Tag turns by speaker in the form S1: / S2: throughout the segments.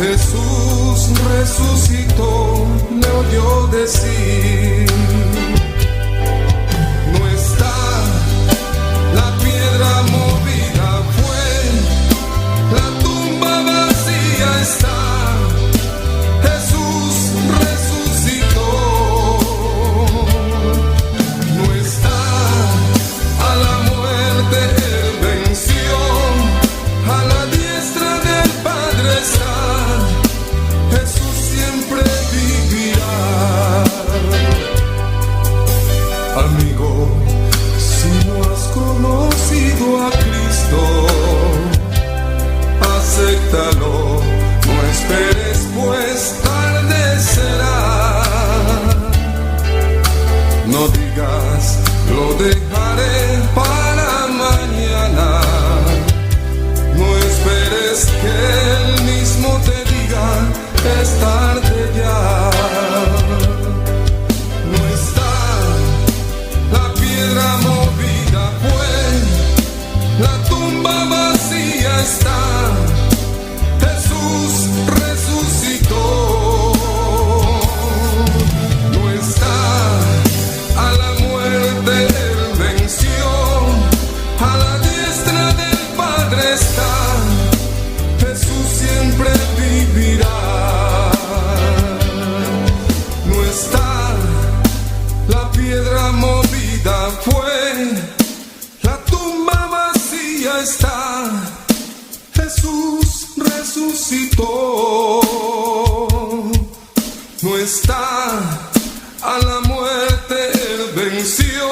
S1: Jesús resucitó, le oyó decir: no está la piedra movida, fue la tumba vacía está. Jesús resucitó, no está a la muerte, él venció, a la diestra del Padre está. Jesús siempre vivirá. Amigo, si no has conocido a Cristo, acéptalo, no esperes, pues tarde será. No digas, lo dejaré para mañana. No esperes que él mismo te diga, es tarde ya. No está la piedra movida, fue la tumba vacía está. Jesús resucitó, no está a la muerte, él venció, a la diestra del Padre está. Jesús siempre vivirá. No está la piedra movida, fue la tumba vacía está. Jesús resucitó, no está a la muerte, él venció,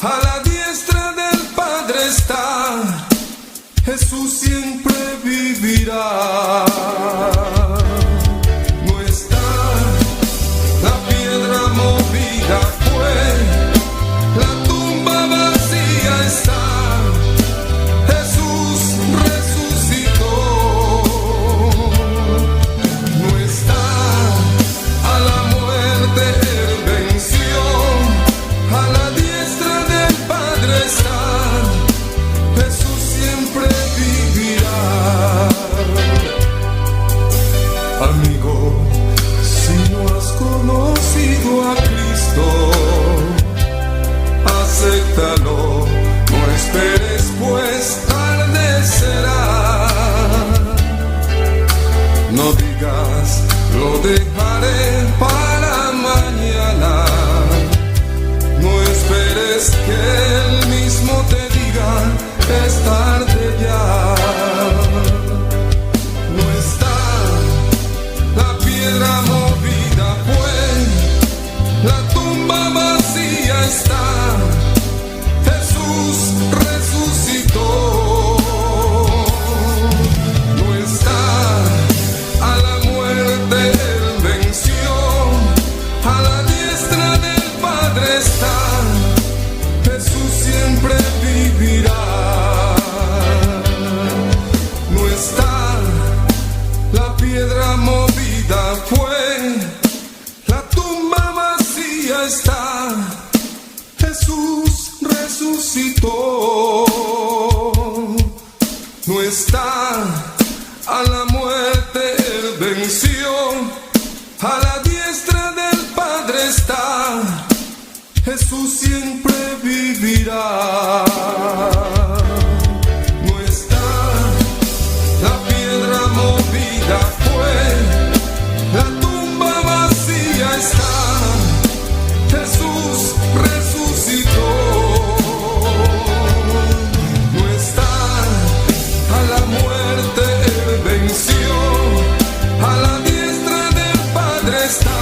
S1: a la diestra del Padre está. Jesús siempre vivirá. No está la piedra movida, fue la tumba vacía está. Jesús resucitó, no está a la muerte, él venció, a la diestra del Padre está. Jesús siempre vivirá. Amigo, si no has conocido a Cristo, acéptalo, no esperes, pues tarde será. No digas, lo dejaré para mañana. No esperes que él mismo te diga, es tarde ya. No está la piedra movida, fue la tumba vacía está. Jesús resucitó, no está a la muerte, él venció, a la diestra del Padre está. Jesús siempre vivirá. No está la piedra movida, fue la tumba vacía está. Jesús resucitó, no está a la muerte, él venció, a la diestra del Padre está. Jesús siempre vivirá. No está la piedra movida, fue la tumba vacía está. Jesús resucitó, no está a la muerte, él venció, a la diestra del Padre está.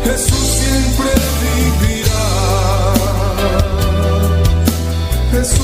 S1: Jesús siempre vivirá. Jesús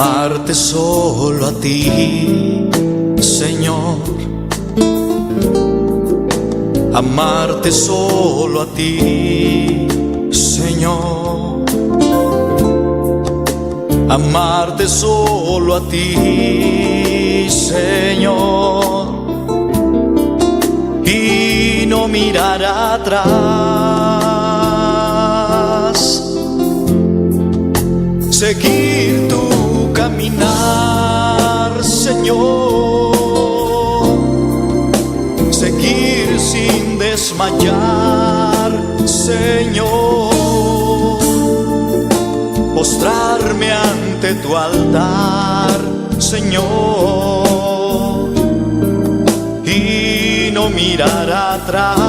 S2: amarte solo a ti, Señor, amarte solo a ti, Señor, amarte solo a ti, Señor, y no mirar atrás, seguir tu caminar, Señor, seguir sin desmayar, Señor, postrarme ante tu altar, Señor, y no mirar atrás,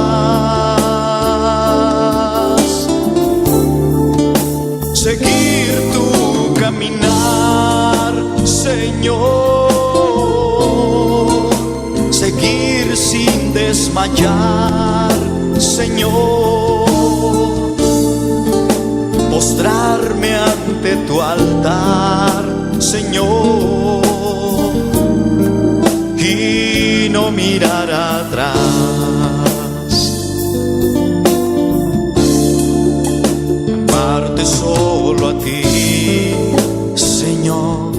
S2: seguir tu caminar, Señor, seguir sin desmayar, Señor, postrarme ante tu altar, Señor, y no mirar atrás. Amarte solo a ti, Señor,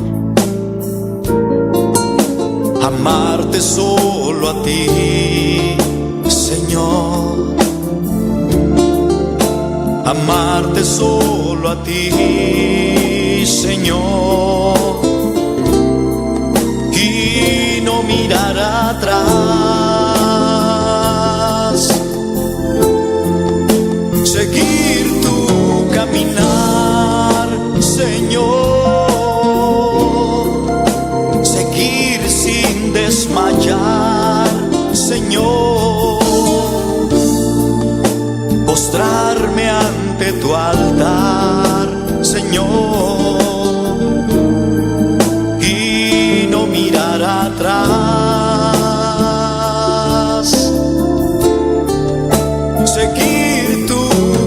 S2: amarte solo a ti, Señor, amarte solo a ti, Señor, y no mirar atrás, seguir tu caminar, Señor, seguir sin desmayar, Señor, postrarme ante tu altar, Señor, y no mirar atrás, seguir tu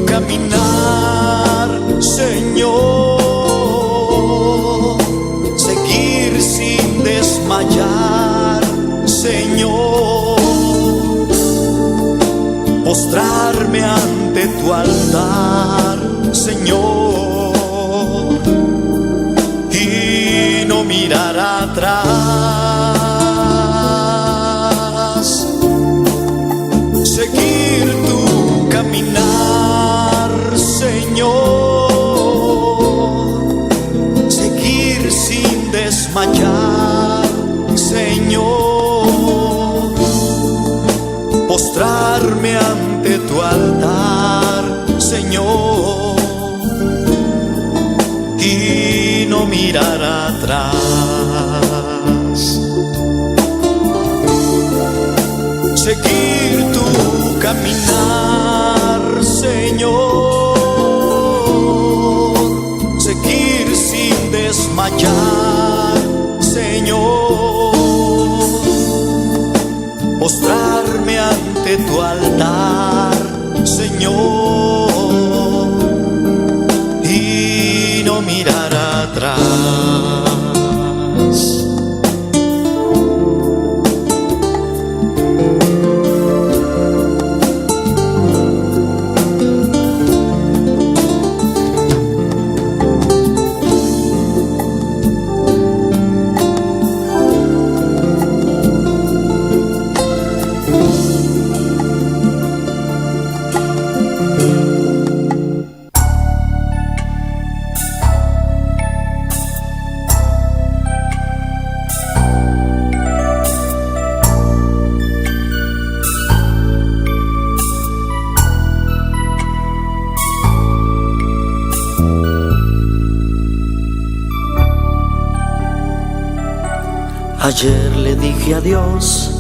S2: caminar, Señor, seguir sin desmayar, Señor, postrarme ante tu altar, Señor, y no mirar atrás, seguir tu caminar, Señor, seguir sin desmayar, Señor, postrarme ante tu altar, Señor, y no mirar atrás. Seguir tu caminar, Señor, seguir sin desmayar, Señor, postrarme ante tu altar, Señor, y no mirar atrás.
S3: Ayer le dije adiós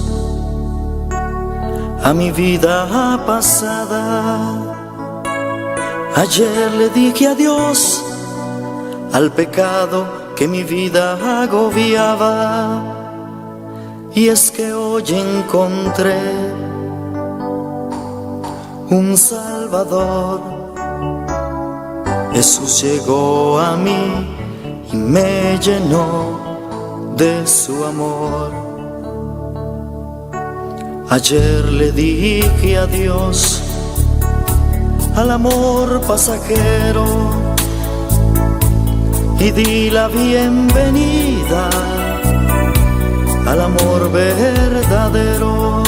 S3: a mi vida pasada. Ayer le dije adiós al pecado que mi vida agobiaba. Y es que hoy encontré un Salvador. Jesús llegó a mí y me llenó de su amor. Ayer le dije adiós al amor pasajero y di la bienvenida al amor verdadero.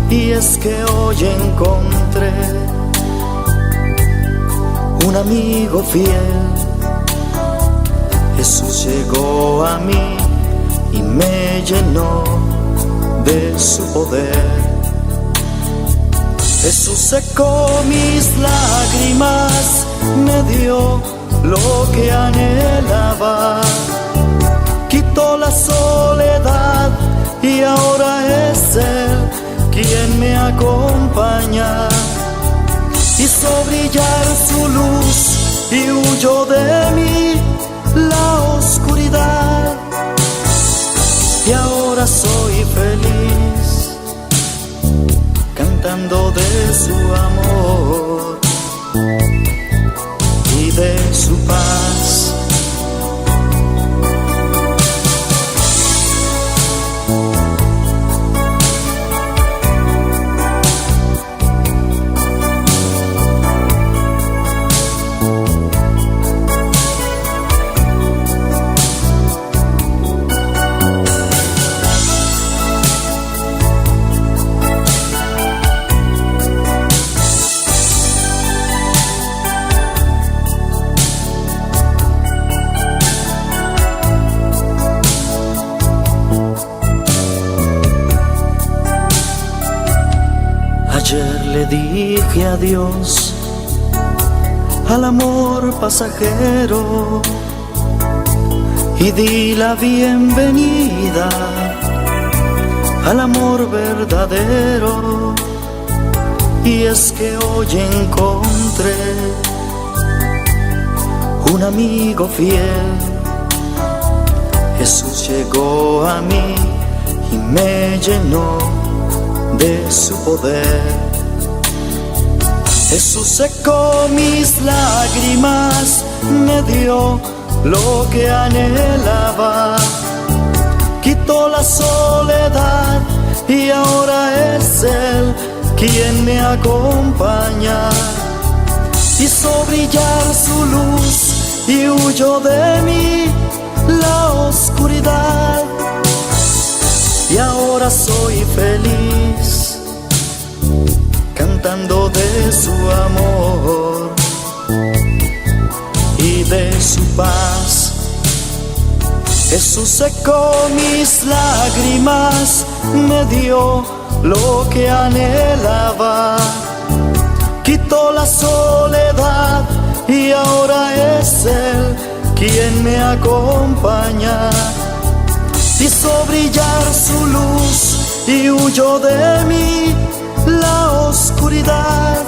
S3: Y es que hoy encontré un amigo fiel. Jesús llegó a mí y me llenó de su poder. Jesús secó mis lágrimas, me dio lo que anhelaba, quitó la soledad y ahora es Él quien me acompaña. Hizo brillar su luz y huyó de mí la oscuridad. Y ahora soy feliz, cantando de su amor y de su paz. Ayer le dije adiós al amor pasajero y di la bienvenida al amor verdadero. Y es que hoy encontré un amigo fiel. Jesús llegó a mí y me llenó de su poder. Jesús secó mis lágrimas, me dio lo que anhelaba, quitó la soledad y ahora es Él quien me acompaña. Hizo brillar su luz y huyó de mí la oscuridad. Y ahora soy feliz, cantando de su amor y de su paz. Jesús secó mis lágrimas, me dio lo que anhelaba, quitó la soledad y ahora es Él quien me acompaña. Hizo brillar su luz y huyó de mí la oscuridad.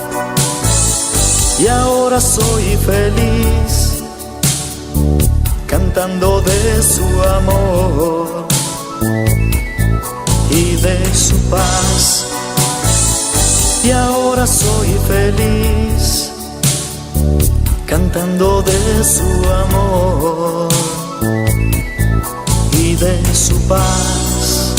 S3: Y ahora soy feliz, cantando de su amor y de su paz. Y ahora soy feliz, cantando de su amor y de su paz.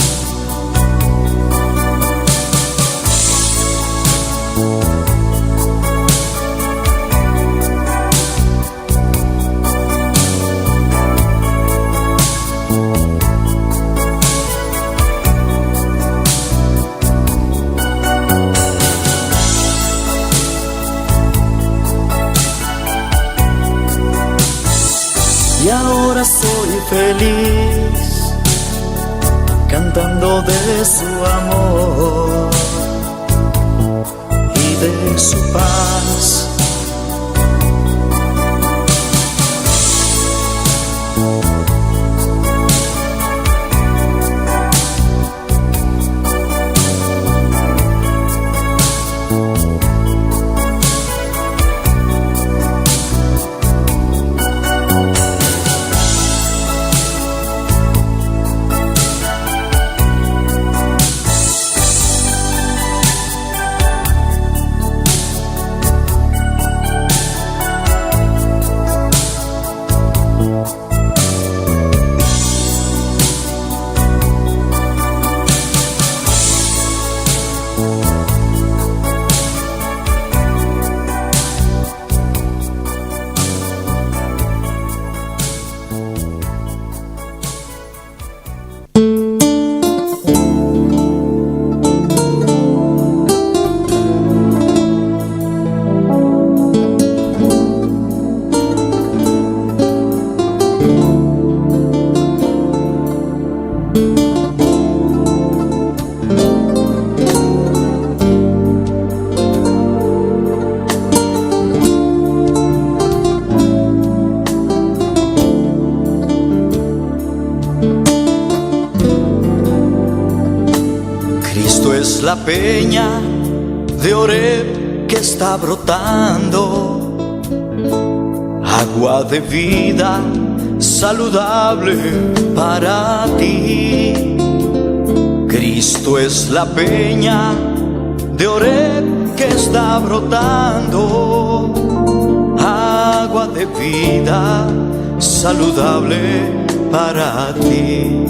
S3: Y ahora soy feliz, cantando de su amor y de su paz. la peña de Oreb que está brotando, agua de vida saludable para ti. Cristo es la peña de Oreb que está brotando, agua de vida saludable para ti.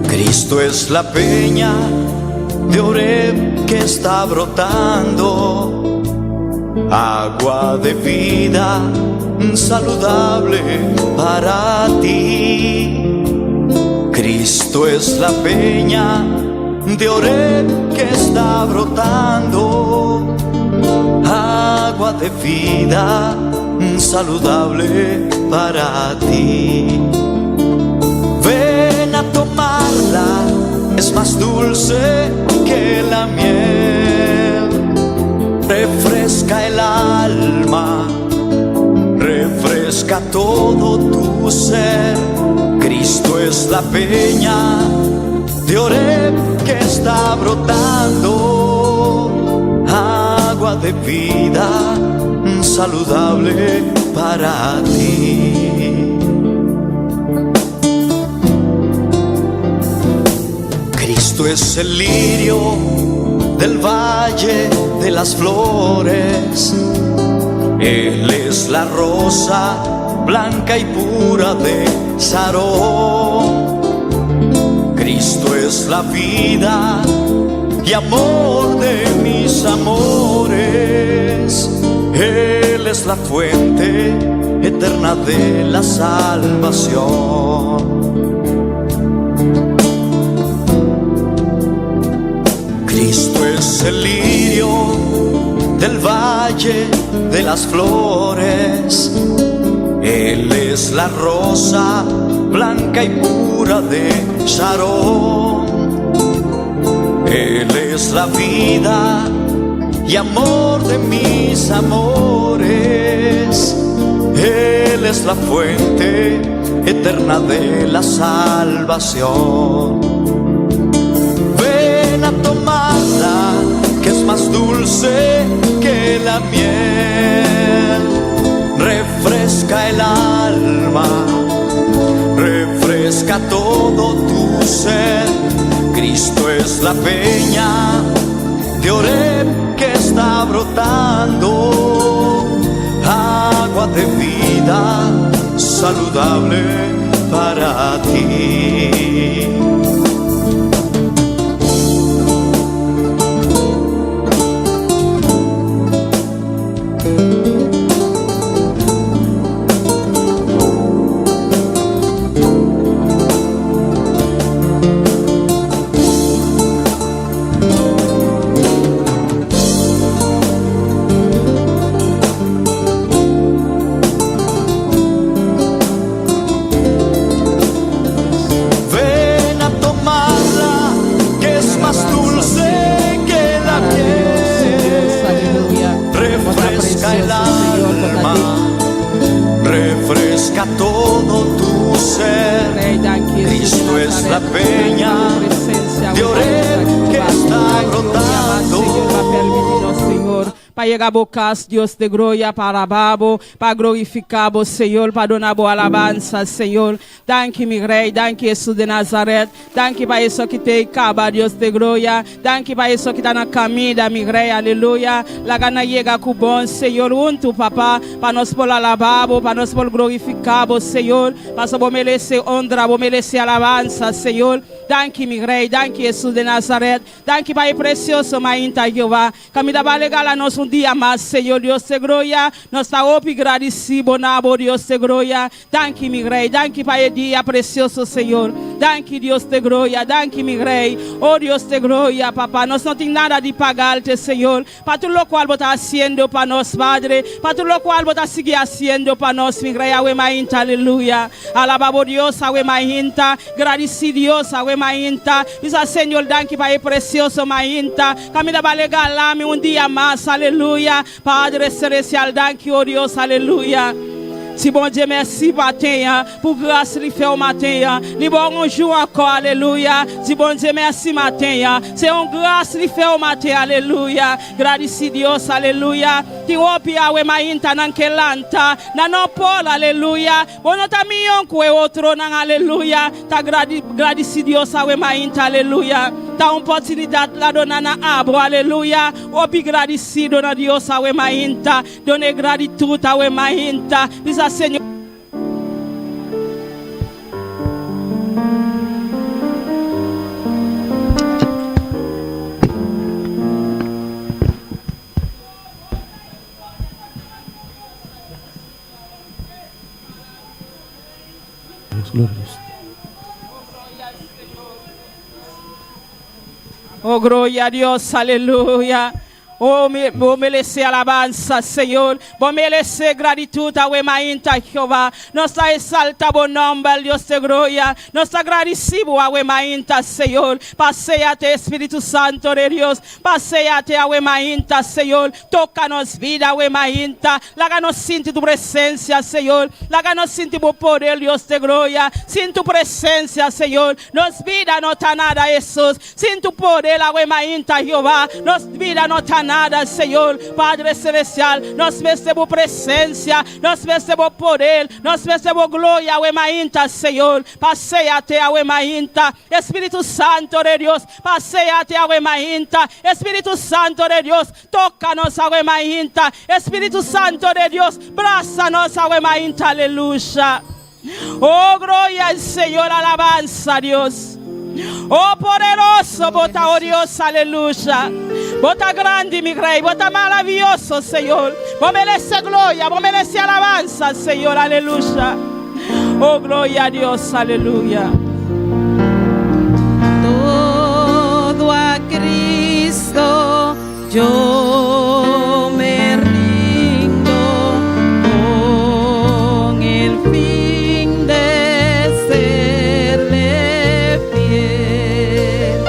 S3: Cristo es la peña de Oreb que está brotando, agua de vida saludable para ti. Cristo es la peña de Oreb que está brotando, agua de vida saludable para ti. Ven a tomarla, es más dulce que la miel, refresca el alma, refresca todo tu ser. Cristo es la peña de Oreb que está brotando, agua de vida saludable para ti. Cristo es el lirio del valle de las flores, Él es la rosa blanca y pura de Sarón. Cristo es la vida y amor de mis amores, Él es la fuente eterna de la salvación. Cristo es el lirio del valle de las flores, Él es la rosa blanca y pura de Sarón. Él es la vida y amor de mis amores, Él es la fuente eterna de la salvación. Ven a tomarla, que es más dulce que la miel, refresca el alma, refresca todo tu ser. Cristo es la peña de Oreb que está brotando, agua de vida saludable para ti. Refresca todo tu ser. Cristo es la peña de Oreb que está brotando.
S4: Para llegar a bocas, Dios de gloria, para babo, para glorificar o Senhor, para donar boa alabança, Senhor. Danke, mi rei, danke, Jesus de Nazaret. Danke para isso que te acaba, Deus de glória. Danke para isso que está na caminho, mi rei, aleluia. La gana chega com bom, Senhor, unto, papá, para nós por alabar, para nós por glorificar, o Senhor. Para nós merecer honra, merecer alabança, Senhor. Danke, mi rei, danke, Jesus de Nazaret. Danke para o precioso, mainta, Jeová. Caminho da legal a nós dia mais, Senhor, Deus de glória. Nós está agradecido, nabo, Deus de glória. Danke, mi rei, danke para o dia precioso, Senhor. Danke, Deus de glória, danke, mi rei. Oh, Deus de glória, papá. Nós não temos nada de pagar-te, Senhor. Para tudo o qual você está fazendo para nós, Padre. Para tudo o qual você está seguindo fazendo para nós, mi rei. Awe mainta, aleluia. Alababo Deus, awe mainta. Agradecido Deus, awe mainta. Diz a Senhor, danke para o precioso mainta. Caminho da legal lá, dia mais, aleluia. Padre celestial, danke, oh Deus, aleluia. Si bon Dieu merci matin pour grâce li fait au matin. Li bon un jour encore alléluia. Si bon Dieu merci matin. C'est une grâce li fait au matin alléluia. Grazie Dios alléluia. Ti opi awe mainta nan kelanta na non Paul alléluia. Bono ta miyon kwe otro nan alléluia. Ta grazie Dios awe mainta alléluia. Ta opportunidad la dona na abro alléluia. Opi grazie dona Dios awe mainta. Done gratitude awe mainta. Bisa Señor. Oh, gloria a Dios, aleluya. Oh, vos merecer alabanza, Señor. Vos merecer gratitud a Wemainta, Jehová. Nos exalta buen nombre, Dios de gloria. Nos agradecemos a Wemainta, Señor. Paseate, Espíritu Santo de Dios. Paseate a Wemainta, Señor. Tócanos vida, Wemainta. Láganos sentir tu presencia, Señor. Láganos sentir tu poder, Dios de gloria. Sin tu presencia, Señor. Nos vida no está nada, Jesús. Sin tu poder, a Wemainta, Jehová. Nos vida no está nada. Señor, Padre Celestial, nos merecemos presencia, nos merecemos poder, nos merecemos gloria, Wemainta, Señor. Paseate a Wemainta, Espíritu Santo de Dios, paseate a Wemainta, Espíritu Santo de Dios, tócanos a Wemainta, Espíritu Santo de Dios, brázanos a Wemainta, aleluya. Oh, gloria al Señor, alabanza a Dios. Oh, poderoso, bota, oh Dios, aleluya. Bota grande, mi rey, bota maravilloso, Señor. Vos mereces gloria, vos mereces alabanza, Señor, aleluya. Oh, gloria a Dios, aleluya.
S5: Todo a Cristo yo me rindo con el fin de serle fiel.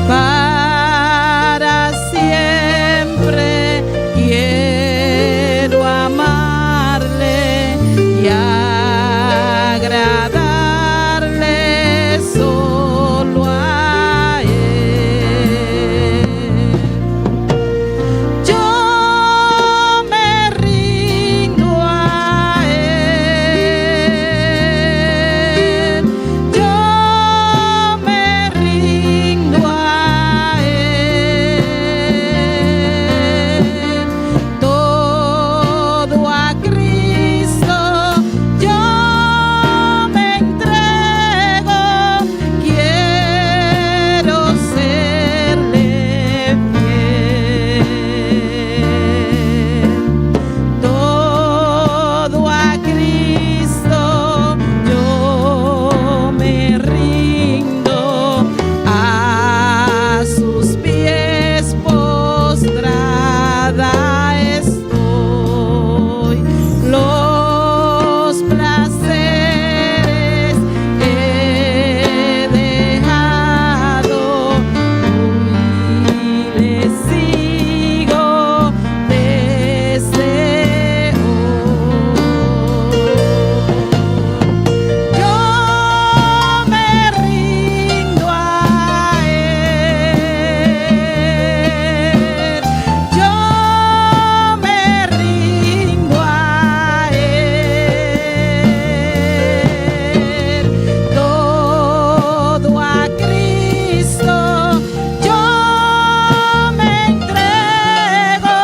S5: Para siempre quiero amarle y agradarle solo a Él. Yo me rindo a Él. Yo me rindo a Él. Todo a Cristo yo me entrego. Quiero serle fiel. Todo a Cristo yo me rindo. A sus pies postrada estoy. Los placeres he dejado y le sigo desde hoy. Yo me rindo a Él. Yo me rindo a Él. Todo a Cristo yo me entrego.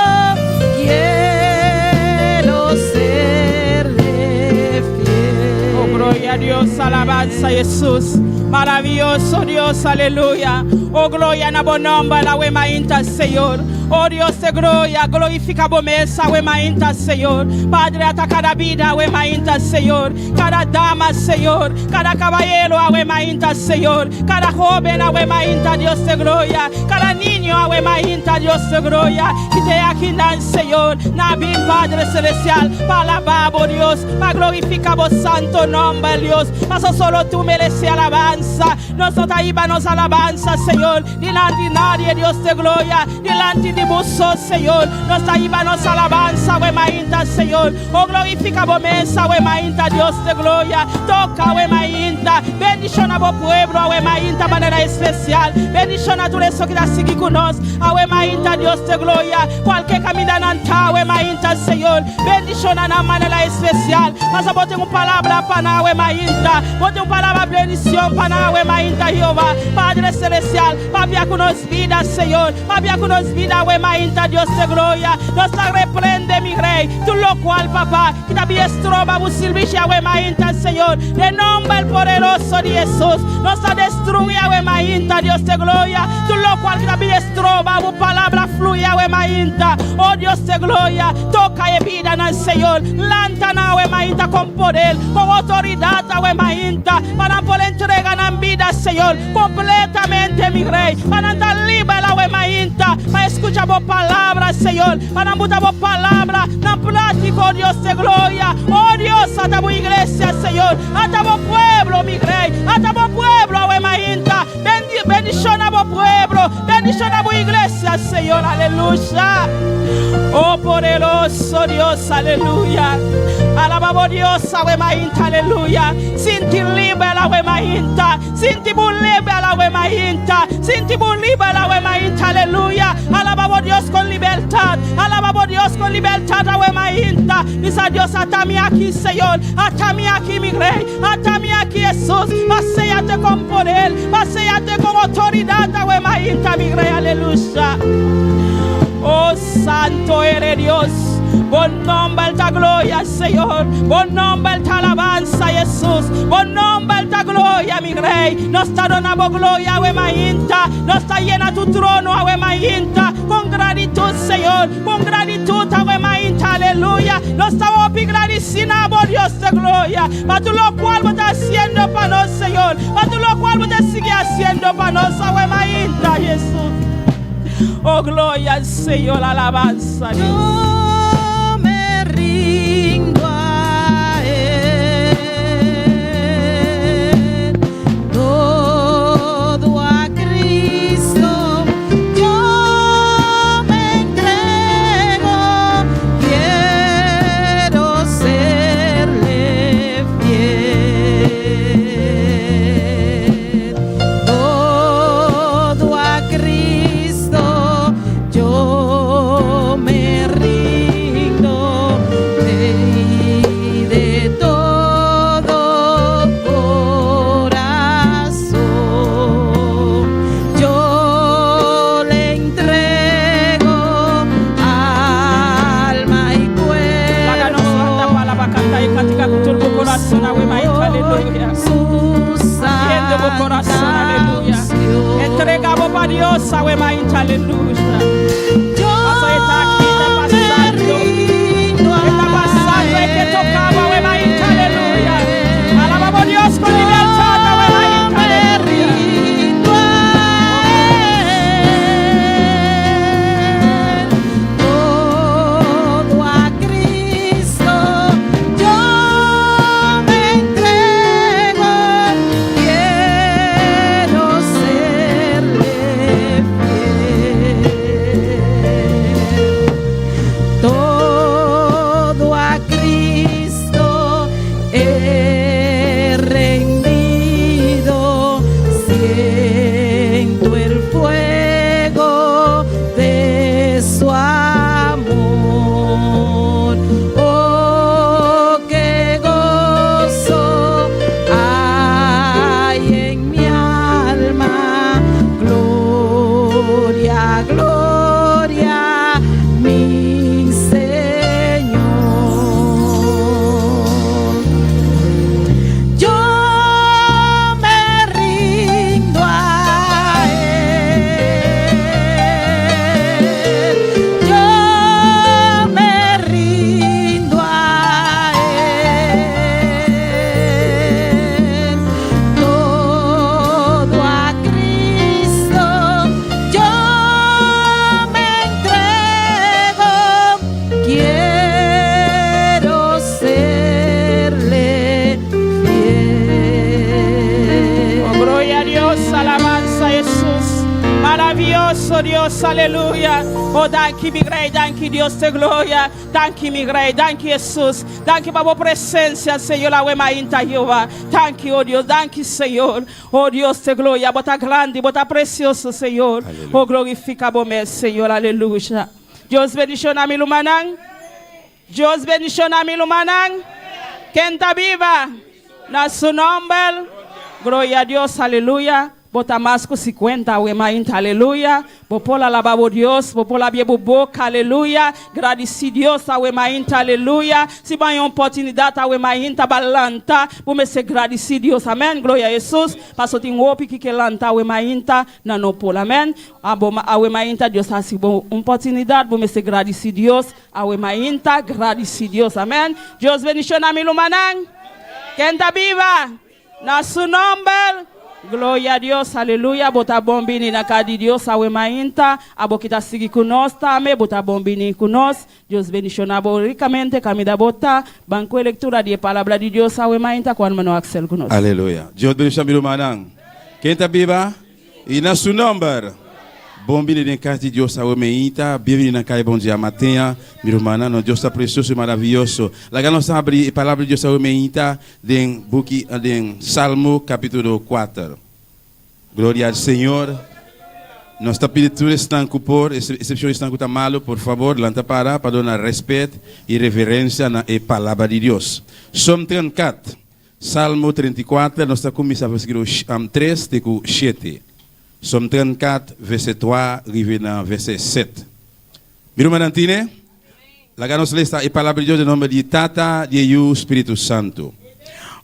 S5: Quiero serle fiel.
S4: Oh, gloria a Dios, alabanza a Jesús. Maravilloso Dios, aleluya. Oh, gloria en buen nombre, la Wemainta, Señor. Oh, Dios de gloria, glorifica vos mesa, Wemainta, Señor. Padre, hasta cada vida, Wemainta, Señor. Cada dama, Señor. Cada caballero, Wemainta, Señor. Cada joven, Wemainta, Dios de gloria. Cada niño, Wemainta, Dios de gloria. Que te aquí, Señor. Nabi, Padre Celestial, para alabar, oh Dios. Para glorificar vos santo nombre, Dios. Mas solo tú mereces alabanza. Nosotros ahí nos alabanza, Señor. Delante de nadie, Dios de gloria. Delante de bendibuso, Señor. Nos ayuda, nos alabanza, we mainta, Señor. Oh, glorifica vos mesa, we mainta, Dios de gloria. Toca, we mainta. Bendición a vos pueblo, we mainta, manera especial. Bendición a todos los que están aquí con nos. We mainta, Dios de gloria. Cualquier camino anta, we mainta, Señor. Bendición a una manera especial. Mas a bote una palabra para we mainta. Bote una palabra bendición para we mainta, Jehová. Padre celestial, papia con nos vida, Señor. Papia con nos vida, we mainta, Dios de gloria. Nos la reprende, mi rey. Tú lo cual, papá, que también estroba, bu silvisha, we mainta, Señor. De nombre el poderoso de Jesús. Nos la destruye, we mainta, Dios de gloria. Tú lo cual, que también estroba, bu palabra fluye, we mainta. Oh Dios de gloria, toca y vida en el Señor. Lantana, we mainta, con poder, con autoridad, we mainta. Para poder entregar en vida, Señor, completamente, mi rey. Para estar libre, we mainta. Para escuchar vos palabras, Señor. Para botar vos palabras, en práctico, Dios de gloria. Oh Dios, hasta tu iglesia, Señor. Hasta vos pueblo, mi rey. Hasta vos pueblo, we mainta. Bendición a vos pueblo. Bendición a vos iglesia, Señor. Aleluya. Oh poderoso Dios, aleluya. Alabamos Dios, we mainta, aleluya. Sin ti libre, we mainta. Sin ti libre, we mainta. Sin ti libre, we mainta, aleluya. Alabamos Dios con libertad. Alabamos Dios con libertad, we mainta. Dice Dios, atame aquí, Señor. Atame aquí, mi rey. Atame aquí, Jesús. Paséate con poder. Paséate con autoridad, we mainta, mi rey, aleluya. Oh, santo eres Dios. Bon nombre ta gloria, Señor. Bon nombre ta alabanza, Jesús. Bon nombre ta gloria, mi rey. Nos está donando gloria, we mainta. Nos está llena tu trono, we mainta. Con gratitud, Señor. Con gratitud, we mainta, aleluya. Nos estamos agradeciendo, Dios de gloria. Para tú lo cual vos estás haciendo para nosotros, Señor. Para tú lo cual vos te sigues haciendo para nosotros, we mainta, Jesús. Oh, gloria al Señor, alabanza, Dios.
S5: Yo me rindo a Él, todo a Cristo. Yo me entrego, quiero serle fiel. Todo a Cristo. Yo me rindo y de todo corazón yo le entrego alma y cuerpo. Su santa unción.
S4: Entregamos para Dios, we mainta, aleluya.
S5: Yo me rindo
S4: Está pasando, es que tocaba, we mainta, aleluya. Alabamos Dios con libertad, we mainta, aleluya.
S5: Todo a Cristo yo me entrego, quiero serle fiel.
S4: maravilloso Dios, aleluya. Oh, thank you, mi rey, thank you, Dios de gloria. Thank you, mi rey, thank you, Jesús. Thank you, por presencia, Señor, la wemainta Jehová. Thank you, oh Dios, thank you, Señor. Oh, Dios de gloria, bota grande, bota precioso, Señor.
S6: Aleluya.
S4: Oh, glorifica vos, Señor, aleluya. Dios bendiciones a mi lumanang. Dios bendiciones a mi lumanang. Quien está viva, na su nombre. Gloria a Dios, aleluya. Bota mais com 50, o emainta, aleluia. Bopola lavabo Deus, bopola biebo boca, aleluia. Agradeci Deus, o emainta, aleluia. Se vai uma oportunidade, o emainta, balanta. Vamos ser agradeci Deus, amém. Glória a Jesus. Passou tem opi que lanta, o emainta, na no pola, amém. O emainta, Deus ha sido uma oportunidade, vamos ser agradeci Deus, o emainta, agradeci Deus, amém. Deus bendiciones a mi lumanang. Quem está viva, na su nombre. Glória a Deus, aleluia. Bota bombini na casa de Deus, a emainta. A boca está seguindo conosco também. Bota bombini conosco. Deus bendicionar ricamente. Camida bota. Banco de leitura de palavra de Deus, a emainta. Quando mano Axel conosco.
S6: Aleluia. Deus bendiga meu irmão. Quem está viva? E na seu nome. Bom dia na casa de Deus, a meita. Bem-vindo na casa, bom dia, matinha. Meu irmão, no Deus está precioso e maravilhoso. Lá nós abrimos a palavra de Deus, a meita, em Salmo, capítulo 4. Glória ao Senhor. Nós está pedindo estanco por, exceção estanco está malo, por favor, lanta para dar respeito e reverência na palavra de Deus. Som 34, Salmo 34, nós está começando a versículo 3, teco 7. Somme 34, verset 3, arrivé dans verset 7. Meu irmão Antine, lá que nós lemos a palavra de Deus em nome de Tata, de Yu, Espírito Santo.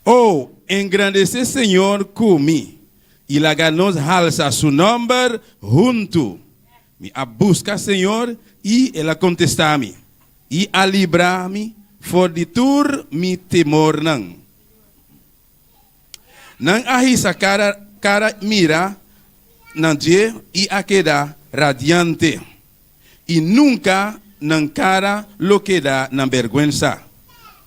S6: Oh, engrandecer Senhor comigo, e lá que nós alça seu nome junto. Me a busca Senhor, e ela contesta-me, e a livrar-me, for de tur me temor não. Não arrisca cara mira, não dia e a queda radiante e nunca não cara lo queda na vergüenza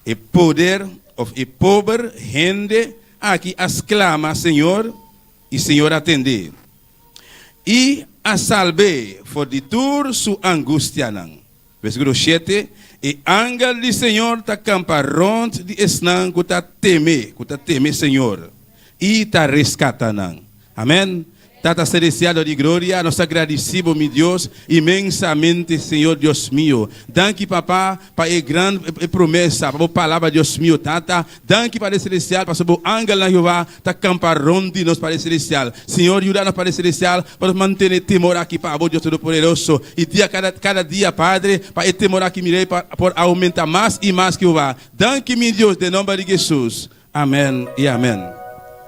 S6: e poder of e pobre gente aqui exclama Senhor e Senhor atende e a salve for de tur su angústia não. Versículo 7 e ángel de Senhor ta campa rond de esnan que ta teme Senhor e ta rescata não. Amém. Tata celestial de glória, nós agradecemos, meu Deus, imensamente, Senhor Deus meu. Danke, papá, para a grande promessa, para a palavra, Deus meu, Tata. Danke, Pai celestial, para o ángel na Jeová, tá camparão de nós, Pai celestial. Senhor, ajuda-nos, Pai celestial, para manter temor aqui, Pai, Deus Todo-Poderoso. E dia, cada dia, Padre, para temor aqui, mirei, para aumentar mais e mais que Jeová. Danke, meu Deus, em nome de Jesus. Amém e amém.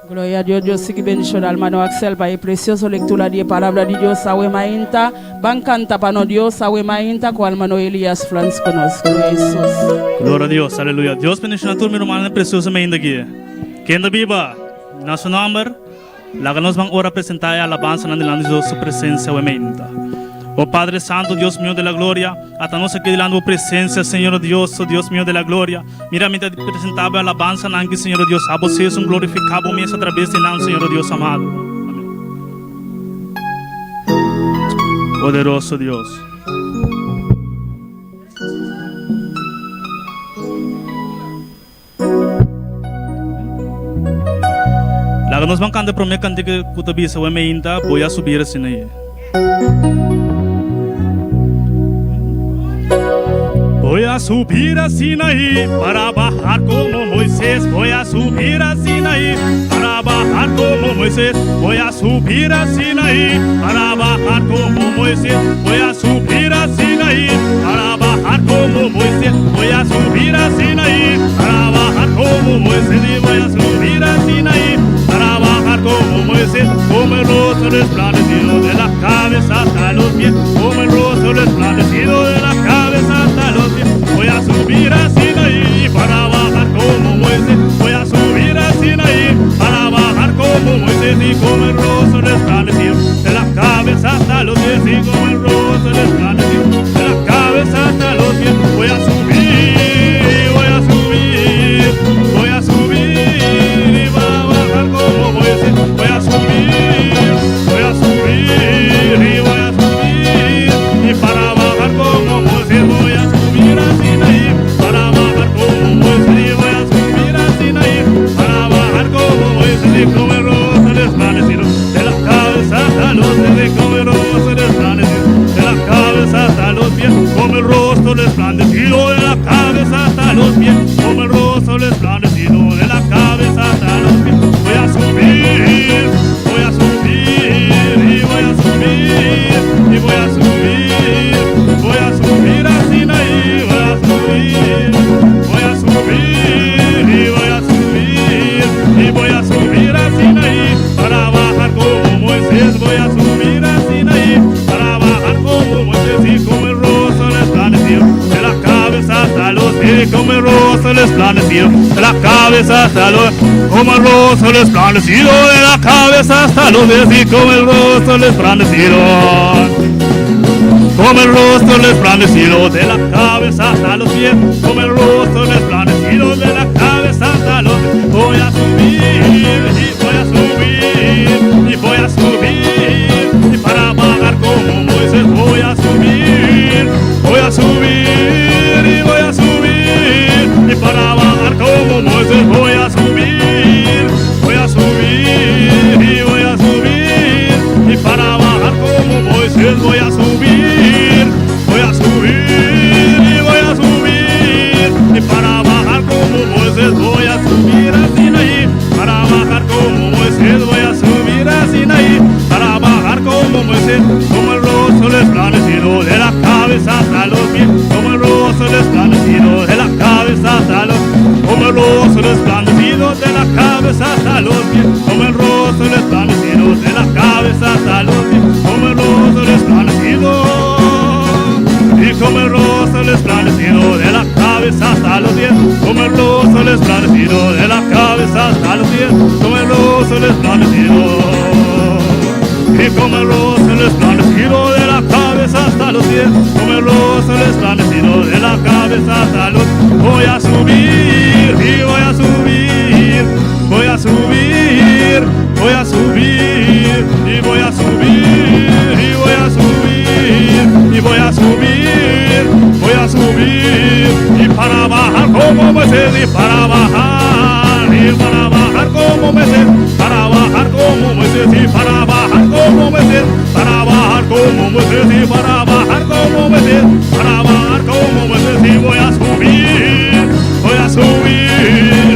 S4: Glória a Deus, Deus siga bendicionando hermano Axel para a preciosa leitura de palavra de Deus, a emainta, bancanta para no Deus, a emainta, com o hermano Elias Franz conosco, Glória a Jesus.
S7: Glória a Deus, aleluia. Deus bendicionar todo meu irmão precioso ainda aqui. Quem da Bíblia, nosso nome, lá que nós vamos ora apresentar a alabança na delante de sua presença, a emainta. Oh Padre Santo, Dios mío de la gloria, hasta nos aquí delante de tu presencia, Señor Dios, oh Dios mío de la gloria. Mira, mientras presentaba alabanza, nanki, Señor Dios, a vos es un glorificado mío a través de nan, Señor Dios amado. Amén. Poderoso Dios. La que nos van a cantar por mí, canté que cutabisa, o emainta, voy a subir así en ella. Voy a subir a Sinaí para bajar como Moisés. Voy a subir a Sinaí para bajar como Moisés. Voy a subir a Sinaí para bajar como Moisés. Voy a subir a Sinaí para bajar como Moisés. Voy a subir a Sinaí para bajar como Moisés. Y voy a subir a Sinaí para bajar como Moisés. Como el rostro resplandecido de la cabeza hasta los pies. Como el rostro resplandecido de la cabeza hasta los pies. Voy a subir a Sinaí para bajar como Moisés. Voy a subir a Sinaí para bajar como Moisés. Y como el rostro resplandecido de la cabeza hasta los pies. Y como el rostro resplandecido de la cabeza hasta los pies. Voy a subir, voy a subir, voy a subir y va a bajar como Moisés. Voy a subir y voy a rostro resplandecido de la cabeza hasta los pies, como el rostro resplandecido de la cabeza hasta los pies, y como el rostro resplandecido, como el rostro resplandecido de la cabeza hasta los pies, como el rostro resplandecido de la cabeza hasta los pies. Voy a subir y voy a subir y voy a subir, y para bajar como Moisés voy a subir, voy a subir y voy a subir, y para bajar como Moisés voy a subir, voy a subir y voy a subir, y para bajar como Moisés voy a subir, voy a subir y voy a subir, y para bajar como Moisés voy a subir a Sinaí, para bajar como Moisés voy a subir a Sinaí, para bajar como Moisés, como el rostro resplandecido de la cabeza hasta los pies, como el rostro resplandecido de la cabeza hasta los pies, como el rostro resplandecido de la cabeza hasta los pies, como el rostro resplandecido de la cabeza hasta los pies, como el rostro resplandecido, y como el rostro resplandecido de la cabeza hasta los pies, como el rostro resplandecido de la cabeza hasta los pies, como el rostro resplandecido, y como el rostro resplandecido de la cabeza hasta los pies, como el rostro resplandecido de la cabeza hasta los pies. Voy a subir y voy a subir, voy a subir, voy a subir y voy a subir y voy a subir y voy a subir, voy a subir, y para bajar como Moisés, y para bajar, y para bajar como Moisés, para bajar como Moisés, y para bajar como Moisés, para bajar como Moisés, y para bajar como Moisés, para bajar como Moisés, y voy a subir, voy a subir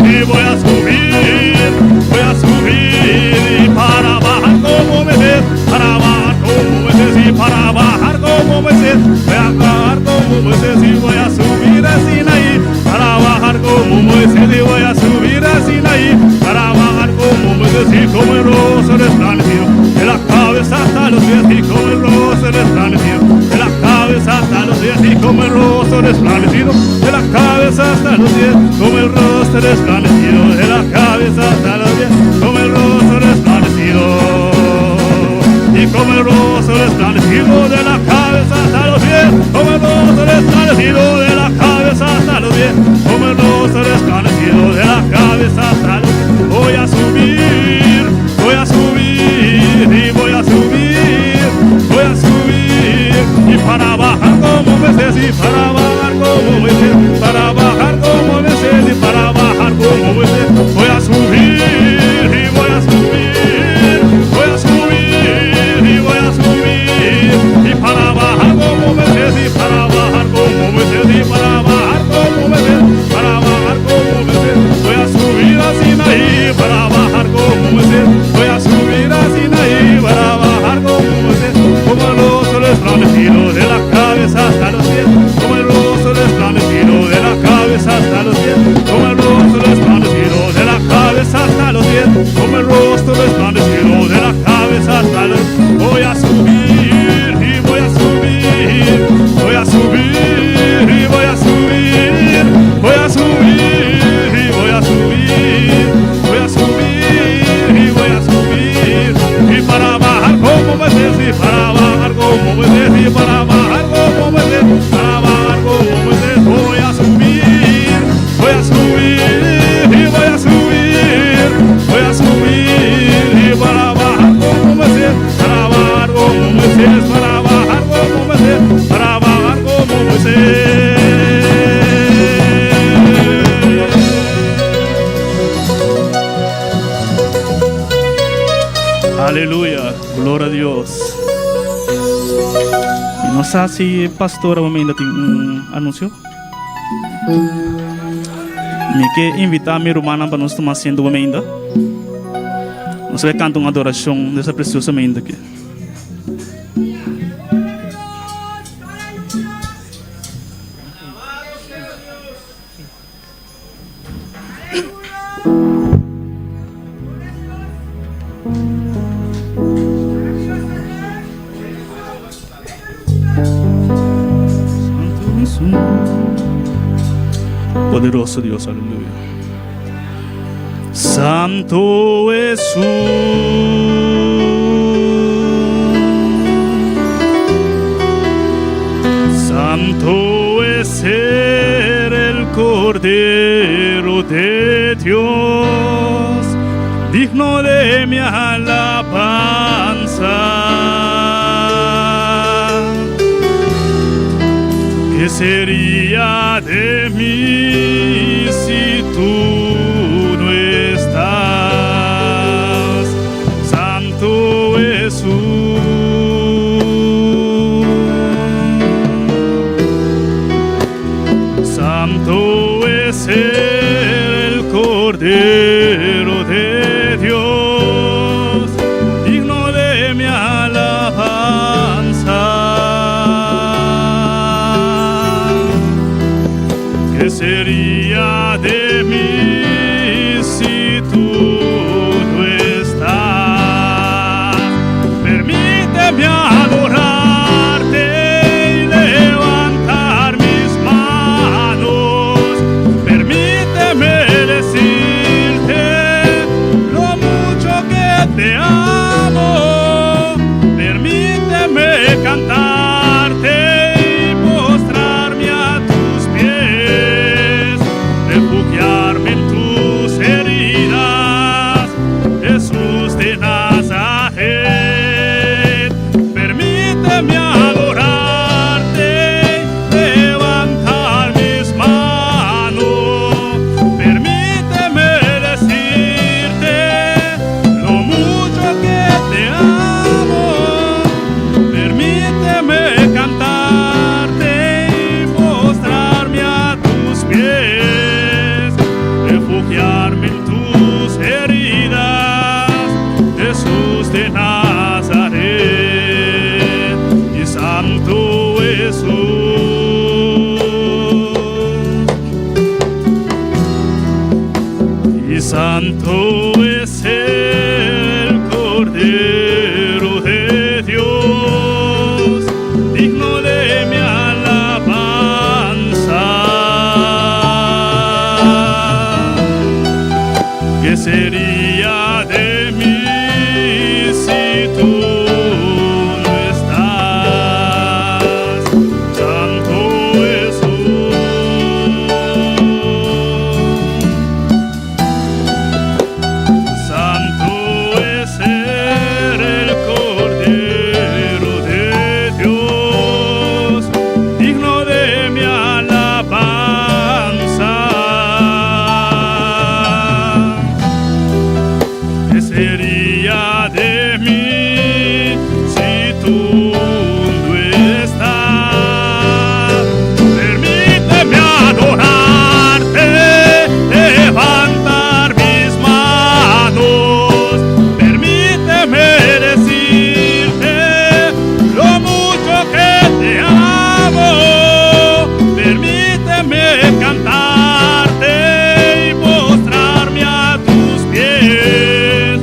S7: y voy a subir, voy a subir, y para bajar como Moisés, para bajar como Moisés, y para bajar como Moisés, voy a bajar como Moisés, y voy a subir a Sinaí, para bajar como Moisés, y voy a subir a Sinaí, para bajar como Moisés, y como el rostro resplandecido de la cabeza hasta los pies, y como el rostro resplandecido de la cabeza hasta los pies, y como el rostro resplandecido de la cabeza hasta los pies, como el rostro resplandecido de la cabeza hasta los pies, como el rostro resplandecido, y como el rostro resplandecido de la cabeza hasta los pies, como el rostro resplandecido de la cabeza hasta los pies, como el rostro resplandecido de la cabeza hasta los pies. Voy a subir, voy a subir y voy a subir, voy a subir, y para bajar como Moisés, y para bajar como Moisés, para bajar como Moisés, y para bajar como Moisés, voy a subir y voy a subir, voy a subir y voy a subir, y para bajar como Moisés, y para bajar como Moisés, y para bajar como Moisés, para bajar como Moisés, voy a subir a Sinaí, para bajar como Moisés, voy a subir a Sinaí, para bajar como Moisés, como el rostro resplandecido de la cabeza hasta los pies, como el rostro resplandecido de la cabeza hasta los pies, como el rostro resplandecido de la cabeza hasta los pies, como el rostro resplandecido de la cabeza hasta los pies. Voy a subir y voy a subir, voy a subir y voy a subir, voy a subir y voy a subir, voy a subir y voy a subir, y para bajar como Moisés, y para bajar como Moisés, y para bajar como Moisés, para bajar como Moisés, voy a subir, voy a subir y voy a subir, voy a subir, y para bajar como Moisés, para bajar como Moisés, para bajar como Moisés, para bajar como Moisés. Aleluya, gloria a Dios. E não sei se pastora ainda tem anúncio. Me quer invitar a minha irmã para nós tomar sendo ainda. Nós vamos cantar uma adoração dessa preciosa ainda aqui. Poderoso Dios, aleluya. Santo Jesús, santo es el Cordero de Dios, digno de mi alabanza. ¿Qué sería de mí si tú no estás, Santo Jesús? Santo es el Cordero de Dios, digno de mi alabanza. ¿Qué sería de mí si tú no estás? Permíteme adorarte y levantar mis manos. Permíteme decirte lo mucho que te amo. Permíteme cantarte y postrarme a tus pies, refugiarme en tus heridas, Jesús de Nazaret. Permíteme adorarte, levantar mis manos. Permíteme decirte lo mucho que te amo. Permíteme cantarte y postrarme a tus pies, refugiarme en tus heridas, Jesús de Nazaret. Y Santo Jesús, y Santo es el Cordero de Dios, digno de mi alabanza. ¿Qué sería de mí si tú no estás, Santo Jesús? Santo es el Cordero de Dios, digno de mi alabanza. ¿Qué sería de mí si tú no estás? Permíteme adorarte, levantar mis manos. Permíteme decirte lo mucho que te amo. Permíteme cantarte y postrarme a tus pies,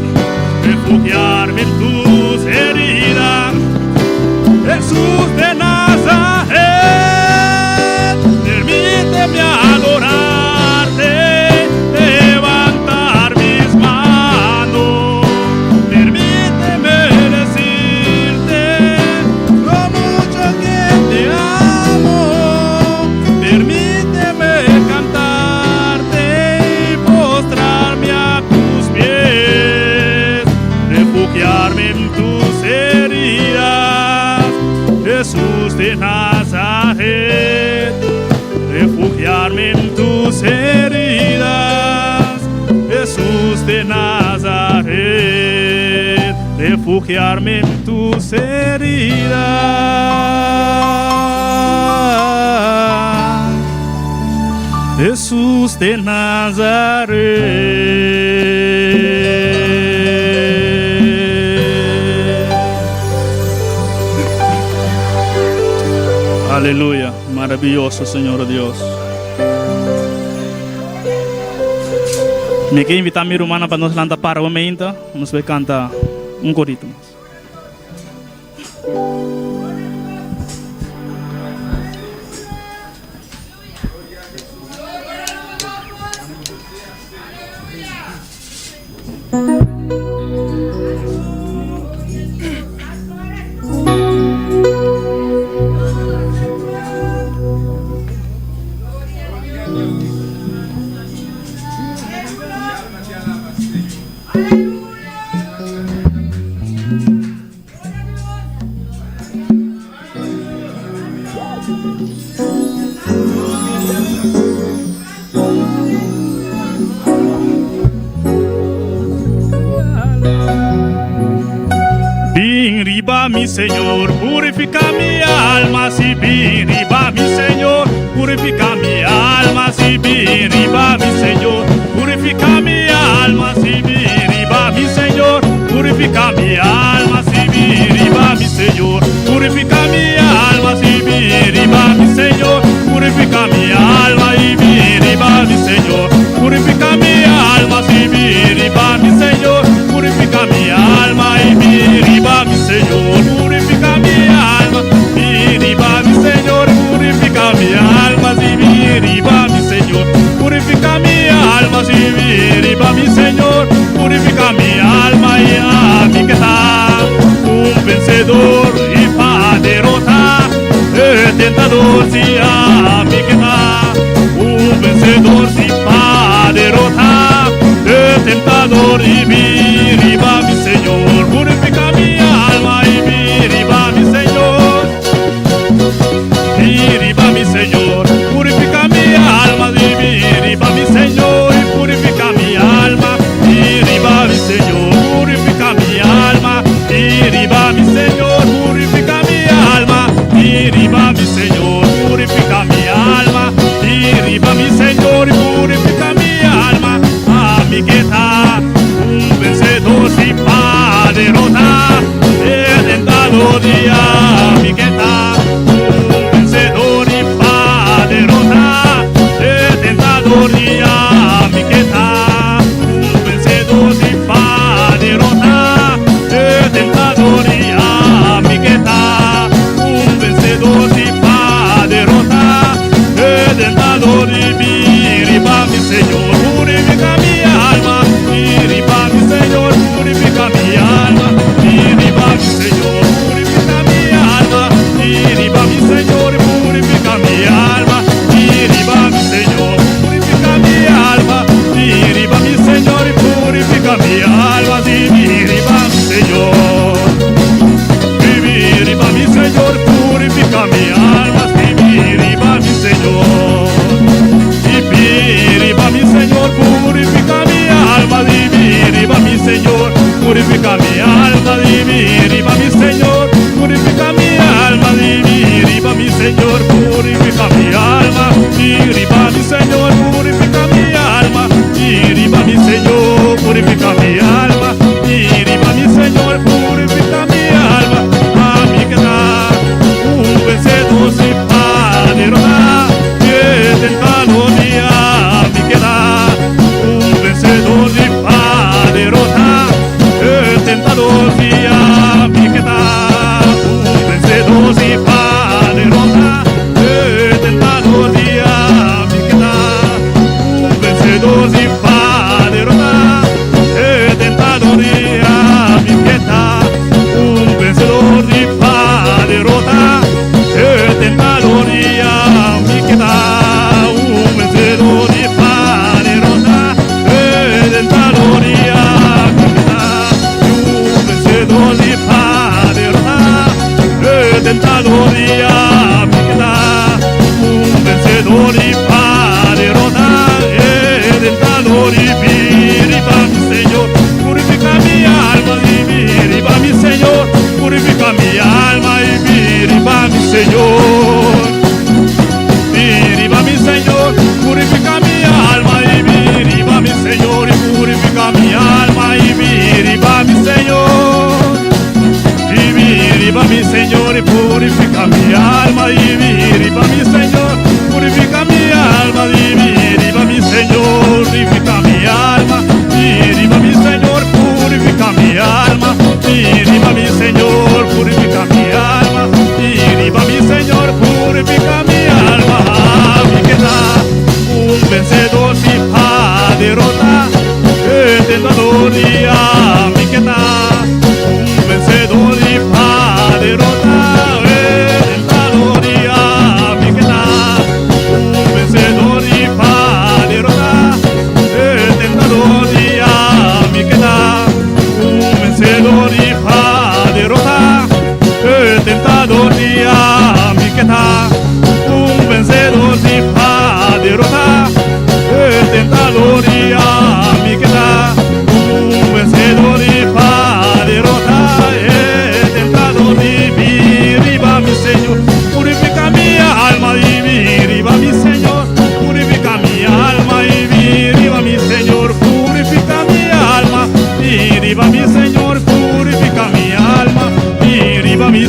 S7: refugiarme en tus heridas, Jesús de Nazaret. Permíteme adorarte, levantar mis manos. Permíteme decirte lo mucho que te amo. Permíteme cantarte y postrarme a tus pies, refugiarme en tus heridas, Jesús de Nazaret. Refugiarme en tus heridas, Jesús de Nazaret. Refugiarme en tus heridas, Jesús de Nazaret. Aleluya, maravilloso Señor Dios. Me quiero invitar a mi hermana para nos cantar para un momento. Nos va a cantar un corito más. mi Señor, purifica mi alma, si viva mi Señor, purifica mi alma, si viva mi Señor, purifica mi alma, si viva mi Señor, purifica mi alma, si viva mi Señor, purifica mi alma, si viva mi Señor, purifica mi alma y viva mi Señor, purifica mi alma, si viva mi Señor, purifica mi alma y viva mi Señor, purifica mi alma, viva mi Señor, purifica mi alma, si viva mi Señor, purifica mi alma, si viva mi Señor, purifica mi alma y a mí que está un vencedor y para derrotar el tentador, si a mí que está un vencedor, si para derrotar el tentador y viva mi Señor, purifica mi alma y viva mi Señor, viva mi Señor, purifica mi alma y viva mi Señor, y purifica mi alma y viva mi Señor, purifica mi alma y viva mi Señor, purifica mi alma y viva mi Señor, purifica mi alma y viva mi Señor, y purifica mi alma, a mi que está un vencedor sin para derrotar el tentador, y a mi que está un vencedor y para derrotar el tentador, y a mi que está un vencedor sin para derrotar el tentador, y a mi que está un vencedor sin para derrotar el tentador, y viva mi Señor, purifica mi alma, viva mi Señor, purifica mi alma, viva mi Señor, purifica mi alma, viva mi Señor, purifica mi alma, viva mi Señor, purifica mi alma, viva mi Señor, purifica mi alma, viva mi Señor, viva mi Señor, purifica mi alma, viva mi Señor, viva mi Señor, purifica mi alma, viva mi Señor, purifica mi alma, viva mi Señor, purifica mi alma, viva mi Señor, purifica mi alma, viva mi Señor, purifica mi alma, viva mi Señor, purifica mi alma, viva mi Señor, purifica mi alma, a mí que da un vencedor sin para derrotar el tentador, y a mí que da un vencedor sin para derrotar el tentador, y a mí que da un vencedor sin para derrotar el tentador, y a mí que da un vencedor sin para derrotar el tentador, y a mí que da un vencedor sin para derrotar el tentador, y a mí que da un vencedor sin para derrotar el tentador, y a mí que da un vencedor sin para derrotar el tentador, y a mí que da un vencedor sin para derrotar el tentador, y viva mi Señor, purifica mi alma, y viva mi Señor, purifica mi alma, y viva mi Señor, viva mi Señor, purifica mi alma, y viva mi Señor, y purifica mi alma, y viva mi Señor, y viva mi Señor, y purifica mi alma, y viva mi Señor, purifica mi alma, y viva mi Señor, purifica mi alma, y viva mi Señor, purifica mi alma, y viva mi Señor, purifica mi alma, y viva mi Señor, purifica mi alma, a mí que da un vencedor sin para derrotar el tentador, y a mí que da un vencedor sin para derrotar el tentador, y a mí que da un vencedor sin para derrotar el tentador, y a mí que da un vencedor sin para derrotar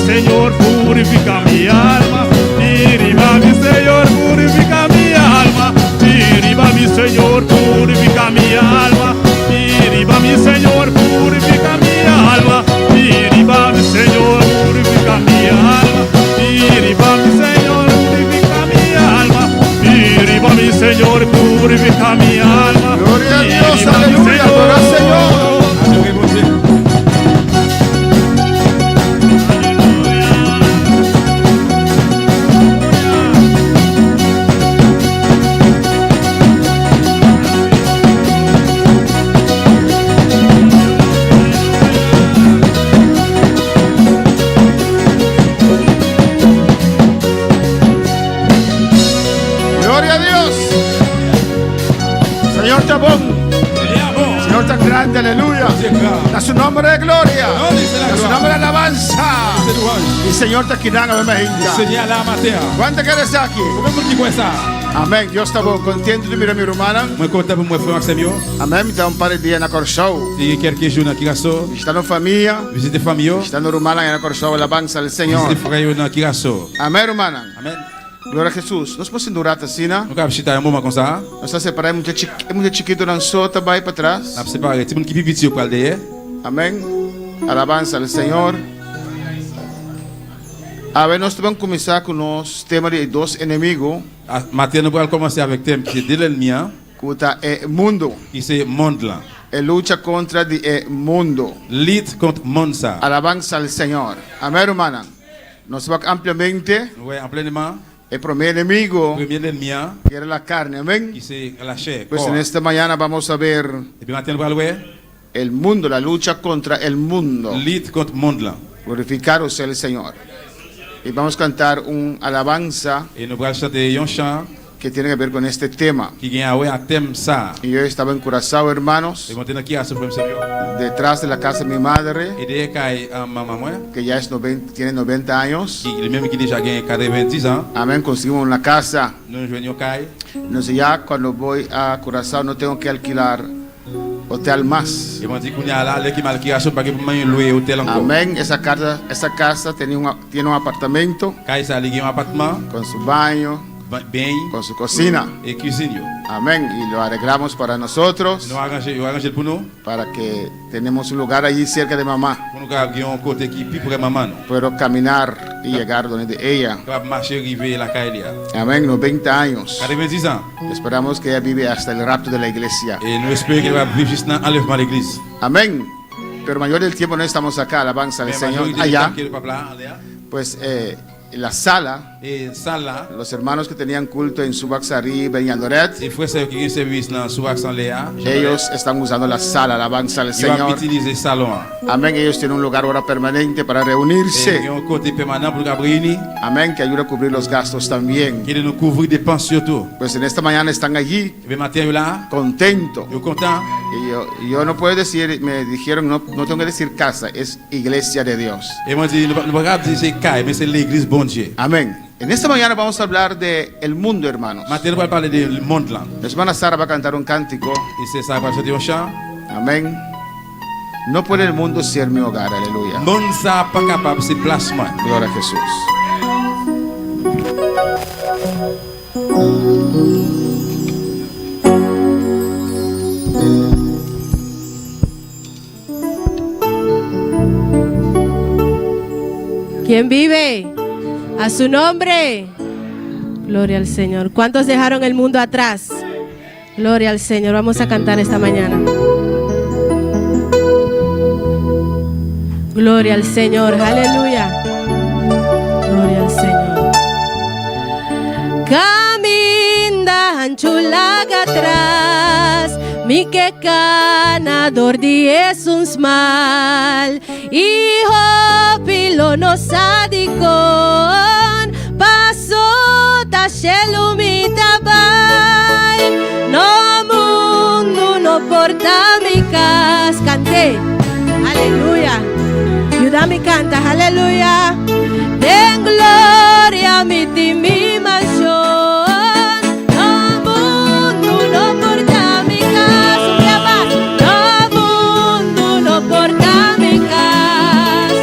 S7: Señor, purifica mi alma. Diriba mi Señor, purifica mi alma. Diriba mi Señor, purifica mi alma. Diriba mi Señor, purifica mi alma. Diriba mi Señor, purifica mi alma. Diriba mi Señor, purifica mi alma. Diriba mi Señor, purifica mi alma.
S8: Gloria a Dios,
S7: Diriba mi
S8: aleluya, adora al Señor.
S6: Adorez mon Dieu.
S8: Gloria a Dios. Señor tan bon, Señor tan grande, aleluya. A su nombre de gloria, a su nombre de alabanza.
S6: C'est louange.
S8: Y Señor te quirán a ver
S6: Seigneur la matin.
S8: ¿Cuánto quieres aquí?
S6: Combien de monde qui croit ça?
S8: Amén. Dios está bon. Contento de mirar a mi hermana.
S6: Moi content pour moi frère Maxime yo.
S8: Amén. Está un par de días en la Corsau.
S6: Il y a quelques jours dans Kirasso.
S8: Está en familia.
S6: Visiter famille yo.
S8: Está en hermana en la Corsau. Alabanza al Señor.
S6: Visiter frère yo dans Kirasso.
S8: Amén, hermana.
S6: Amen.
S8: Gloria a Jesús. Nós podemos endurar assim, né?
S6: Nous avons chita un moment comme ça.
S8: Nós estamos separando muito chiquito na sota, vai para trás.
S6: On a séparé. Tout le monde qui vit petit au pral derrière.
S8: Amém. Alabanza al Senhor. A ver, nós vamos começar com o nosso tema de dois inimigos.
S6: Matin nous allons commencer avec thème qui est de l'ennemi,
S8: Que é mundo.
S6: qui c'est monde là.
S8: É luta contra o mundo.
S6: Lutte contre monde ça.
S8: Alabanza al Senhor. Amém, hermana. Nós vamos ampliamente.
S6: Ouais, en pleinement.
S8: El primer enemigo,
S6: Premier l'ennemi
S8: que era la carne. Amén.
S6: qui c'est la chair.
S8: Pues
S6: corps.
S8: en esta mañana vamos a ver
S6: Et puis matin nous allons voir
S8: el mundo, la lucha contra el mundo.
S6: lutte contre monde là.
S8: Glorificar sea el Señor. Y vamos a cantar un alabanza
S6: Et nous allons chanter un chant
S8: que tiene que ver con este tema.
S6: qui gagne un thème ça.
S8: Y yo estaba en Curazao, hermanos,
S6: Et maintenant qui a ce problème sérieux.
S8: detrás de la casa de mi madre,
S6: Et derrière kai maman moi
S8: que ya es tiene 90 años.
S6: qui le même qui déjà gagne 90 ans.
S8: Amén, conseguimos una casa.
S6: Nous joignons kai.
S8: No sé, ya cuando voy a Curazao no tengo que alquilar hotel más.
S6: Et m'ont dit qu'on y a là les qui mal qui a pas que pour louer hôtel encore.
S8: Amén, esa casa tiene un apartamento
S6: Kai ça il y a un appartement,
S8: con su baño,
S6: bain
S8: con su cocina.
S6: et cuisine yo.
S8: Amén. Y lo arreglamos para nosotros,
S6: Nous arranger pour nous.
S8: para que tenemos un lugar allí cerca de mamá.
S6: Pour nous gagner un côté qui plus pour maman.
S8: Puedo caminar y llegar donde ella.
S6: Capable marcher arriver la caille.
S8: Amén. 90 años.
S6: 90 ans.
S8: Esperamos que ella vive hasta el rapto de la iglesia.
S6: Et nous espérons qu'elle va vivre jusqu'à l'enlèvement de l'église.
S8: Amén. Pero mayor del tiempo no estamos acá, alabanza al
S6: Mais
S8: Señor.
S6: majorité du
S8: Allá,
S6: temps que le peuple là, en l'air.
S8: pues en la sala,
S6: Et ça là,
S8: los hermanos que tenían culto en Subaxarí, Beñandoret,
S6: les frères et qui ont service dans sous accent l'air.
S8: ellos están usando la sala, alabanza al
S6: Ils vont
S8: Señor.
S6: utiliser le salon.
S8: Amén. Ellos tienen un lugar ahora permanente para
S6: Et
S8: reunirse.
S6: ils ont un côté permanent pour nous réunir.
S8: Amén. Que ayuda a cubrir los gastos también.
S6: Qui nous couvrir des dépenses surtout.
S8: Pues en esta mañana están allí
S6: Et le matin là,
S8: contentos.
S6: yo content.
S8: Y yo no puedo decir, me dijeron, no tengo que decir casa, es iglesia de Dios.
S6: Et moi dit, nous ne pas dire c'est caille, mais c'est l'église bon Dieu.
S8: Amén. En esta mañana vamos a hablar de el mundo, hermanos.
S6: Matin nous allons parler du monde là.
S8: La hermana Sara va a cantar un cántico.
S6: Et c'est ça va chanter un chant.
S8: Amén. No puede el mundo ser mi hogar, aleluya.
S6: Monde ça pas capable c'est placement.
S8: Gloria a Jesús.
S5: ¿Quién vive? A su nombre. Gloria al Señor. ¿Cuántos dejaron el mundo atrás? Gloria al Señor. Vamos a cantar esta mañana. Gloria al Señor. Aleluya. Gloria al Señor. Caminda chulaga atrás. Mi que ganador de es mal. Hijo pilo no sadicón. Paso ta shelumita bay. No mundo no porta mi cas. Canté. Aleluya. Ayúdame canta. Aleluya. Den gloria mi ti mi mansión. No mundo no porta mi cas. No mundo no porta mi cas.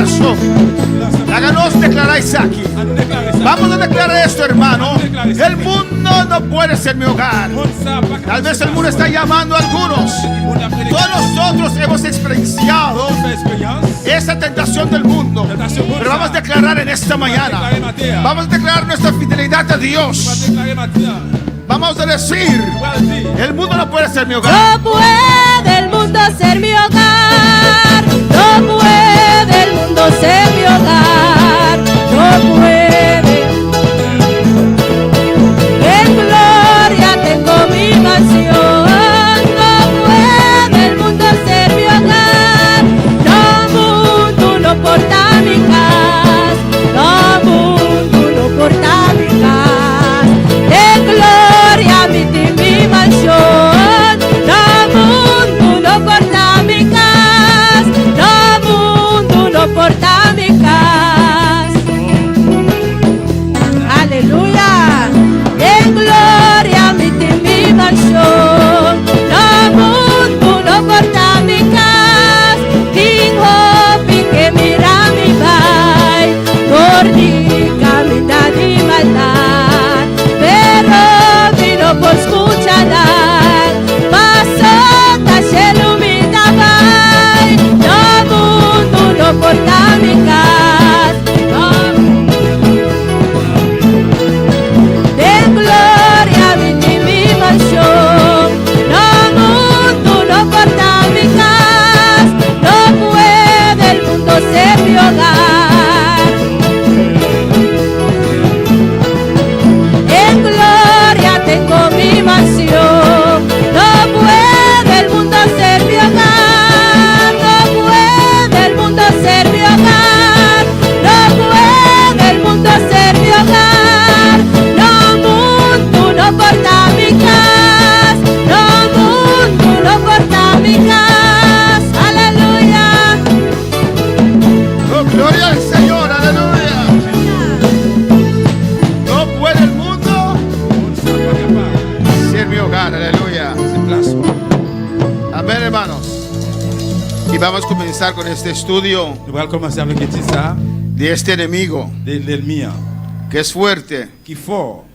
S8: corazón. Háganos declarar Isaac. Vamos a declarar esto, hermano. El mundo no puede ser mi hogar. Tal vez el mundo está llamando a algunos. Todos nosotros hemos experienciado esa tentación del mundo. Pero vamos a declarar en esta mañana. Vamos a declarar nuestra fidelidad a Dios. Vamos a decir, el mundo no puede ser mi hogar.
S5: No puede el mundo ser mi hogar. No puede el mundo ser mi hogar. No puede. En gloria tengo mi mansión. No puede el mundo ser mi hogar. No mundo no porta mi casa. No mundo no porta mi casa. En gloria mi mansión. No mundo no porta mi casa. No mundo no porta mi casa. Aleluya. En gloria mi mansión. No mundo no porta mi casa. Tengo que mira mi pai. Por camina di maldad. Pero vino por escuchar. Pasó se ilumina pai. No mundo no porta mi casa. De gloria mi mansión. No mundo no porta mi casa. No puede el mundo ser mi hogar. En gloria tengo mi mansión. No puede el mundo ser mi hogar. No puede el mundo ser mi hogar. No puede el mundo ser mi hogar. No mundo no porta mi casa. No mundo no porta mi casa. Aleluya.
S8: Oh, gloria al Señor, aleluya. No puede el mundo ser mi hogar, aleluya. Amén, hermanos. Y vamos a comenzar con este estudio
S6: Nous allons commencer avec l'étude ça,
S8: de este enemigo
S6: de l'ennemi,
S8: que es fuerte,
S6: qui est fort.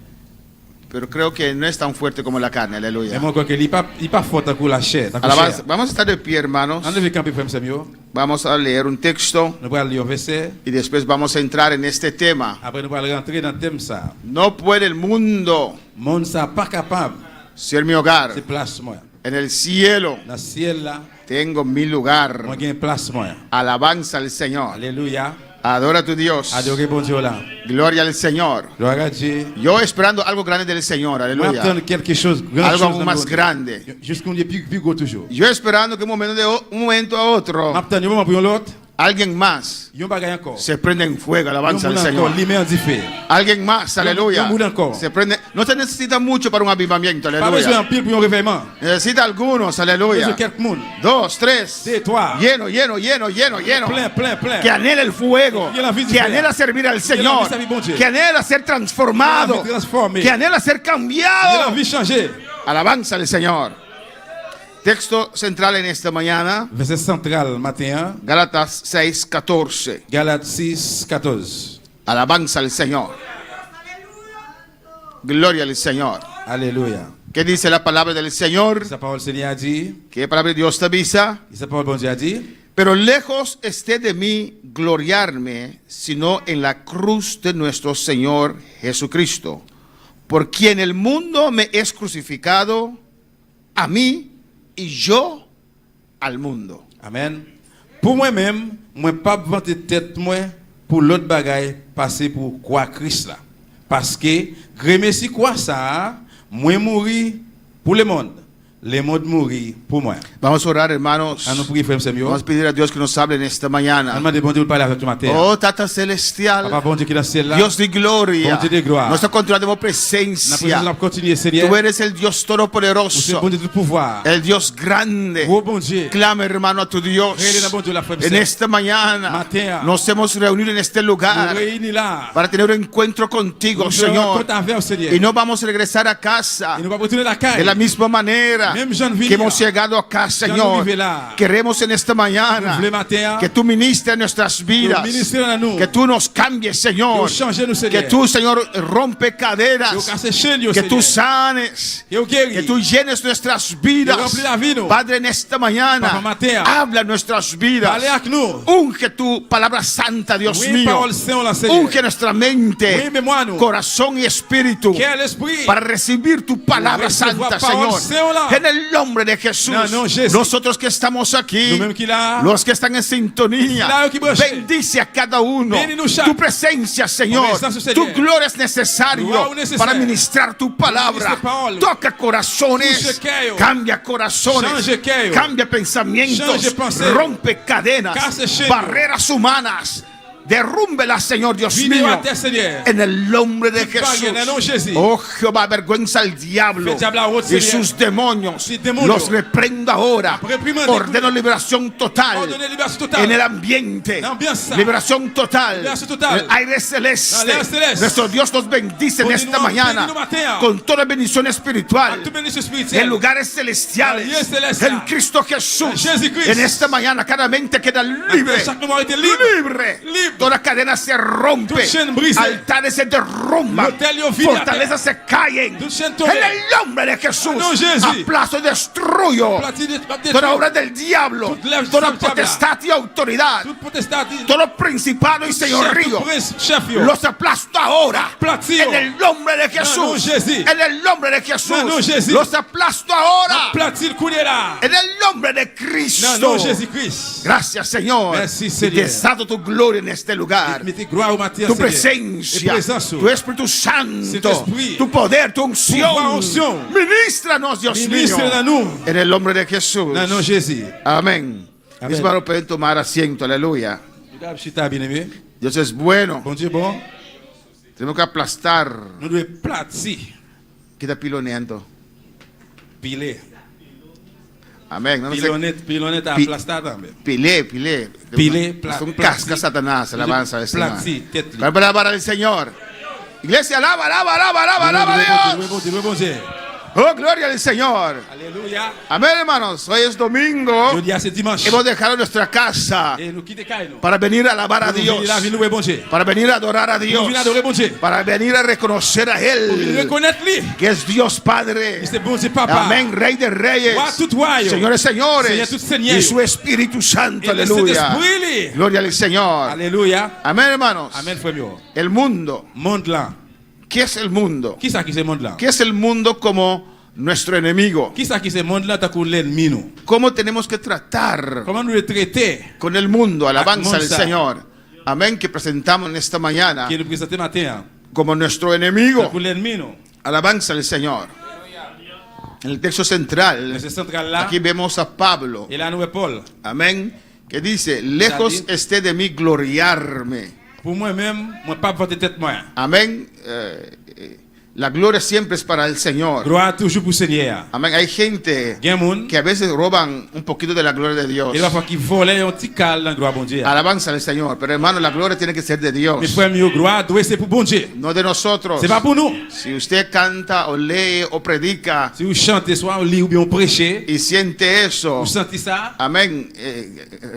S8: pero creo que no es tan fuerte como la carne,
S6: Mais
S8: aleluya.
S6: moi, il n'est pas fort tant que la chair. tant que
S8: Alabanza.
S6: chair.
S8: Vamos a estar de pie, hermanos.
S6: On devait camper frère Samuel.
S8: Vamos a leer un texto
S6: Nous allons lire un verset.
S8: y después vamos a entrar en este tema.
S6: Après, nous allons rentrer dans le thème ça.
S8: No puede el mundo
S6: Monde ça pas capable.
S8: ser mi hogar.
S6: C'est place moi.
S8: En el cielo
S6: Dans le ciel là,
S8: tengo mi lugar.
S6: moi j'ai une place moi.
S8: Alabanza al Señor.
S6: Alléluia.
S8: Adora a tu Dios.
S6: Adorer bon Dieu là.
S8: Gloria al Señor.
S6: Gloire à Dieu.
S8: Yo esperando algo grande del Señor.
S6: Moi
S8: Aleluya.
S6: attendre quelque chose, grand
S8: Algo
S6: chose
S8: aún
S6: dans
S8: más
S6: le monde.
S8: grande.
S6: Jusqu'à un plus gros toujours.
S8: Yo esperando que un momento a otro
S6: M'attendre un moment pour l'autre.
S8: alguien más
S6: Yon bagay encore.
S8: se prende en fuego. Alabanza al
S6: Yon moun
S8: Señor.
S6: encore, li met en diffé.
S8: Alguien más, aleluya.
S6: Yo murió encore.
S8: Se prende. No se necesita mucho para un avivamiento.
S6: Pas besoin
S8: Aleluya.
S6: en pile pour un réveillement.
S8: Necesita algunos.
S6: Besoin
S8: Aleluya.
S6: quelques moun.
S8: 2, 3.
S6: Deux, trois.
S8: Lleno, lleno, lleno, lleno, lleno.
S6: Plein, plein, plein.
S8: Que anhela el fuego,
S6: Y la vida
S8: que
S6: de
S8: anhela servir al Señor,
S6: la vida de Dios.
S8: que anhela ser transformado,
S6: Y la vida transformé.
S8: que anhela ser
S6: Il a
S8: cambiado.
S6: envie de changer.
S8: Alabanza al Señor. Texto central en esta mañana,
S6: Verset central matin,
S8: Gálatas 6:14.
S6: Galates 6, 14.
S8: Alabanza al Señor. Gloria al Señor.
S6: Alléluia.
S8: ¿Qué dice la palabra del Señor?
S6: Sa parole Seigneur a dit,
S8: ¿Qué palabra de Dios te avisa?
S6: et sa parole bon Dieu a dit,
S8: Pero lejos esté de mí gloriarme, sino en la cruz de nuestro Señor Jesucristo, por quien el mundo me es crucificado, a mí y yo al mundo.
S6: Amen. Pour moi-même, moi pas vanter tête moi pour l'autre bagaille passer pour quoi Christ là. Parce que remercie quoi ça, moi mourir pour le monde mourir pour moi.
S8: Vamos a orar, hermanos.
S6: À nous prier frère Samuel.
S8: Vamos a pedir a Dios que nos hable en esta mañana.
S6: On demande bon Dieu de parler avec toi matin.
S8: Oh, Tata Celestial,
S6: Papa bon Dieu qui est dans le ciel là.
S8: Dios de gloria,
S6: Bon Dieu de gloire.
S8: nuestra controlamos
S6: La présence
S8: presencia.
S6: la continuer Seigneur.
S8: Tú eres el Dios
S6: Vous êtes
S8: todopoderoso,
S6: bon Dieu de pouvoir.
S8: el Dios grande.
S6: Oh bon Dieu.
S8: Clama, hermano, a tu Dios.
S6: Réunissez bon Dieu la frère
S8: En esta mañana
S6: Matin.
S8: nos hemos reunido en este
S6: Nous
S8: lugar
S6: réunis là.
S8: para tener un encuentro contigo,
S6: Nous
S8: Señor.
S6: rencontre avec Seigneur.
S8: Y no vamos a regresar a casa
S6: Et nous va retourner la
S8: de la
S6: caille.
S8: misma
S6: De
S8: manera. ahora
S6: Même jeune venir.
S8: que hemos llegado acá,
S6: nous
S8: Señor,
S6: arrivé là.
S8: queremos en esta mañana
S6: Le matin,
S8: que tú ministres nuestras vidas,
S6: ministres a nous.
S8: que tú nos cambies, Señor,
S6: Que changes nous,
S8: que
S6: Seigneur.
S8: tú, Señor, rompe cadenas,
S6: Que casse chaîne, yo,
S8: que tú
S6: Seigneur.
S8: sanes,
S6: Que eu guéris.
S8: que tú llenes nuestras vidas.
S6: Que remplis la vie, nous.
S8: Padre, en esta mañana,
S6: Papa, matin.
S8: habla nuestras vidas.
S6: Parlez avec nous.
S8: Unge tu palabra santa, Dios
S6: Oui,
S8: mío.
S6: parole sainte, la Seigneur.
S8: Unge nuestra mente,
S6: Oui, mémoire, nous.
S8: corazón y espíritu
S6: Quel esprit.
S8: para recibir tu palabra
S6: Recevoir
S8: santa,
S6: parole
S8: Señor.
S6: sainte.
S8: En el nombre de Jesús.
S6: No, Jesús.
S8: Nosotros que estamos aquí,
S6: Nous-mêmes qui là.
S8: los que están en sintonía,
S6: Là, qui branché.
S8: bendice a cada uno.
S6: Bénis-nous chaque.
S8: Tu presencia, Señor.
S6: Présence,
S8: Tu
S6: Seigneur.
S8: gloria es necesario
S6: Gloire nécessaire.
S8: para ministrar tu palabra.
S6: Ministre parole.
S8: Toca corazones,
S6: Touche cœur.
S8: cambia corazones,
S6: Change cœur.
S8: cambia pensamientos,
S6: Change pensée.
S8: rompe cadenas,
S6: Casse chaînes.
S8: barreras humanas. Derrúmbela, Señor Dios
S6: Vidéo
S8: mío,
S6: à terre, Seigneur.
S8: en el nombre de
S6: Toute barrière, en el nom de
S8: Jesús.
S6: Jésus.
S8: Oh Jehová, avergüenza al diablo
S6: Fais diable la route,
S8: y
S6: Seigneur.
S8: sus demonios.
S6: Sus demonios.
S8: Los reprendo ahora.
S6: Reprimande.
S8: Ordeno liberación total
S6: Ordonnez libération totale.
S8: en el ambiente.
S6: L'ambiance.
S8: Liberación total.
S6: Liberación total.
S8: El aire celeste.
S6: El aire celeste.
S8: Nuestro Dios nos bendice en esta
S6: Continúa,
S8: mañana
S6: bendiga matin.
S8: con toda bendición espiritual.
S6: Toute bénédiction spirituelle.
S8: En lugares celestiales,
S6: En lugares celestiales.
S8: en Cristo Jesús.
S6: En Jesucristo.
S8: En esta mañana cada mente queda libre.
S6: Chaque mémoire était libre.
S8: Libre.
S6: Libre.
S8: Toda cadena se rompe.
S6: Toute chaîne brisée.
S8: Altares se derrumban.
S6: L'autel yo vide
S8: Fortalezas se caen.
S6: Toute chaîne
S8: En
S6: tombée.
S8: el nombre de Jesús.
S6: En nom de Jésus.
S8: Aplazo y destruyo toda obra del diablo.
S6: Toute l'œuvre
S8: Toda
S6: du diable.
S8: potestad y autoridad.
S6: Toute potestad.
S8: Todo principado y señorío.
S6: Chef yo.
S8: Los aplasto ahora.
S6: Aplatío.
S8: En el nombre de
S6: En el nom
S8: Jesús.
S6: de Jésus.
S8: En el nombre de Jesús.
S6: En el nom de Jésus.
S8: Los aplasto ahora.
S6: Platil couler là.
S8: En el nombre de
S6: Non,
S8: Cristo.
S6: non, Jésus-Christ.
S8: Gracias, Señor.
S6: Merci,
S8: Y
S6: Señor.
S8: desato tu gloria en este lugar.
S6: Mettez gloire au matin,
S8: Tu
S6: Seigneur.
S8: presencia,
S6: Et présence.
S8: tu Espíritu Santo,
S6: Saint-Esprit.
S8: tu poder, tu unción.
S6: Pouvoir, onction.
S8: Ministranos, Dios
S6: Ministre
S8: mío.
S6: de nous.
S8: En el nombre de Jesús.
S6: Non, non, Jésus.
S8: Amén.
S6: Amén.
S8: Mis hermanos pueden tomar asiento, aleluya.
S6: Regarde, chita, bien-aimé.
S8: Dios es bueno.
S6: Bon Dieu, bon.
S8: Tenemos que aplastar.
S6: Nous devons platir.
S8: ¿Qué está piloneando?
S6: Piler.
S8: Amén. No sé.
S6: Pilonette
S8: Pi-
S6: aplastar también.
S8: Pilé.
S6: Pilé,
S8: Es un
S6: pla-
S8: casca
S6: pla-
S8: Satanás, alabanza al Señor.
S6: Platzi, tête.
S8: Alabar al Señor. Iglesia, alaba a Dios.
S6: Bon Dieu, bon Dieu.
S8: Oh, gloria al Señor.
S6: Alléluia.
S8: Amén, hermanos. Hoy es domingo.
S6: Je dis à ce dimanche.
S8: Hemos dejado nuestra casa
S6: Et nous quittons Kaino.
S8: para venir a alabar a
S6: Nous
S8: Dios,
S6: venons là, venons louer bon Dieu.
S8: para venir a adorar a
S6: Nous
S8: Dios,
S6: venons adorer bon Dieu.
S8: para venir a reconocer a
S6: Nous venons
S8: Él,
S6: reconnaître lui.
S8: que es Dios Padre.
S6: C'est bon Dieu, papa.
S8: Amén, Rey de Reyes,
S6: Roi tout royaume.
S8: Señores, señores,
S6: Señor tout Seigneur.
S8: y su Espíritu Santo,
S6: Et le
S8: aleluya.
S6: Saint-Esprit, lui.
S8: Gloria al Señor.
S6: Alléluia.
S8: Amén, hermanos.
S6: Amen, frère mio.
S8: El mundo,
S6: Monde là.
S8: ¿qué es el mundo?
S6: Qui ça qui c'est monde là?
S8: ¿Qué es el mundo como nuestro enemigo?
S6: Qui ça qui c'est monde là, t'as qu'on l'ennemi nous?
S8: ¿Cómo tenemos que tratar
S6: Comment nous le traiter?
S8: con el mundo? Alabanza al
S6: Monza.
S8: Señor. Amén, que presentamos en esta mañana
S6: Qui nous présente matin?
S8: como nuestro
S6: T'as
S8: enemigo.
S6: qu'on l'ennemi nous?
S8: Alabanza al Señor. En el texto central,
S6: Mais c'est central là.
S8: aquí vemos a Pablo.
S6: Et là nous est Paul.
S8: Amén. Que dice, lejos esté de mí gloriarme.
S6: Pour moi-même, moi pas porter tête moi.
S8: Amén. La gloria siempre es para el Señor.
S6: Gloire toujours pour Seigneur.
S8: Amén. Hay gente
S6: Gen moun,
S8: que a veces roban un poquito de la gloria de Dios.
S6: il va falloir qu'il vole un petit cal dans gloire bon Dieu.
S8: Alabanza al Señor. Pero hermano, la gloria tiene que ser de Dios.
S6: Mes frères mieux, gloire doit c'est pour bon Dieu.
S8: No de nosotros.
S6: C'est pas pour nous.
S8: Si usted canta o lee o predica
S6: Si vous chantez soit on lit ou bien on prêche,
S8: y siente eso,
S6: vous sentez ça,
S8: amén,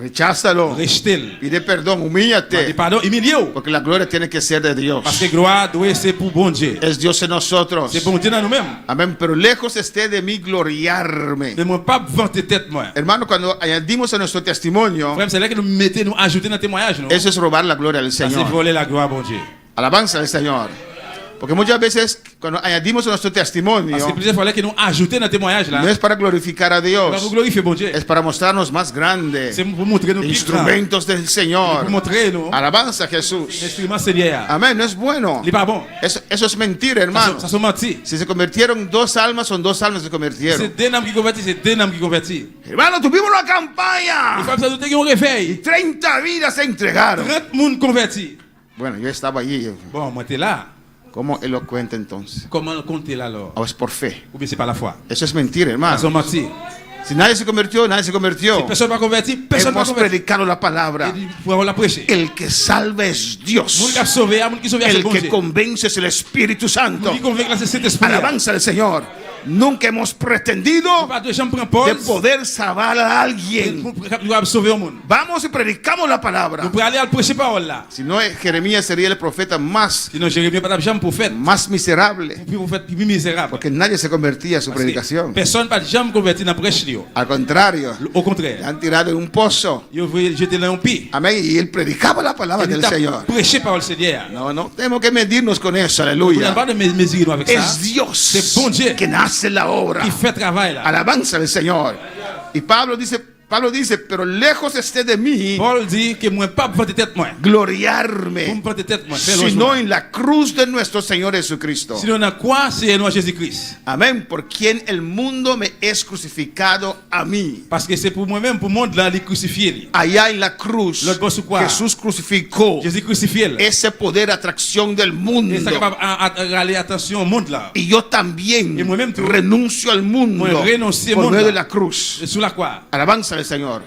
S8: recházalo,
S6: rejetez-le.
S8: pide perdón,
S6: Demandez
S8: humíllate,
S6: pardon, humiliez-vous.
S8: porque la gloria tiene que ser de Dios.
S6: Parce que gloire doit c'est pour bon Dieu.
S8: Es Dios en nosotros.
S6: C'est bon Dieu dans nous-mêmes.
S8: Amén, pero lejos esté de mí gloriarme.
S6: Mais moi pas vanter tête moi.
S8: Hermano, cuando añadimos a nuestro testimonio,
S6: Frère, c'est là que nous mettez, nous ajoutez dans le témoignage, non?
S8: eso es robar la gloria al
S6: Ça c'est
S8: Señor.
S6: voler la gloire bon Dieu.
S8: Alabanza al Señor. Porque muchas veces cuando añadimos a nuestro testimonio,
S6: Parce que plusieurs fois là que nous ajoutez dans le témoignage là,
S8: no es para glorificar a
S6: on va vous
S8: Dios,
S6: glorifier bon Dieu.
S8: es para mostrarnos más grandes,
S6: C'est pour montrer nous plus grand.
S8: instrumentos del Señor.
S6: Pour montrer nous
S8: Alabanza a Jesús.
S6: l'instrument Seigneur.
S8: Amén, no es bueno.
S6: Il est pas bon.
S8: Eso es mentira, hermano.
S6: Ça sont menti.
S8: Si se convirtieron dos almas, son dos almas que se convirtieron.
S6: C'est deux âmes qui convertissent, c'est deux âmes qui convertissent.
S8: Hermano, tuvimos una
S6: Il
S8: campaña.
S6: faut ça douter qu'on réveille.
S8: 30 vidas se entregaron.
S6: 30 moun convertis.
S8: Bueno, yo estaba allí.
S6: Bon, moi t'es là.
S8: ¿Cómo elocuente entonces?
S6: Comment compter là alors?
S8: ¿O es por fe?
S6: Ou bien c'est pas la foi?
S8: Eso es mentira,
S6: Ils sont
S8: hermano.
S6: menti.
S8: Si nadie se convirtió, nadie se convirtió.
S6: Personne pas converti, personne pas
S8: Hemos
S6: converti.
S8: predicado la palabra.
S6: Il faut la prêcher.
S8: El que salva es Dios.
S6: Moun qui a sauvé, moun qui sauvé c'est
S8: El
S6: bon
S8: que
S6: Dieu.
S8: convence es el Espíritu Santo.
S6: Moun qui convainc là c'est Saint-Esprit.
S8: Alabanza al Señor. Nunca hemos pretendido
S6: Pas de jambe prend
S8: de
S6: pause.
S8: poder salvar a alguien.
S6: Pour sauver au monde.
S8: Vamos y predicamos la palabra.
S6: Nous pouvons aller à prêcher parole là.
S8: Si no, Jeremías sería el profeta más
S6: Sinon, Jérémie pas de jambe prophète.
S8: miserable.
S6: Puis prophète plus misérable.
S8: Porque nadie se convertía a su
S6: Parce que
S8: predicación.
S6: personne pas de jambe converti dans prêche lui.
S8: Al contrario,
S6: Au
S8: le
S6: contraire.
S8: han tirado en un pozo.
S6: Il voulait jeter dans un puits.
S8: Amén. Y él predicaba la palabra
S6: Il
S8: del
S6: t'a
S8: Señor.
S6: prêché parole Seigneur.
S8: No, no tenemos que medirnos con eso.
S6: Nous n'avons
S8: Aleluya.
S6: pas de mesurer avec ça.
S8: Es Dios
S6: C'est bon Dieu
S8: que nace la obra.
S6: qui fait travail là.
S8: Alabanza al Señor. Y Pablo dice, pero lejos esté de mí
S6: Paul dit que moi pas pour tête moi. Pour
S8: gloriarme,
S6: me prendre tête moi.
S8: sino en la cruz de nuestro Señor Jesucristo.
S6: Sinon on quoi c'est nous Jésus-Christ.
S8: Amén. Por quien el mundo me es crucificado a mí.
S6: Parce que c'est pour moi-même pour le monde là les crucifier.
S8: Allá en la cruz,
S6: L'autre bout, quoi?
S8: Jesús crucificó
S6: Jésus crucifié.
S8: ese poder de atracción del mundo.
S6: Et ça capable à râler attention au monde là.
S8: Y yo también
S6: Y moi-même tú.
S8: renuncio al mundo
S6: Moi renoncie
S8: por
S6: al
S8: medio
S6: mundo.
S8: de la cruz.
S6: Sous la croix.
S8: Alabanza al Señor.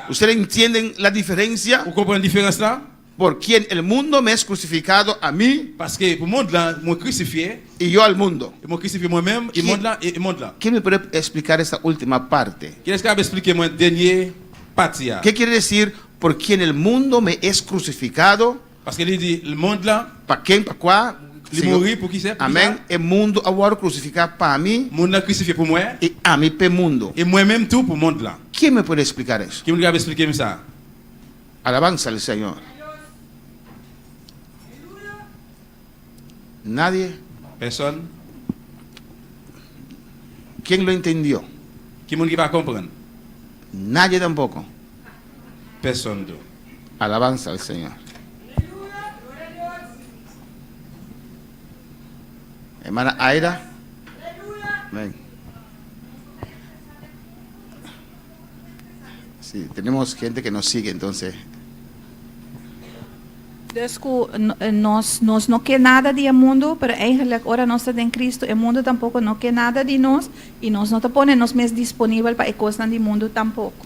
S8: ¿Ustedes entienden la diferencia?
S6: Vous comprenez la différence là?
S8: Por quien el mundo me es crucificado a mí
S6: Parce que pour le monde là, moi crucifié,
S8: y yo al mundo.
S6: et moi crucifié moi-même, et
S8: Qui-
S6: le monde là, et le monde là.
S8: ¿Quién me puede explicar esta última parte?
S6: Qu'est-ce qu'il va expliquer moi dernier partie là?
S8: ¿Qué quiere decir por quien el mundo me es crucificado?
S6: Parce que il dit le monde là,
S8: ¿Para quién? ¿Para cuá?
S6: il mourit pour qui c'est?
S8: Amén. El mundo ahora crucificado para mí
S6: Le monde là crucifié pour moi,
S8: y a mí pe mundo.
S6: et moi-même tout pour le monde là.
S8: ¿Quién me puede explicar eso?
S6: Qui me va expliquer ça?
S8: Alabanza al Señor. Nadie.
S6: Personne.
S8: ¿Quién lo entendió?
S6: Qui monde qui va comprendre?
S8: Nadie tampoco.
S6: Personne.
S8: Alabanza al Señor. Hermana Aira. Ven. Sí, tenemos gente que nos sigue, entonces.
S9: Dus nós não quer nada do mundo, mas eigenlijk agora nós estamos em Cristo, o mundo tampouco não quer nada de nós e nós não estamos nos mesmos disponíveis para coisas do mundo tampouco.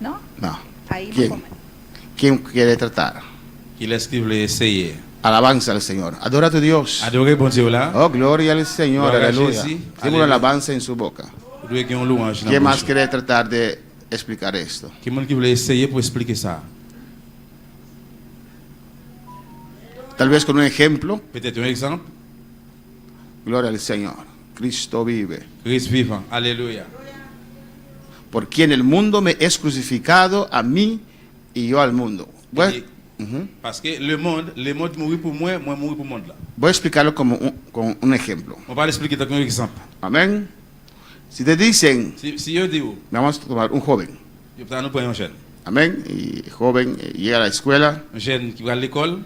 S9: Não?
S8: No.
S9: Aí
S8: ¿Quién? ¿Quién quiere tratar?
S6: Qui l'escrive le essayer.
S8: Alabanza al Señor. Adora a tu Dios.
S6: Adorez bon Dieu là.
S8: Oh, gloria al Señor.
S6: Gloria a
S8: Aleluya.
S6: Jesús.
S8: Tengo una
S6: Aleluya.
S8: alabanza en su boca.
S6: Vous devez gagner un louange.
S8: ¿Quién más quiere tratar de explicar esto?
S6: Qui monde qui voulait essayer pour expliquer ça?
S8: Tal vez con un ejemplo.
S6: Peut-être un exemple.
S8: Gloria al Señor. Cristo vive.
S6: Christ vivant. Alléluia.
S8: Por quien el mundo me es crucificado a mí y yo al mundo. Voy,
S6: Parce que le monde mourit pour moi, moi mourir pour le monde là.
S8: voy a explicarlo como con un ejemplo.
S6: On va l'expliquer avec un exemple.
S8: Amén. Si te dicen,
S6: Si yo dis,
S8: vamos a tomar un joven.
S6: je vais nous prendre un jeune.
S8: Amén. Y el joven llega a la escuela
S6: Un jeune qui va à l'école,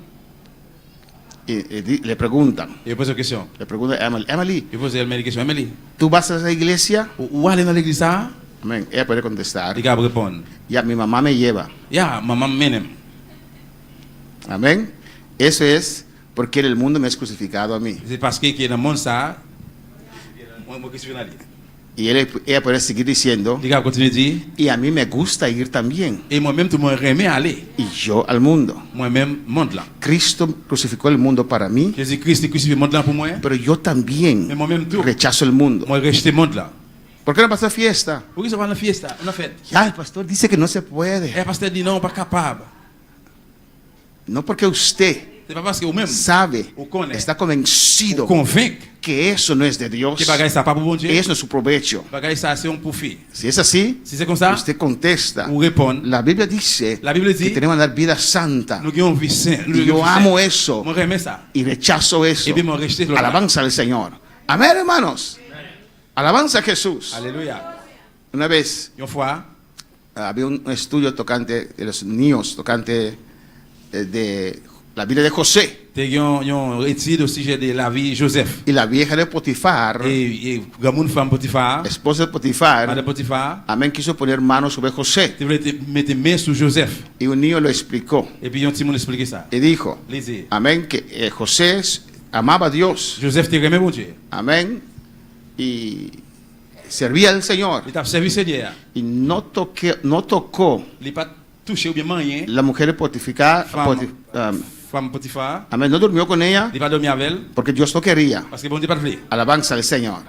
S8: y le preguntan.
S6: et il pose une question.
S8: Le pregunta a Emily, Emily,
S6: Il pose elle une question. Emily,
S8: ¿tú vas a esa iglesia?
S6: où aller dans l'église ça?
S8: Amén. Ella puede contestar.
S6: Il va répondre.
S8: Ya, mi mamá me lleva.
S6: Ya, maman m'aime.
S8: Amén. Eso es porque el mundo me es crucificado a mí.
S6: C'est parce que dans le monde ça, moi question là.
S8: Y ella puede seguir diciendo,
S6: Il va continuer à dire,
S8: y a mí me gusta ir también.
S6: et moi-même tout le monde aimé aller.
S8: Y yo al mundo.
S6: Moi-même monde là.
S8: Cristo crucificó el mundo para mí,
S6: Jésus-Christ est crucifié le monde là pour moi.
S8: pero yo también
S6: Mais moi-même tout.
S8: rechazo el mundo.
S6: Moi rejeté le monde là.
S8: ¿Por qué no pasa fiesta?
S6: Pourquoi ça va à la fiesta, una fête?
S8: Ya, el pastor dice que no se puede.
S6: Et le pasteur dit non, pas capable.
S8: No porque usted
S6: C'est pas parce que vous-même,
S8: sabe,
S6: vous connaissez,
S8: está
S6: vous
S8: convencido
S6: convainc
S8: que eso no es de Dios.
S6: que bagaille ça pas pour bon Dieu.
S8: Eso no es su provecho.
S6: Bagaille ça c'est un profit.
S8: Si es así,
S6: Si c'est comme ça,
S8: usted contesta.
S6: vous répondez.
S8: La Biblia dice
S6: La Bible
S8: que
S6: dit,
S8: tenemos que dar vida santa.
S6: nous avons vie sainte.
S8: Y yo amo eso
S6: Moi j'aime ça.
S8: y rechazo eso.
S6: Et bien moi rejeté l'autre.
S8: Alabanza al Señor. Amén, hermanos. Alabanza a Jesús.
S6: Alléluia.
S8: Una vez
S6: Une fois,
S8: había un estudio tocante de los niños, tocante de la vida de José.
S6: il y a une étude au sujet de la vie de Joseph.
S8: Y la vieja de Potifar,
S6: Et grand femme Potiphar,
S8: esposa de
S6: madame
S8: Potifar,
S6: Potiphar,
S8: amén, quiso poner manos sobre José.
S6: tu voulais mettre main sur Joseph.
S8: Y un niño lo explicó
S6: Et puis un petit monde expliqué ça.
S8: y dijo,
S6: Lisez.
S8: amén, que José amaba a Dios,
S6: Joseph te remet bon Dieu.
S8: amén, y servía al Señor.
S6: Il t'a servi Seigneur.
S8: Y no tocó
S6: Il n'a pas touché ou bien rien.
S8: la mujer de Potifar,
S6: Femme Potiphar.
S8: amén, no durmió con ella
S6: Il n'a pas dormi avec elle.
S8: porque Dios lo quería.
S6: Parce que bon Dieu pas de
S8: Alabanza al Señor.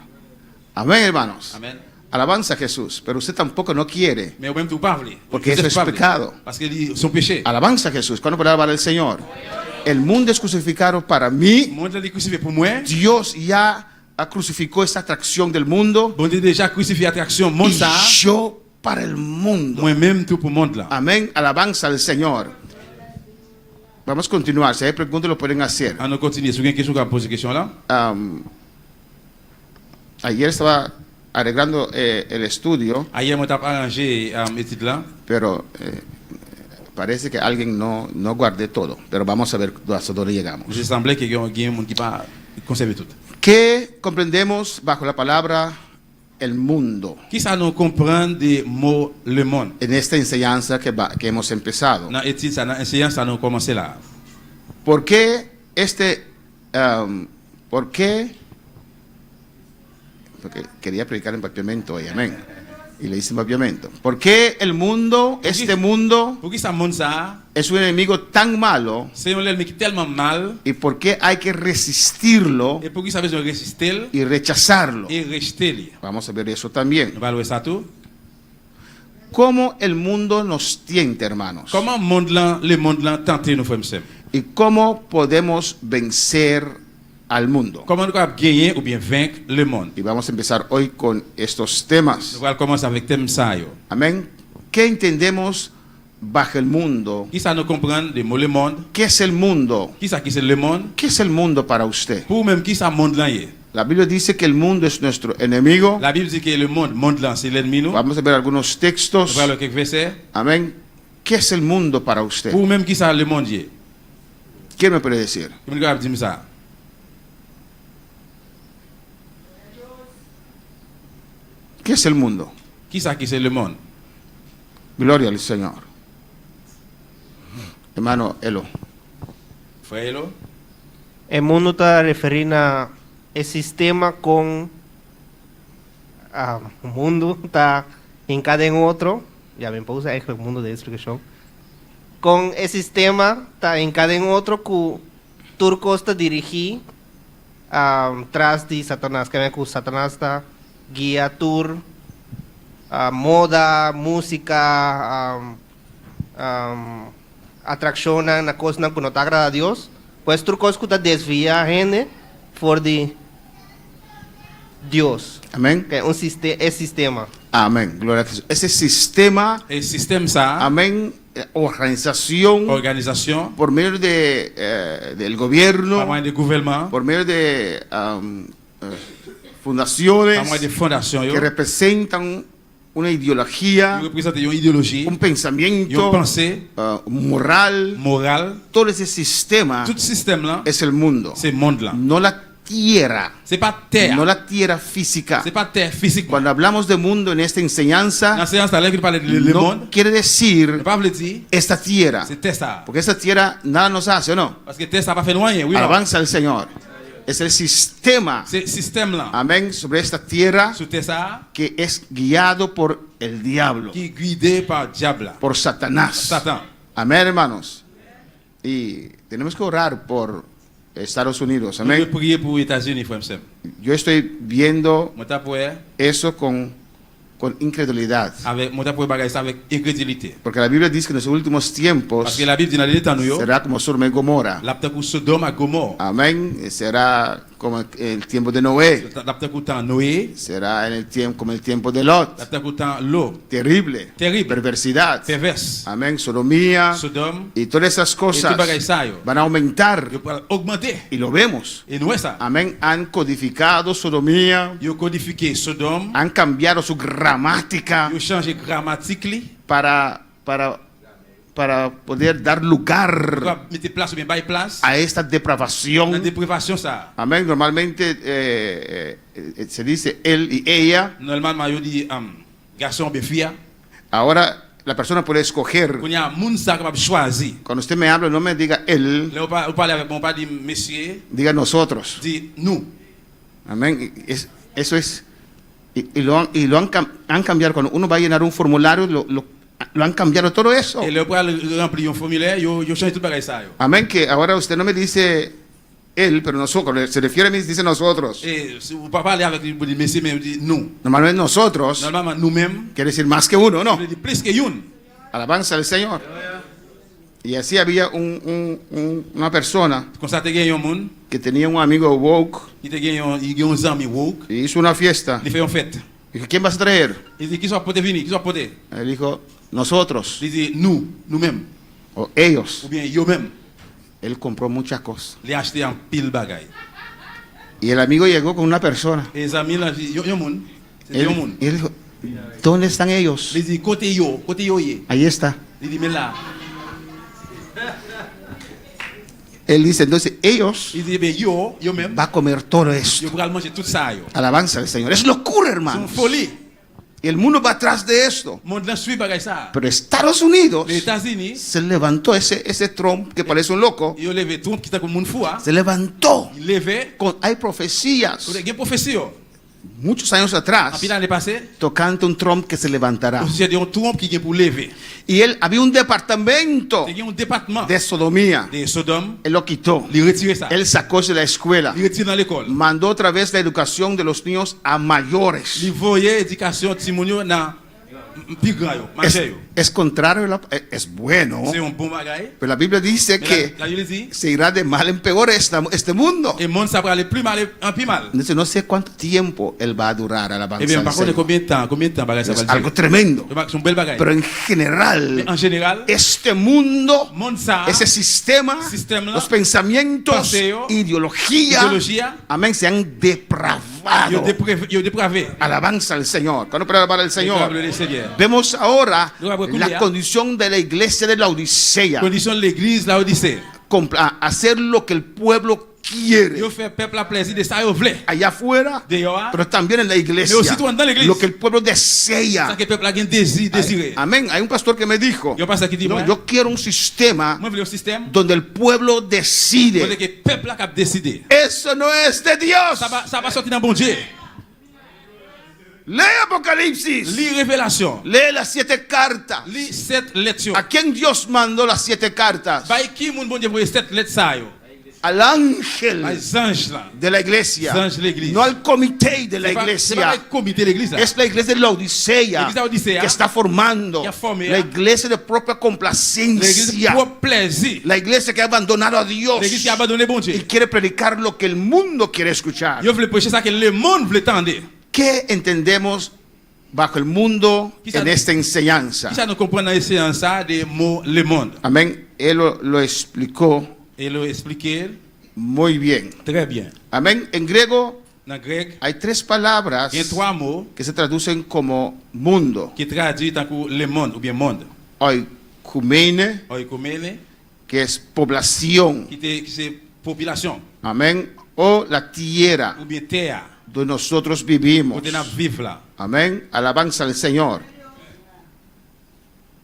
S8: Amén, hermanos.
S6: Amen.
S8: Alabanza a Jesús. Pero usted tampoco no quiere.
S6: Mais ou même tout pas vle.
S8: Porque eso es pecado.
S6: Parce que son péché.
S8: Alabanza a Jesús. ¿Cuándo podrá alabar al Señor? El mundo es crucificado para mí.
S6: Monde là crucifié pour moi.
S8: Dios ya crucificó esta atracción del mundo.
S6: Bon Dieu déjà crucifié attraction monde
S8: Y
S6: ça.
S8: yo para el mundo.
S6: Moi même tout pour monde là.
S8: Amén. Alabanza al Señor. Vamos a continuar. Si hay preguntas, lo pueden hacer.
S6: On continue. Si vous avez une question, vous poser question là.
S8: Ayer estaba arreglando el estudio,
S6: Ayer moi t'ai arrangé étude là.
S8: pero parece que alguien no guardé todo. Pero vamos a ver hasta dónde llegamos.
S6: Je semblait que y a un monde qui pas conservé tout.
S8: ¿Qué comprendemos bajo la palabra el mundo
S6: Qui ça nous comprend des mots le monde?
S8: en esta enseñanza que hemos empezado?
S6: Dans étude ça, dans enseignement ça nous commencé là.
S8: ¿Por qué por qué? Porque quería predicar en papiamento hoy, amén. Y le hice en papiamento. ¿Por qué el mundo, este mundo,
S6: Pour qui ça monde ça?
S8: es un enemigo tan malo?
S6: C'est un ennemi qui est tellement mal.
S8: ¿Y por qué hay que resistirlo
S6: Et pour qui ça besoin de résister
S8: y rechazarlo?
S6: et rejeter.
S8: Vamos a ver eso también.
S6: On va voir ça tout.
S8: ¿Cómo el mundo nos tienta, hermanos?
S6: Comment le monde là tenter nous frères?
S8: ¿Y cómo podemos vencer al mundo?
S6: Comment nous capable gagner ou bien vaincre le monde?
S8: Y vamos a empezar hoy con estos temas.
S6: Nous allons commencer avec thème ça yo.
S8: Amén. ¿Qué entendemos bajo el mundo?
S6: Qui ça nous comprend des mots le monde?
S8: ¿Qué es el mundo?
S6: Qui ça qui c'est le monde?
S8: ¿Qué es el mundo para usted?
S6: Pour même qui ça monde là est?
S8: La Biblia dice que el mundo es nuestro enemigo.
S6: La Bible dit que le monde là c'est l'ennemi nous.
S8: Vamos a ver algunos
S6: On
S8: textos.
S6: va voir quelques versets.
S8: Amén. ¿Qué es el mundo para usted?
S6: Pour même qui ça le monde est?
S8: ¿Quién me puede decir?
S6: Qui me capable dire ça?
S8: ¿Qué es el mundo?
S6: Qui ça qui c'est le monde?
S8: Gloria al Señor. Hermano Elo.
S6: Frère Elo?
S10: El mundo está referindo a el sistema con o mundo está em cada outro, já bem pousa é o mundo de destruição. Com esse sistema está em cada outro que turco está dirigir atrás de Satanás, que o Satanás está guia tour, moda, música, atração na coisa que não agrada a Deus. Pues turco escuta desvia a gente por de Dios,
S8: Amén.
S10: que es sistema.
S8: Amén. Gloria a Jesús. Ese sistema,
S6: Et système ça,
S8: amén, organización
S6: organisation,
S8: por medio del
S6: par
S8: gobierno,
S6: moyen de gouvernement,
S8: por medio de
S6: par
S8: fundaciones
S6: moyen de fondation
S8: que
S6: yo,
S8: representan una ideología,
S6: qui représente une idéologie,
S8: un
S6: une
S8: pensamiento
S6: pensée
S8: moral.
S6: morale.
S8: Todo ese sistema
S6: Tout système là,
S8: es el mundo,
S6: c'est monde là.
S8: no la tierra,
S6: C'est pas terre,
S8: no la tierra física.
S6: c'est pas terre physique.
S8: Cuando hablamos de mundo en esta
S6: Dans
S8: enseñanza,
S6: séance là qui parle de le
S8: no
S6: monde,
S8: quiere decir
S6: ne pas veut dire
S8: esta tierra,
S6: c'est terre ça.
S8: porque esta tierra nada nos hace, ¿o no?
S6: Parce que terre ça pas fait rien, oui. non?
S8: Alabanza al Señor. Es el sistema,
S6: C'est système là.
S8: amén, sobre esta tierra
S6: Sous terre ça,
S8: que es guiado por el diablo,
S6: qui est guidé par diable là.
S8: por Satanás.
S6: Satan.
S8: Amén, hermanos. Y tenemos que orar por Estados Unidos,
S6: Nous devons
S8: amén.
S6: prier pour les États-Unis, frère Sam.
S8: Yo estoy viendo
S6: Moi t'as pour
S8: eso con incredulidad,
S6: avec moi t'as pour bagager ça avec incrédulité.
S8: porque la Biblia dice que en los últimos
S6: Parce
S8: tiempos
S6: que la Bible dit dans les temps nous yo,
S8: será como Sodoma y Gomorra.
S6: la pour Sodome à Gomorrhe.
S8: Amén. Será como el tiempo de Noé,
S6: La pour temps Noé,
S8: será como el tiempo de Lot.
S6: la pour temps Lot,
S8: Terrible,
S6: Terrible.
S8: perversidad.
S6: perverse.
S8: Amén. Sodomía
S6: Sodome,
S8: y todas esas
S6: et
S8: cosas
S6: tout bagager ça yo.
S8: van a aumentar
S6: Yo pour augmenter.
S8: y lo vemos.
S6: Et nous ça.
S8: Amén. Han codificado sodomía,
S6: Yo codifié Sodome,
S8: han cambiado su gramática
S6: yo changé grammatique li,
S8: para poder dar lugar
S6: pour mettre place ou bien bailler place.
S8: a esta
S6: Dans
S8: depravación.
S6: déprivation ça.
S8: Amén. Normalmente se dice él y ella.
S6: Normalement yo dit garçon bien fille.
S8: Ahora la persona puede escoger.
S6: Quand y a moun ça capable choisir.
S8: Cuando usted me habla, no me diga él,
S6: Là on parle avec mon pas dit monsieur,
S8: diga nosotros.
S6: dit nous.
S8: Amén. Eso es. Y lo han cambiado. Cuando uno va a llenar un formulario, lo han cambiado todo eso.
S6: Et là pour remplir un formulaire, yo change tout bagager ça yo.
S8: Amén. Que ahora usted no me dice él, pero nosotros, se refiere a mí, dice nosotros.
S6: Et si vous ne parlez avec lui, vous dites monsieur, mais vous dites nous.
S8: Normalmente nosotros
S6: Normalement, nous-mêmes,
S8: quiere decir más que uno, ¿no?
S6: vous dites plus que une.
S8: Alabanza al Señor. Y así había una persona
S6: Comme ça, tu as un monde
S8: que tenía un amigo woke
S6: qui te gagne un ami woke,
S8: y hizo una fiesta.
S6: il fait une fête.
S8: Y dije, ¿quién vas a traer?
S6: Il dit, qui sont potés venir, qui sont potés?
S8: Él dijo, nosotros
S6: Il dit, nous, nous-mêmes,
S8: o ellos.
S6: ou bien eux-mêmes.
S8: Él compró muchas cosas.
S6: Les acheter en pile bagaille.
S8: Y el amigo llegó con una persona.
S6: Et les amis, là, il y a un monde. C'est un monde.
S8: Él dijo, ¿dónde están ellos?
S6: Il dit, côté yo,
S8: Ahí está.
S6: il dit, mais là.
S8: Él dice, entonces ellos
S6: Il dit, mais yo même,
S8: va a comer todo esto.
S6: yo pourrais manger tout ça, yo.
S8: Alabanza al Señor. Es locura,
S6: C'est
S8: hermano.
S6: une folie.
S8: Y el mundo va atrás de esto.
S6: Le monde là suit bagaille ça.
S8: Pero Estados Unidos
S6: Les États-Unis,
S8: se levantó ese Trump que parece un loco.
S6: ils ont levé tout qui t'a comme monde fou, hein.
S8: Se levantó.
S6: Il levé,
S8: Hay profecías
S6: il y a une prophétie.
S8: muchos años
S6: En
S8: atrás
S6: pile l'année passée,
S8: tocante un Trump que se levantará.
S6: au sujet d'un trompe qui est pour lever.
S8: Y él había un departamento
S6: Il y a un département
S8: de sodomía.
S6: de Sodome,
S8: Él lo quitó.
S6: il retire ça.
S8: Él sacó de la escuela.
S6: Il retire dans l'école.
S8: Mandó otra vez la educación de los niños a mayores.
S6: Il voyait éducation Timonio dans plus grand yo, marché yo.
S8: Es contrario, es bueno.
S6: C'est un bon bagaille.
S8: Pero la Biblia dice
S6: Mais
S8: que
S6: la Bible dit,
S8: se irá de mal en peor este mundo.
S6: et le monde ça va aller plus mal en plus mal.
S8: Entonces no sé cuánto tiempo él va a durar
S6: Eh
S8: alabanza
S6: bien,
S8: al
S6: par contre,
S8: Señor.
S6: combien de temps bagaille ça va
S8: Es
S6: durer?
S8: algo tremendo.
S6: C'est un bel bagaille.
S8: Pero en general,
S6: Mais en général,
S8: este mundo,
S6: monde ça,
S8: ese sistema,
S6: Sistema,
S8: los pensamientos,
S6: paseo,
S8: ideología,
S6: ideología,
S8: amén, se han depravado.
S6: yo dépravé.
S8: Alabanza al Señor. ¿Cuándo para alabar al Señor?
S6: Le Seigneur.
S8: Vemos ahora
S6: Luego,
S8: la condición de la iglesia de la Odisea.
S6: Condition de l'église la Odyssée.
S8: Hacer lo que el pueblo quiere.
S6: Yo fais peuple à plaisir de ça yo voulais.
S8: Allá afuera,
S6: Dehors,
S8: pero también en la iglesia.
S6: Pero si tú andas en la iglesia.
S8: Lo que el pueblo desea.
S6: ça que peuple a un désir, désiré.
S8: Amén. Hay un pastor que me dijo,
S6: Yo passe qui dit
S8: no,
S6: moi,
S8: yo quiero un sistema
S6: moi je veux un système
S8: donde el pueblo
S6: où
S8: decide.
S6: le peuple a décidé.
S8: Eso no es de Dios.
S6: Ça va sortir dans bon Dieu.
S8: Lee Apocalipsis.
S6: Lis Révélation.
S8: Lee las 7 cartas.
S6: Lis 7 lettres.
S8: ¿A quién Dios mandó las 7 cartas?
S6: By qui moun bon Dieu pour 7 lettres ça yo?
S8: Al ángel
S6: Les anges là.
S8: de la iglesia.
S6: Les anges de l'Église.
S8: No al comité de la
S6: C'est pas
S8: iglesia.
S6: le comité de l'église là.
S8: Es la iglesia de la Odisea
S6: L'église de la Odisea
S8: que está formando.
S6: que ha formado.
S8: La iglesia de propia
S6: L'église
S8: complacencia.
S6: pour plaisir.
S8: La iglesia que ha abandonado a Dios
S6: L'église qui a abandonné bon
S8: y
S6: Dieu.
S8: quiere predicar lo que el mundo quiere escuchar.
S6: Yo voulais prêcher ça que le monde voulait entendre.
S8: ¿Qué entendemos bajo el mundo
S6: Quizá-
S8: en esta enseñanza?
S6: Qui ça nous comprend dans les séances ça des mots le monde.
S8: Amén. Él lo explicó
S6: Et le expliquer
S8: muy bien.
S6: très bien.
S8: Amén. En griego
S6: Dans grec,
S8: hay 3 palabras
S6: il y a 3 mots
S8: que se traducen como mundo.
S6: qui traduisent tant que le monde ou bien monde.
S8: Oikumene,
S6: Oikumene,
S8: que es población.
S6: qui c'est population
S8: Amén. O la tierra
S6: ou bien terre.
S8: donde nosotros vivimos.
S6: Où nous vivons là.
S8: Amén. Alabanza al Señor.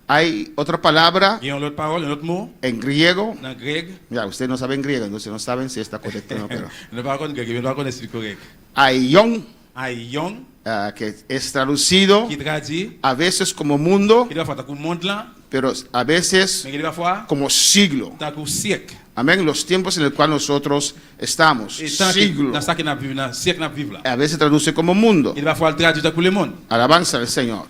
S8: Hay otra palabra
S6: Il y a une autre parole, un autre mot
S8: en griego.
S6: dans grec.
S8: Ya, ustedes no saben griego, entonces no saben si está correcto o no, pero
S6: Ne parle pas grec, mais ne parle pas correct.
S8: aion,
S6: Aion,
S8: que es traducido
S6: qui traduit,
S8: a veces como mundo,
S6: qui doit faire tant que monde là,
S8: pero a veces
S6: mais qui doit faire
S8: como siglo.
S6: tant que siècle.
S8: Amén. Los tiempos en el cual nosotros estamos.
S6: Et tant que
S8: Siglo.
S6: dans ça que nous vivons, dans siècle nous vivons là.
S8: A veces traduce como mundo.
S6: Il va falloir traduire tant que le monde.
S8: Alabanza al Señor.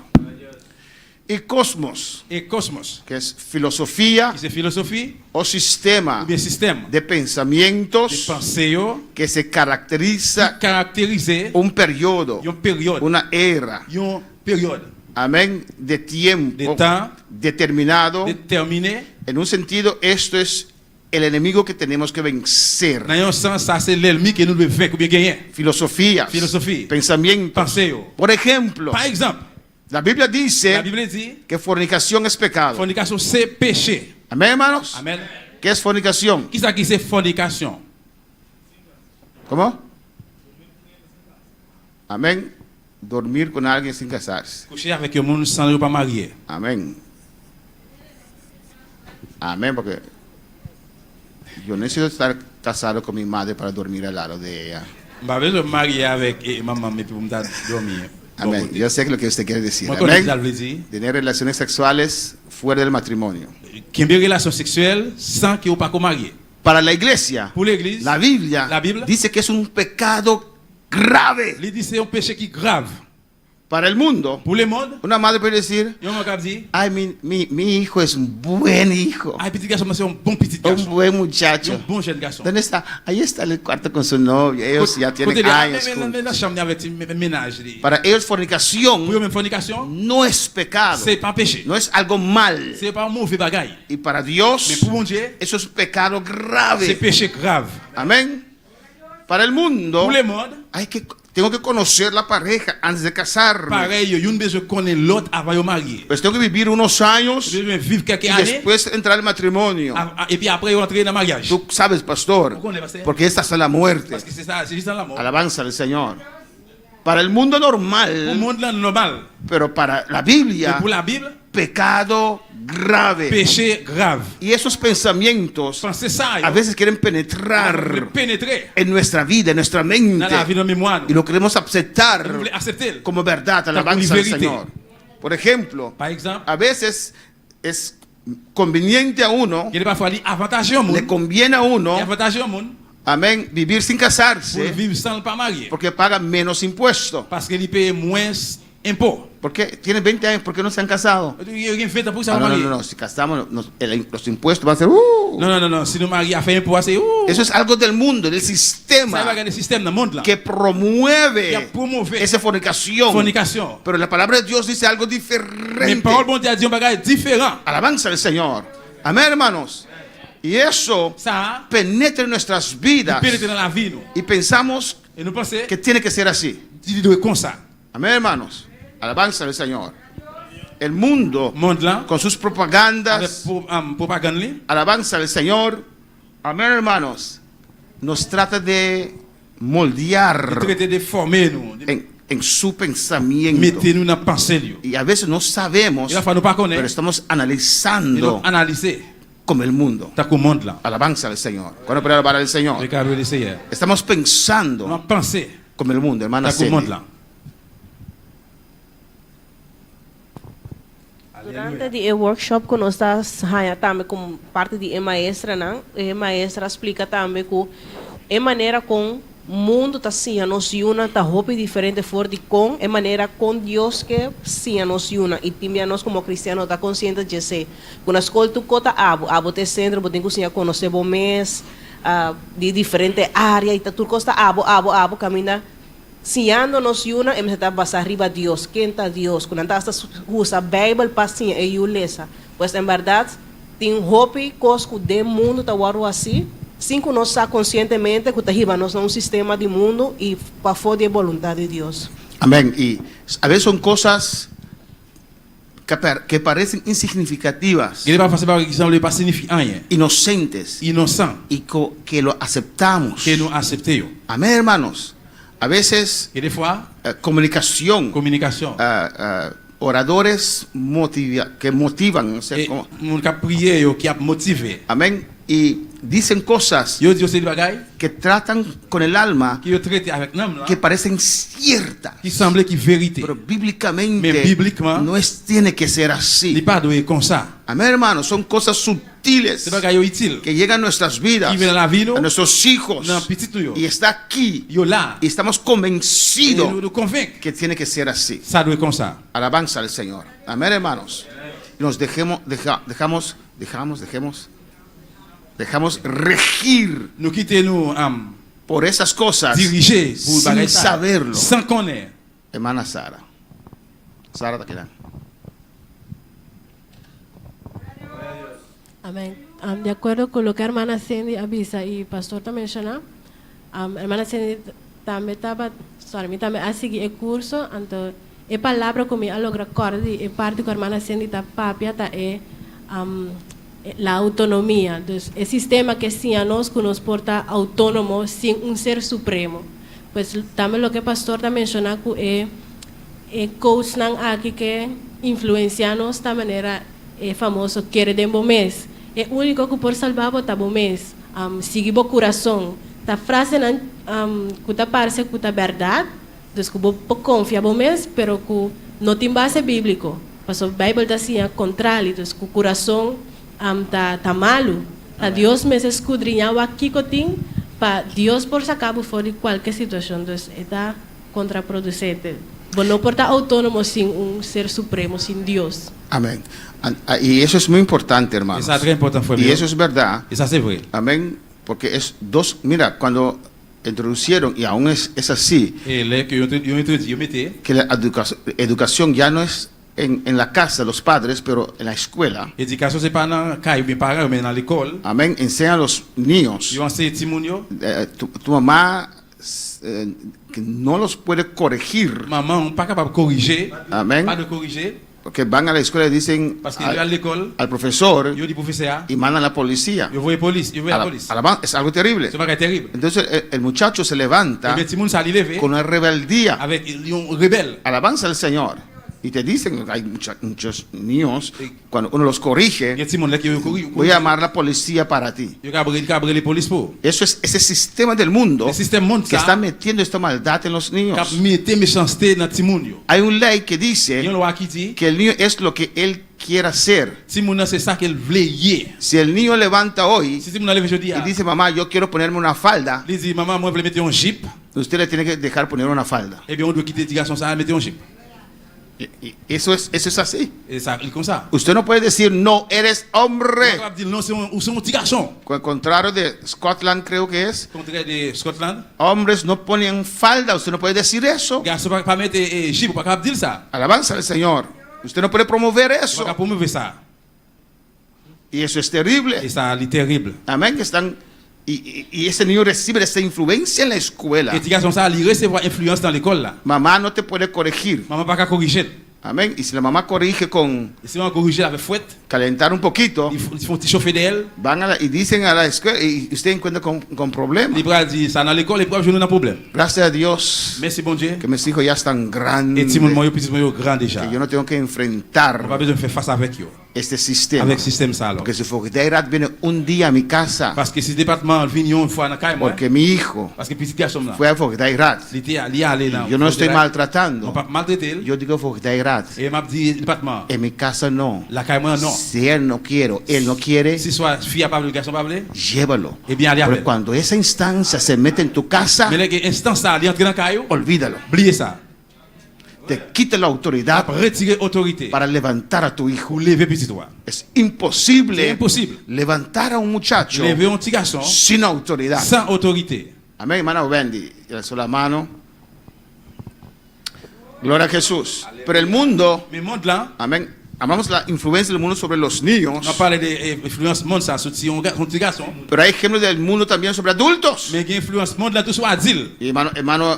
S8: Y cosmos,
S6: Et cosmos,
S8: que es filosofía
S6: qui c'est philosophie
S8: o sistema
S6: ou bien système
S8: de
S6: de
S8: pensamientos
S6: pensée yo,
S8: que se caracteriza
S6: caractériser
S8: un periodo,
S6: une période,
S8: una era,
S6: une période
S8: amén, de tiempo
S6: de temps
S8: determinado.
S6: déterminé.
S8: En un sentido, esto es el enemigo que tenemos que vencer.
S6: Dans un sens, ça c'est l'ennemi que nous devons vaincre ou bien gagner.
S8: Filosofías,
S6: Filosofía,
S8: pensamientos.
S6: pensée yo.
S8: Por ejemplo,
S6: Par exemple,
S8: la Biblia
S6: la
S8: dice
S6: Bible dit
S8: que fornicación es pecado.
S6: fornication c'est péché.
S8: Amén, hermanos.
S6: Amen.
S8: ¿Qué es fornicación?
S6: Qui ça qui c'est fornication?
S8: ¿Cómo? Amén. Dormir con alguien sin casarse.
S6: Coucher avec un monde sans pas marié.
S8: Amén. Amén, porque yo necesito estar casado con mi madre para dormir al lado de ella.
S6: Bah besoin de marier avec maman mais pour me dormir.
S8: Amén. Yo sé que lo que usted quiere decir.
S6: Moi connais
S8: Amén.
S6: ça veut dire.
S8: Tener relaciones sexuelles fuera del matrimonio.
S6: Qu'il y ait une relation sexuelle sans qu'il n'y ait pas marié.
S8: Para la iglesia,
S6: Pour l'église,
S8: la Biblia
S6: La Bible.
S8: dice que es un pecado grave.
S6: il dit c'est un péché qui est grave.
S8: Para el mundo,
S6: Pour le monde,
S8: una madre puede decir,
S6: il y a un qui dit,
S8: ay, mi hijo es un buen hijo,
S6: ah, petit garçon, c'est un bon petit
S8: un
S6: garçon.
S8: buen
S6: Un
S8: muchacho.
S6: bon jeune garçon.
S8: ¿Dónde está? Ahí está en el cuarto con su novia. Ellos ya tienen
S6: Côté de
S8: años
S6: la
S8: juntos.
S6: chambre avec ménage.
S8: Para ellos,
S6: Pour
S8: fornicación
S6: eux, même fornication,
S8: no es pecado,
S6: c'est pas péché.
S8: no es algo mal.
S6: C'est pas un mauvais bagaille.
S8: Y para
S6: Mais
S8: Dios,
S6: pour mon Dieu,
S8: eso es pecado
S6: c'est
S8: grave.
S6: péché grave.
S8: Amén. Para el mundo,
S6: Pour le monde,
S8: tengo que conocer la pareja antes de casarme.
S6: pareil, il y a une besoin de connaître l'autre avant de marier.
S8: Pues tengo que vivir unos años
S6: Je vais vivre quelques
S8: y
S6: années,
S8: después entrar al matrimonio.
S6: et puis après, entrer dans le mariage.
S8: Tú sabes, pastor,
S6: Pourquoi on est pasteur?
S8: porque esta es la muerte.
S6: Parce que c'est ça, c'est juste dans l'amour.
S8: Alabanza al Señor. Para el mundo
S6: Pour le
S8: normal,
S6: monde là, normal.
S8: pero para la
S6: Mais
S8: Biblia,
S6: pour la Bible,
S8: pecado grave.
S6: péché grave.
S8: Y esos pensamientos
S6: Pensez ça,
S8: a veces quieren penetrar
S6: pénétrer
S8: en nuestra vida, en nuestra
S6: dans la vie
S8: mente,
S6: de mémoire.
S8: y lo queremos
S6: Vous
S8: aceptar
S6: voulez accepter.
S8: como verdad, alabanza
S6: como
S8: al
S6: vérité.
S8: Señor. Por ejemplo,
S6: Par exemple,
S8: a veces es conveniente a uno,
S6: il y a parfois avantage au
S8: le
S6: monde.
S8: conviene a
S6: Il y a
S8: uno,
S6: avantage au monde
S8: amén, vivir sin
S6: pour
S8: casarse
S6: vivre sans le pas marier.
S8: porque paga menos impuestos.
S6: Parce qu'il paye moins impôts.
S8: Porque tienen 20 años, ¿por qué no se han casado?
S6: Il y a rien fait pour ça
S8: Ah, no,
S6: marier.
S8: no, no, si casamos, los impuestos van a ser...
S6: Non, si nous marions à faire impôt, c'est
S8: Eso es algo del mundo, del
S6: ça va
S8: sistema
S6: gagner le système dans le monde là.
S8: que
S6: Qui a
S8: promueve
S6: promover
S8: esa fornicación.
S6: fornication.
S8: Pero la palabra de Dios dice algo
S6: Mais
S8: diferente.
S6: parole bon Dieu a dit un bagage différent.
S8: Alabanza al Señor. Amén, hermanos. Y eso
S6: Ça,
S8: penetra en nuestras
S6: il
S8: vidas
S6: pénètre dans la vie nous.
S8: y pensamos
S6: Et nous pensons
S8: que tiene que ser así.
S6: qu'il doit être comme ça.
S8: Amén, hermanos. Alabanza al Señor. El mundo,
S6: Monde là,
S8: con sus
S6: avec
S8: propagandas,
S6: propagande là,
S8: alabanza al Señor. Amén, hermanos. Nos trata de moldear
S6: traiter de former nous,
S8: en su pensamiento.
S6: mettez nous dans la pensée lui.
S8: Y a veces no sabemos,
S6: Il va falloir pas
S8: pero
S6: connaître.
S8: estamos
S6: Et
S8: analizando
S6: donc analyser
S8: como el mundo.
S6: ta comme monde là.
S8: Alabanza al Señor. ¿Cuándo puede alabar al Señor?
S6: Regarde le Seigneur.
S8: Estamos
S6: On
S8: pensando
S6: va penser
S8: como el mundo, hermana
S6: ta comme monde
S8: Cindy.
S6: là.
S11: Durante o workshop que nós estamos também como parte de maestra, não? A maestra explica também que a maneira com o mundo está assim, nós una está roupa diferente fora de com a maneira com Deus que sim nós una e também nós como cristianos está consciente de ser. Quando a escola tu cota abo te centro, botem cozinha conhecer bom mês de diferente área e tá tudo costa abo caminha. Se ando nos una, em está basa arriba Dios, quem está Dios, quando anda usa a Bíblia passinha e eu lesa, pois em verdade tem hobby cosco de mundo tá waro assim, cinco nós está conscientemente que tá arriba nós não sistema de mundo e para fora de vontade de Deus.
S8: Amén. Y a veces son cosas que parecen insignificativas,
S6: Il va passer par qui semble pas signifier rien.
S8: inocentes,
S6: Innocent
S8: y que lo aceptamos.
S6: que nous acceptons.
S8: Amén, hermanos. A veces
S6: Et des fois,
S8: comunicación,
S6: communication.
S8: oradores que motivan, no sé
S6: Et
S8: cómo.
S6: mon cap prier qui a motivé.
S8: Amén. Y dicen cosas
S6: Yo dis aussi des bagailles
S8: que tratan con el alma
S6: qui yo traité avec nous
S8: que parecen ciertas,
S6: qui semblait qui vérité.
S8: pero
S6: Mais
S8: bíblicamente
S6: bibliquement,
S8: no tiene que ser
S6: Il
S8: así.
S6: pas doit comme ça.
S8: Amén, hermanos. Son cosas sutiles
S6: C'est bagaille utile.
S8: que llegan a nuestras vidas,
S6: Qui vient dans la vie nous,
S8: a nuestros hijos,
S6: dans petit nous.
S8: y está aquí.
S6: Yo là,
S8: Y estamos
S6: et
S8: convencidos
S6: nous convaincre.
S8: que tiene que ser así.
S6: Ça doit être comme ça.
S8: Alabanza al Señor. Amén, hermanos. Y nos dejamos regir
S6: Nous quitter nous
S8: por esas cosas
S6: diriger pour
S8: sin
S6: bagaille ça,
S8: saberlo.
S6: sans connaître.
S8: Hermana Sara. Sara Taquilán.
S12: Amén. De acuerdo con lo que hermana Cindy avisa y pastor también menciona, hermana Cindy también también ha seguido el curso, entonces la palabra que me ha logrado acordar, parte con hermana Cindy está papia, la autonomía. Entonces, el sistema que nos porta autónomo sin un ser supremo. Pues también lo que el pastor también menciona que coach aquí que influencianos de manera famoso quiere de un mes. El único que por salvar está un mes. Sigue o coração. A frase que parece que é verdade, então que confia bom mês, pero que não tem base bíblico. Porque a Bíblia está assim, ao contrário, então que o coração tá malo, A Dios me escudriñaba aquí cotín, para Dios por sacar fuera de cualquier situación. Entonces, está contraproducente. Bueno, no por estar autónomo sin un ser supremo, sin Dios.
S8: Amén. Y eso es muy importante, hermanos.
S6: Eso es très important, frère.
S8: Y eso es verdad.
S6: Et ça c'est vrai.
S8: Amén. Porque es dos, mira, cuando introducieron, y aún es así,
S6: Et là que yo introduit, yo mettais
S8: que la educación ya no es en la casa, los padres, pero en la escuela.
S6: éducation c'est pas dans caille bien parents mais dans l'école.
S8: Amén. Enseña a los niños.
S6: Yo enseigne timoun yo.
S8: Tu mamá que no los puede corregir.
S6: Maman pas capable de corriger.
S8: Amén.
S6: Pas de corriger.
S8: Porque van a la escuela y dicen
S6: Parce que yo à l'école,
S8: al profesor
S6: yo dis professeur,
S8: y mandan a la policía.
S6: yo voyais police, yo voyais la police.
S8: Es algo terrible.
S6: C'est pas terrible.
S8: Entonces el muchacho se levanta
S6: Et timoun ça levé
S8: con una rebeldía.
S6: avec un rebelle.
S8: Alabanza al Señor. Y te dicen, hay muchos niños, cuando uno los corrige,
S6: Il y a timoun là qui
S8: voy a llamar a la policía para ti.
S6: yo cabré les police pour.
S8: Eso es ese sistema del mundo
S6: Le système monde
S8: que
S6: ça.
S8: está metiendo esta maldad en los niños.
S6: Cap mettez méchanceté dans timoun yo.
S8: Hay una ley que
S6: Il y a
S8: dice
S6: une loi qui dit
S8: que el niño es lo que él quiera hacer.
S6: timoun c'est ça qu'elle voulait hier.
S8: Si el niño levanta hoy
S6: Si timoun levé jeudi,
S8: y dice, mamá, yo quiero ponerme una falda,
S6: il dit maman moi je voulais mettre un jeep,
S8: usted le tiene que dejar poner una falda.
S6: et bien on doit quitter l'éducation ça mettre un jeep.
S8: Y eso es así.
S6: Et ça il comme ça.
S8: Usted no puede decir, no, eres hombre.
S6: On va dire non c'est un petit garçon.
S8: Con el contrario de Scotland, creo que es.
S6: Contraire de Scotland,
S8: Hombres no ponen falda, usted no puede decir eso.
S6: garçon pas mettre jeep pas capable dire ça.
S8: Alabanza al Señor. Usted no puede promover eso.
S6: Pas promouvoir ça.
S8: Y eso es terrible.
S6: Et ça c'est terrible.
S8: Amén. Que están, y ese niño recibe esa influencia en la escuela.
S6: L'éducation ça il recevoir influence dans l'école là.
S8: Mamá no te puede corregir.
S6: Maman pas corriger.
S8: Amén. Y si la mamá corrige con
S6: Et si on corriger avec fouette,
S8: calentar un poquito,
S6: ils font chauffer d'elle.
S8: van y dicen a la escuela y usted encuentra con problemas.
S6: Les bras dit ça dans l'école et puis je n'ai pas problème.
S8: Gracias a Dios
S6: Merci bon Dieu.
S8: que mis hijos ya están
S6: Et
S8: grandes,
S6: Timon moi petit moi grand déjà.
S8: que yo no tengo que
S6: On
S8: enfrentar
S6: pas besoin de faire face avec eux.
S8: este sistema.
S6: Avec système ça alors.
S8: Porque si Fogdeirat viene un día a mi casa,
S6: Parce que si département vient une fois dans caille moi.
S8: porque mi hijo
S6: Parce que petit garçon là.
S8: fue a Fogdeirat,
S6: Il allé là.
S8: yo no estoy
S6: On
S8: maltratando,
S6: pas maltraiter.
S8: yo digo Fogdeirat,
S6: Et m'a dit département.
S8: en mi casa no.
S6: La caille moi non.
S8: Si él no quiere, él no quiere,
S6: Si soit fille pas le garçon pas blé.
S8: llévalo.
S6: Eh bien allez
S8: Pero
S6: avec.
S8: cuando esa instancia se mete en tu casa,
S6: Mais les instant ça il entre dans caille.
S8: olvídalo.
S6: Oubliez ça.
S8: Te quita la autoridad
S6: Retirer autorité.
S8: para levantar a tu hijo.
S6: Pour lever petit toi.
S8: Es imposible
S6: C'est impossible.
S8: levantar a un muchacho
S6: Lever un petit garçon
S8: sin autoridad.
S6: sans autorité.
S8: Amén, hermano Wendy. Le alzó la mano. Gloria a Jesús. Pero el mundo,
S6: Mais monde là,
S8: amén. Hablamos de la influencia del mundo sobre los niños,
S6: on parle de influence monde ça sur un petit garçon.
S8: pero hay ejemplos del mundo también sobre adultos.
S6: Mais qui influence monde là tout soit adil.
S8: Y hermano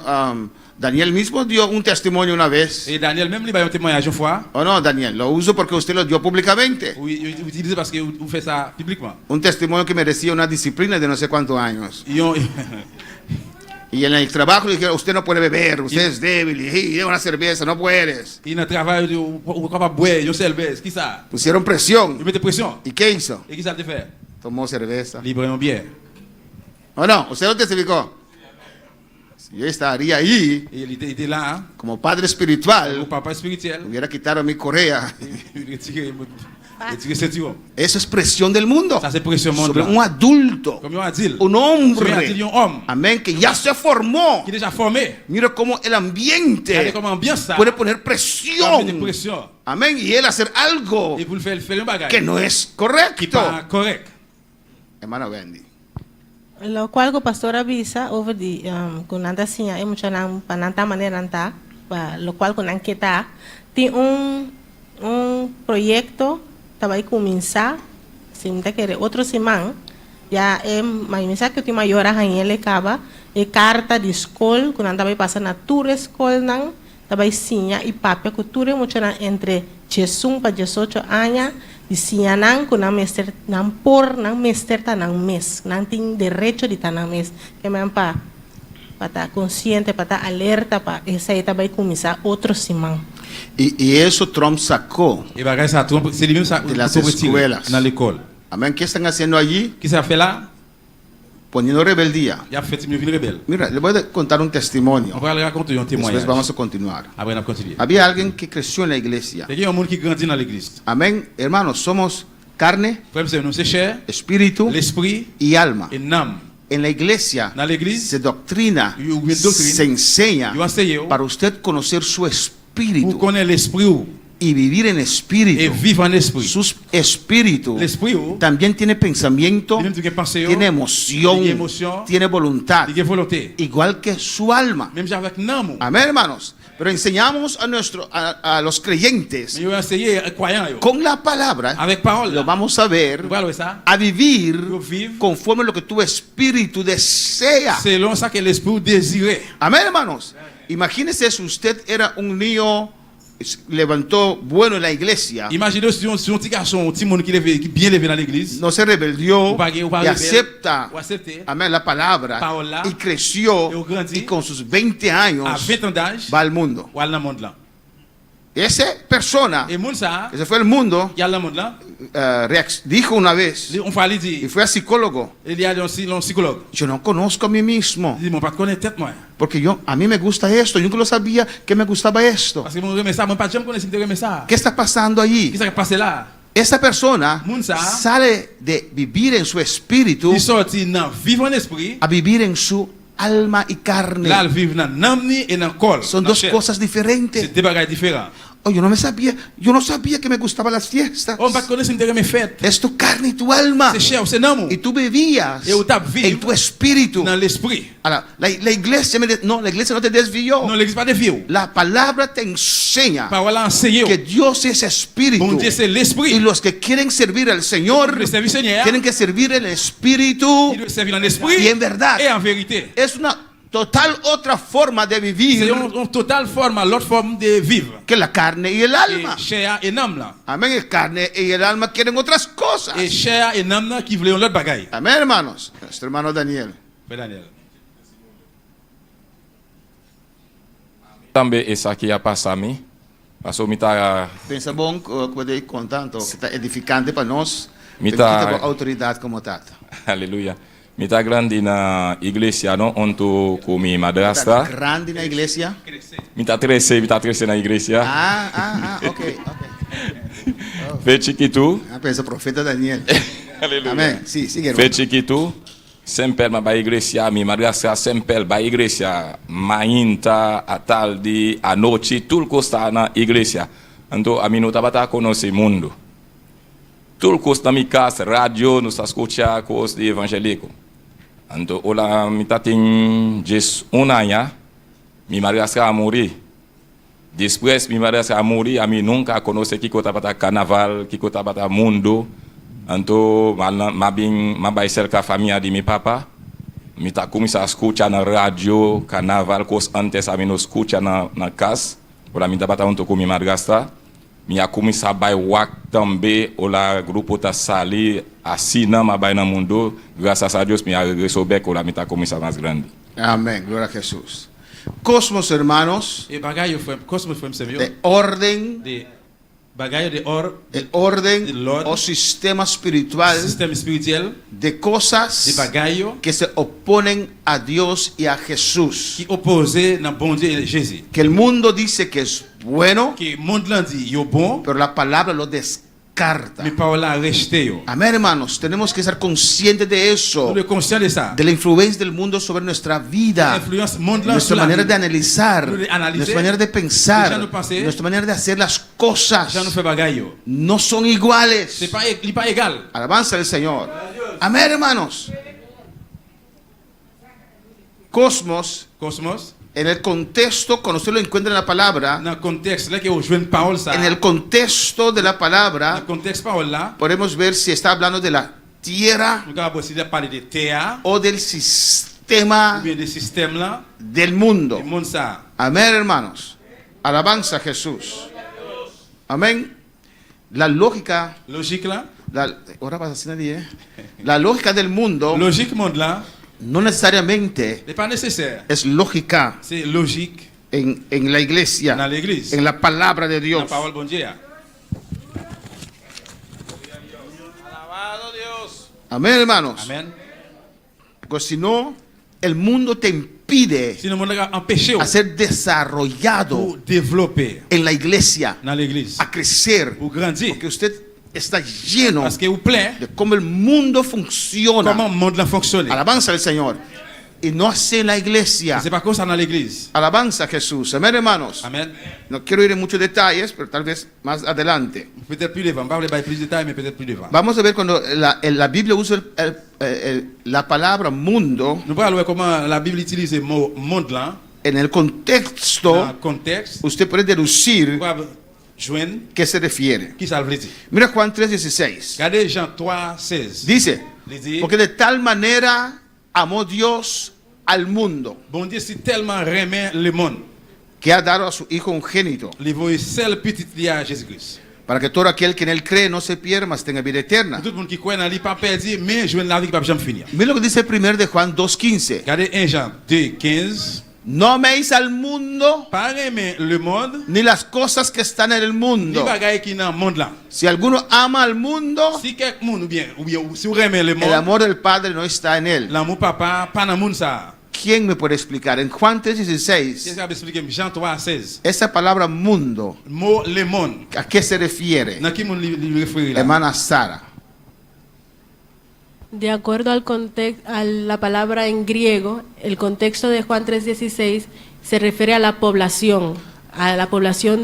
S8: Daniel mismo dio un testimonio una vez.
S6: Et Daniel même il a un témoignage une fois.
S8: Oh no, Daniel, lo uso porque usted lo dio públicamente.
S6: Oui, il utilise parce que vous fait ça publiquement.
S8: Un testimonio que merecía una disciplina de no sé cuántos años. Y en el trabajo le dijeron, usted no puede beber, usted es débil, y una cerveza, no puedes.
S6: Et dans le travail, on va pas boire, yo cerveza, qui ça?
S8: Pusieron presión.
S6: Ils mettent pression.
S8: ¿Y qué hizo?
S6: Et qui ça te fait?
S8: Tomó cerveza.
S6: Libre un bien.
S8: ¿O no? ¿Usted no testificó? Si yo estaría ahí,
S6: Et il était là,
S8: como padre espiritual,
S6: mon papa spirituel.
S8: hubiera quitado mi correa.
S6: Retiré ceinture.
S8: Eso es presión del mundo.
S6: Ça c'est pression monde
S8: Sobre
S6: là.
S8: un adulto,
S6: Comme on a dit.
S8: un hombre,
S6: Un homme
S8: amén, que ya se formó.
S6: qui est déjà formé.
S8: Mira cómo el
S6: Regardez
S8: ambiente
S6: comment ambiance ça.
S8: puede poner
S6: Une
S8: presión.
S6: pression.
S8: Amén. Y él hacer algo
S6: Et pour le faire un bagage
S8: que no es
S6: qui
S8: correcto.
S6: pas correct.
S8: Hermana Wendy.
S13: Lo cual o pastor avisa over di kung nanta siya ay mucha nang pananta manera nanta lo cual kung kita ti un proyecto tabay começar sim te querer outro semana já é mais mensaje que ti maior a ele acaba e carta de escola kung nanta vai passar na tua escola nang tabay sinya e papel que tu mucha na entre 16 para 18 anos di siya nang kung nang mester nang por nang mester ta nang mes nang ting derecho di ta nang mes que man pa estar consciente para estar alerta para essa etapa vai começar outro semana.
S8: Y eso Trump sacó
S6: Et bagage ça Trump, c'est lui même ça
S8: de las
S6: pour retirer
S8: escuelas.
S6: dans l'école.
S8: Amén. ¿Qué están haciendo allí?
S6: Qui ça fait là?
S8: Poniendo rebeldía.
S6: Il a fait une ville rebelle.
S8: Mira, le voy a contar un testimonio.
S6: On va le raconter un témoignage.
S8: Después vamos a continuar.
S6: Après on continue.
S8: Había alguien que creció en la iglesia.
S6: Il y a un monde qui grandit dans l'église.
S8: Amén. Hermanos, somos carne, espíritu y alma. En la iglesia se doctrina, se enseña para usted conocer su espíritu y vivir en espíritu. Su espíritu también tiene pensamiento, tiene emoción, tiene voluntad, igual que su alma. Amén, hermanos. Pero enseñamos a los creyentes con la palabra, lo vamos a ver, a vivir conforme a lo que tu espíritu desea. Amén, hermanos. Imagínese si usted era un niño levantó bueno en la iglesia.
S6: Imaginez si un petit garçon, un petit monde qui est bien levé dans l'église.
S8: No se rebelió y acepta, amén, la palabra y creció y con sus 20 años va al mundo. Esa persona, ese fue el mundo, dijo una vez y fue a psicólogo. Yo no conozco a mí mismo, porque a mí me gusta esto. Yo nunca lo sabía que me gustaba esto. ¿Qué está pasando allí? Esa persona sale de vivir en su espíritu a vivir en su alma y carne. Son dos cosas diferentes. Oh, yo no sabía que me gustaban las fiestas. Es tu carne y tu alma. Y tú vivías en tu espíritu. La iglesia no te desvió. La palabra te enseña que Dios es espíritu. Y los que quieren servir al Señor tienen que servir el espíritu y en verdad. Es una total otra forma de vivir, que la carne y el alma. Amén. El carne y el alma quieren otras cosas. Amén, hermanos. Nuestro hermano Daniel.
S14: Também esse aqui a passar mim. Passou me tá.
S8: Pensa bom poder contar, está edificante para nós.
S14: Me tá
S8: autoridade como tata.
S14: Aleluia. Me tá grande na igreja, não? Onde com minha madrasta.
S8: Grande na igreja?
S14: Me tá crescer na igreja.
S8: Ok.
S14: Fê chiquito.
S8: Pensa profeta Daniel.
S14: Aleluia.
S8: Amém. Sim, sigue.
S14: Fê chiquito. Sempre ba igreja, minha madrasta sempre ba igreja. Mainta, a tarde, a noite, tudo costa na igreja. Então a mim não estava a conhecer o mundo. Tudo costa na minha casa, rádio, nos escutar coisas de evangélico. Então, olá, me tá tem Jesus ano, minha madrasta a morrer. Depois minha madrasta a morrer, a mim nunca conhece que cota para carnaval, que cota para mundo. Então, ma vai cerca a família de meu papa. Me tá começar a escutar na rádio, carnaval, coisas antes a mim não escuta na casa. Olá, me tá para onde com minha madrasta. Minha começar a wak também, olá, grupo tá sali, assim não vai no mundo, graças a Deus, minha regresso bem, olá, me tá começar mais grande.
S8: Amém, glória a Jesus. Cosmos, hermanos, de orden, el orden o sistema espiritual de cosas que se oponen a Dios y a Jesús. Que el mundo dice que es bueno, pero la palabra lo descarta. Amén, hermanos. Tenemos que estar conscientes de eso, de la influencia del mundo sobre nuestra vida, nuestra manera de analizar, nuestra manera de pensar, nuestra manera de hacer las cosas. No son iguales. Alabanza al Señor. Amén, hermanos. Cosmos. En el contexto, cuando usted lo encuentra en la palabra, en el contexto de la palabra, podemos ver si está hablando de la tierra o del sistema del mundo. Amén, hermanos. Alabanza a Jesús. Amén. La lógica, la lógica del mundo no necesariamente es lógica en la iglesia, en la palabra de Dios. Amén, hermanos. Porque si no, el mundo te impide a ser desarrollado en la iglesia, a crecer. Porque usted está lleno
S6: Parce que ou plein
S8: de cómo el mundo funciona.
S6: comment le monde là fonctionne.
S8: Alabanza al Señor. Y no así en la iglesia.
S6: C'est pas comme ça dans l'église.
S8: Alabanza a Jesús. Amén, hermanos.
S6: Amen.
S8: No quiero ir en muchos detalles, pero tal vez más adelante.
S6: Peut-être plus devant, pas parler plus de détails mais peut-être plus devant.
S8: Vamos a ver cuando la Biblia usa la palabra mundo.
S6: Nous allons voir comment la Bible utilise le mot monde là.
S8: En el contexto,
S6: Dans le contexte,
S8: usted puede deducir
S6: joindre
S8: qué se refiere.
S6: qui ça veut dire.
S8: Mira Juan 3:16.
S6: Regardez Jean 3:16.
S8: Dice,
S6: Il dit,
S8: porque de tal manera amó Dios al mundo,
S6: bon Dieu si tellement remet le monde,
S8: que ha dado a su Hijo unigénito,
S6: il voit seul petit lié à Jésus-Christ.
S8: para que todo aquel que en él cree no se pierda, mas tenga vida eterna.
S6: Tout le monde qui croit dans lui pas perdu, mais joindre la vie qui va jamais finir.
S8: Mira lo que dice 1 de Juan 2:15.
S6: Regardez 1 Jean 2:15.
S8: No améis al mundo,
S6: Pas aimer le monde,
S8: ni las cosas que están en el
S6: ni
S8: mundo.
S6: bagaille qui dans le monde là.
S8: Si alguno ama al mundo,
S6: Si quelqu'un ou bien si vous aimez le
S8: el
S6: monde,
S8: amor del Padre no está en él.
S6: l'amour papa pas dans le monde ça.
S8: ¿Quién me puede explicar? En Juan
S6: Qu'est-ce
S8: 3:16,
S6: que va expliquer Jean 3:16?
S8: esa palabra mundo,
S6: Mot le monde.
S8: ¿a qué se refiere?
S6: Dans qui monde lui réfère là?
S8: Hermana Sara.
S12: De acuerdo al a la palabra en griego, el contexto de Juan 3:16 se refiere a la población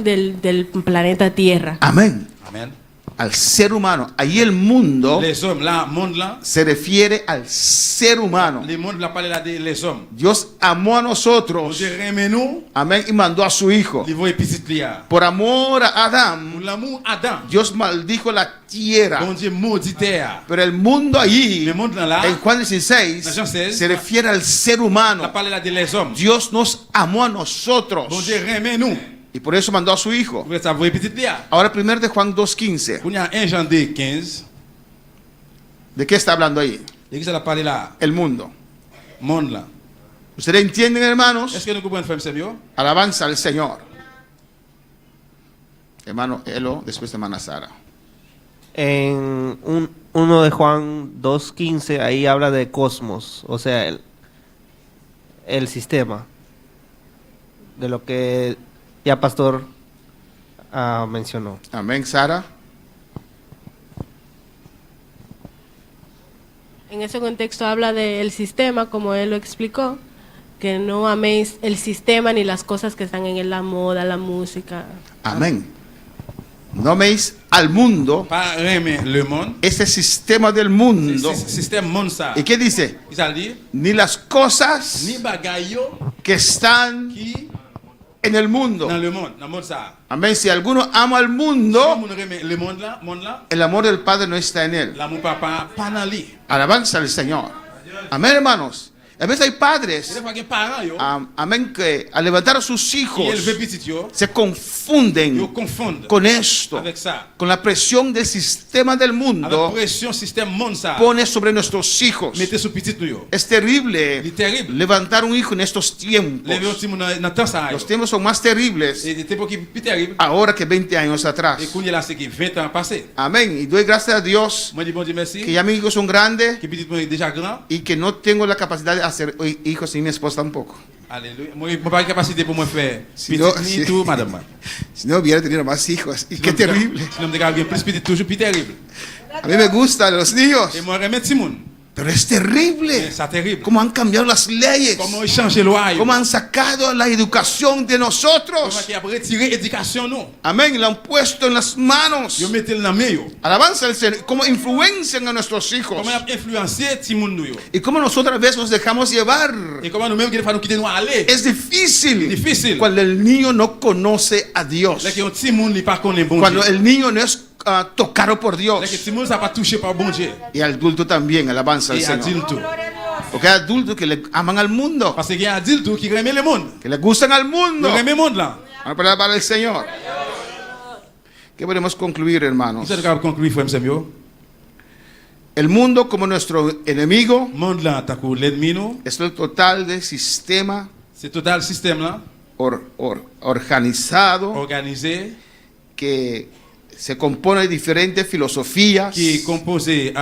S12: del planeta Tierra.
S8: Amén.
S6: Amen.
S8: Al ser humano. Ahí el mundo
S6: Les hommes là, monde là,
S8: se refiere al ser humano.
S6: le monde là parle là de les hommes.
S8: Dios amó a
S6: Bon
S8: nosotros.
S6: Dieu remet nous,
S8: Amén. Y mandó a su Hijo.
S6: il voit petit lié.
S8: Por amor a Adán,
S6: Pour l'amour Adam,
S8: Dios maldijo la tierra.
S6: bon Dieu maudit terre.
S8: Pero el mundo allí,
S6: Le monde là,
S8: en Juan 16,
S6: Dans Jean 16,
S8: se refiere al ser humano.
S6: la parle là de les hommes.
S8: Dios nos amó a nosotros.
S6: Bon Dieu remet nous.
S8: Y por eso mandó a su Hijo.
S6: Pour ça voit petit lié.
S8: Ahora, 1 de Juan 2:15.
S6: Pour y a 1 Jean 2:15,
S8: ¿De qué está hablando ahí?
S6: et qui ça la parle là,
S8: El mundo.
S6: monde là.
S8: ¿Ustedes entienden, hermanos?
S6: Est-ce que nous comprenons frère Samuel?
S8: Alabanza al Señor. Hermano Elo, después de hermana Sara.
S10: En uno de Juan 2:15, ahí habla de cosmos, o sea, el sistema, de lo que ya Pastor mencionó.
S8: Amén, Sara.
S12: En ese contexto habla del sistema, como él lo explicó, que no améis el sistema ni las cosas que están en la moda, la música.
S8: Amén. No améis al mundo,
S6: Pas remet le monde,
S8: ese sistema del mundo.
S6: système monde ça.
S8: ¿Y qué dice?
S6: Qui ça dit?
S8: Ni las cosas
S6: Ni bagaille yo
S8: que están
S6: qui
S8: en el mundo.
S6: dans le monde ça.
S8: Amén. Si alguno ama al
S6: Si
S8: mundo,
S6: on remet le monde là,
S8: el amor del Padre no está en él.
S6: l'amour papa pas dans lui.
S8: Alabanza al Señor. Amén, hermanos. A veces hay
S6: Et
S8: padres,
S6: des fois que parents yo,
S8: amén, que al levantar a sus
S6: qui
S8: hijos
S6: élève petit yo,
S8: se
S6: yo
S8: confunden
S6: confondent
S8: con esto,
S6: avec ça.
S8: con la presión del sistema del
S6: Avec
S8: mundo
S6: pression système monde ça.
S8: pone sobre nuestros hijos.
S6: Mettez sous petit nous yo.
S8: Es terrible
S6: C'est terrible.
S8: levantar un hijo en estos tiempos.
S6: Lever un petit monde dans temps ça.
S8: Los tiempos son más terribles
S6: Et des époques plus terribles.
S8: ahora que 20 años atrás.
S6: Et qu'on y là c'est que 20 ans passé.
S8: Amén. Y doy gracias a Dios
S6: Moi dis bon Dieu merci.
S8: que ya mis hijos son grandes
S6: Que petit monde est déjà grand.
S8: y que no tengo la capacidad de hacer hijos y mi esposa tampoco.
S6: Alléluia. Moi pas capacité pour moi faire
S8: Si
S6: petit
S8: no,
S6: ni
S8: si-
S6: tout madame.
S8: Si no hubiera tenido más hijos. Y qué terrible.
S6: Si l'homme de gars plus petit toujours plus terrible.
S8: A mí me gustan los niños,
S6: Et moi remettre Simon.
S8: pero es terrible.
S6: C'est terrible.
S8: Cómo han cambiado las leyes.
S6: Comment ils changent les lois.
S8: Cómo han sacado la educación de
S6: Comment
S8: nosotros.
S6: ils ont retiré l'éducation nous.
S8: Amén. La han puesto en las manos.
S6: Ils mettent dans main yo.
S8: Alabanza al Señor. Cómo influencian a nuestros hijos.
S6: Comment ils ont influencé Simon nous yo.
S8: Y cómo nosotros a veces nos dejamos llevar.
S6: Et comment nous-mêmes qu'il faut nous quitter nous aller.
S8: Es difícil.
S6: Difícil.
S8: Cuando el niño no conoce a Dios.
S6: Là que un petit monde n'est pas connaît bon
S8: Cuando
S6: Dieu.
S8: el niño no es tocado por Dios.
S6: Là que petit monde ça pas touché par bon Dieu.
S8: Y al adulto también, alabanza al
S6: Et
S8: Señor.
S6: adulte tout.
S8: Porque hay adultos que le aman al mundo.
S6: Parce qu'il y a adulte qui remet le monde.
S8: Que le gustan al mundo.
S6: Le remet le monde là.
S8: Una palabra para el Señor. ¿Qué podemos concluir, hermanos?
S6: Vous êtes capable de conclure frère Samuel.
S8: El mundo como nuestro enemigo
S6: Monde là tant que l'ennemi nous.
S8: es el total de sistema
S6: C'est total système là
S8: organizado
S6: organisé
S8: que se compone de diferentes filosofías.
S6: qui est composé